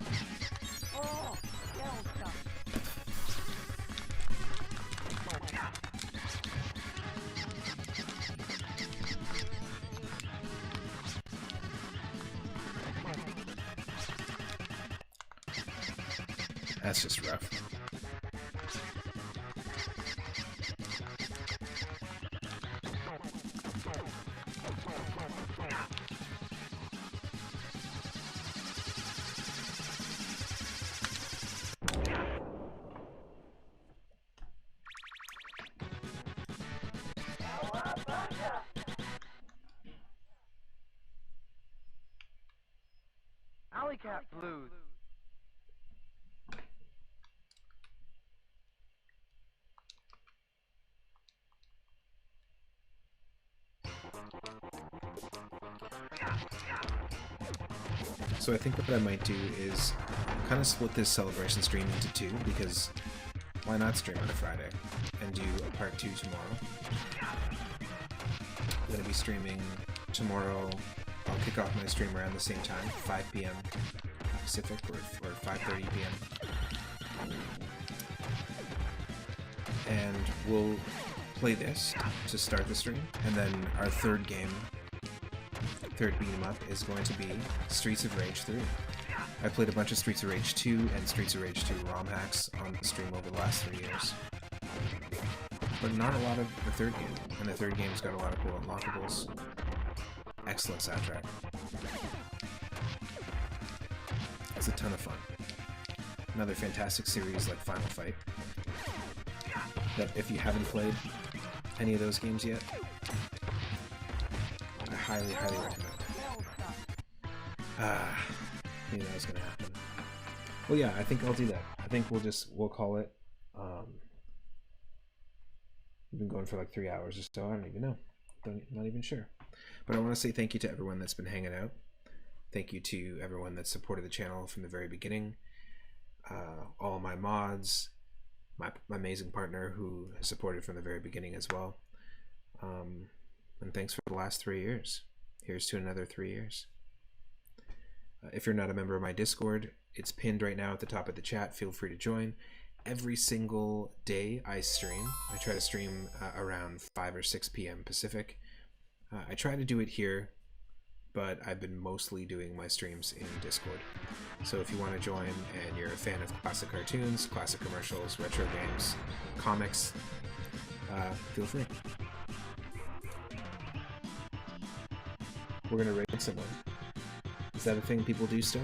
That's just rough. Alley Cat Blues. So I think what I might do is kind of split this celebration stream into two, because why not stream on a Friday and do a part 2 tomorrow? I'm going to be streaming tomorrow. I'll kick off my stream around the same time, 5 p.m. Pacific or 5:30 p.m. And we'll play this to start the stream, and then our third beat 'em up is going to be Streets of Rage 3. I played a bunch of Streets of Rage 2 and Streets of Rage 2 ROM hacks on the stream over the last 3 years. But not a lot of the third game, and the third game's got a lot of cool unlockables. Excellent soundtrack. It's a ton of fun. Another fantastic series like Final Fight, that if you haven't played any of those games yet, I highly, highly recommend. Knew that was gonna happen. Well, yeah, I think I'll do that. I think we'll call it. We've been going for like 3 hours or so. I don't even know. Not even sure. But I want to say thank you to everyone that's been hanging out. Thank you to everyone that supported the channel from the very beginning. All my mods, my amazing partner who has supported from the very beginning as well. And thanks for the last 3 years. Here's to another 3 years. If you're not a member of my Discord, it's pinned right now at the top of the chat. Feel free to join. Every single day I stream. I try to stream around 5 or 6 p.m. Pacific. I try to do it here, but I've been mostly doing my streams in Discord. So if you want to join and you're a fan of classic cartoons, classic commercials, retro games, comics, feel free. We're gonna raid someone. Is that a thing people do still?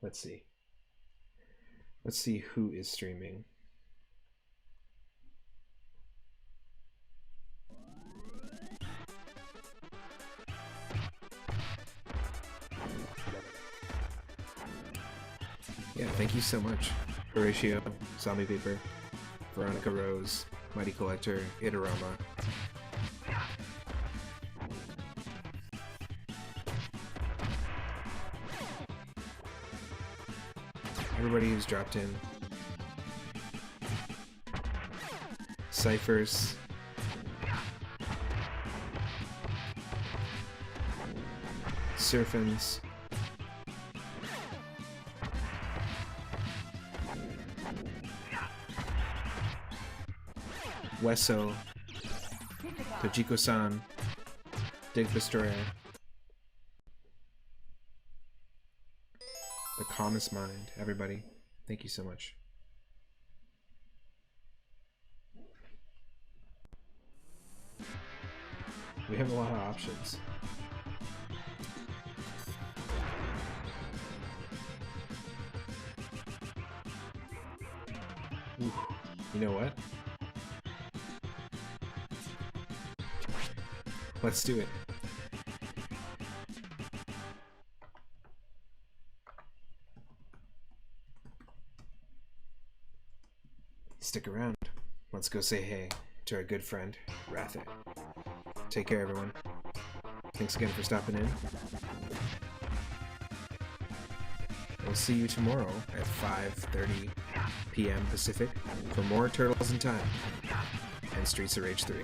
Let's see. Let's see who is streaming. Yeah, thank you so much. Horatio, Zombie Paper, Veronica Rose, Mighty Collector, Itarama. Everybody who's dropped in. Cyphers. Surfins. Wesso. Tojiko-san. Dig Destroyer. The Calmest Mind, everybody. Thank you so much. We have a lot of options. Ooh, you know what? Let's do it. Stick around. Let's go say hey to our good friend, Rathit. Take care, everyone. Thanks again for stopping in. We'll see you tomorrow at 5:30 p.m. Pacific for more Turtles in Time and Streets of Rage 3.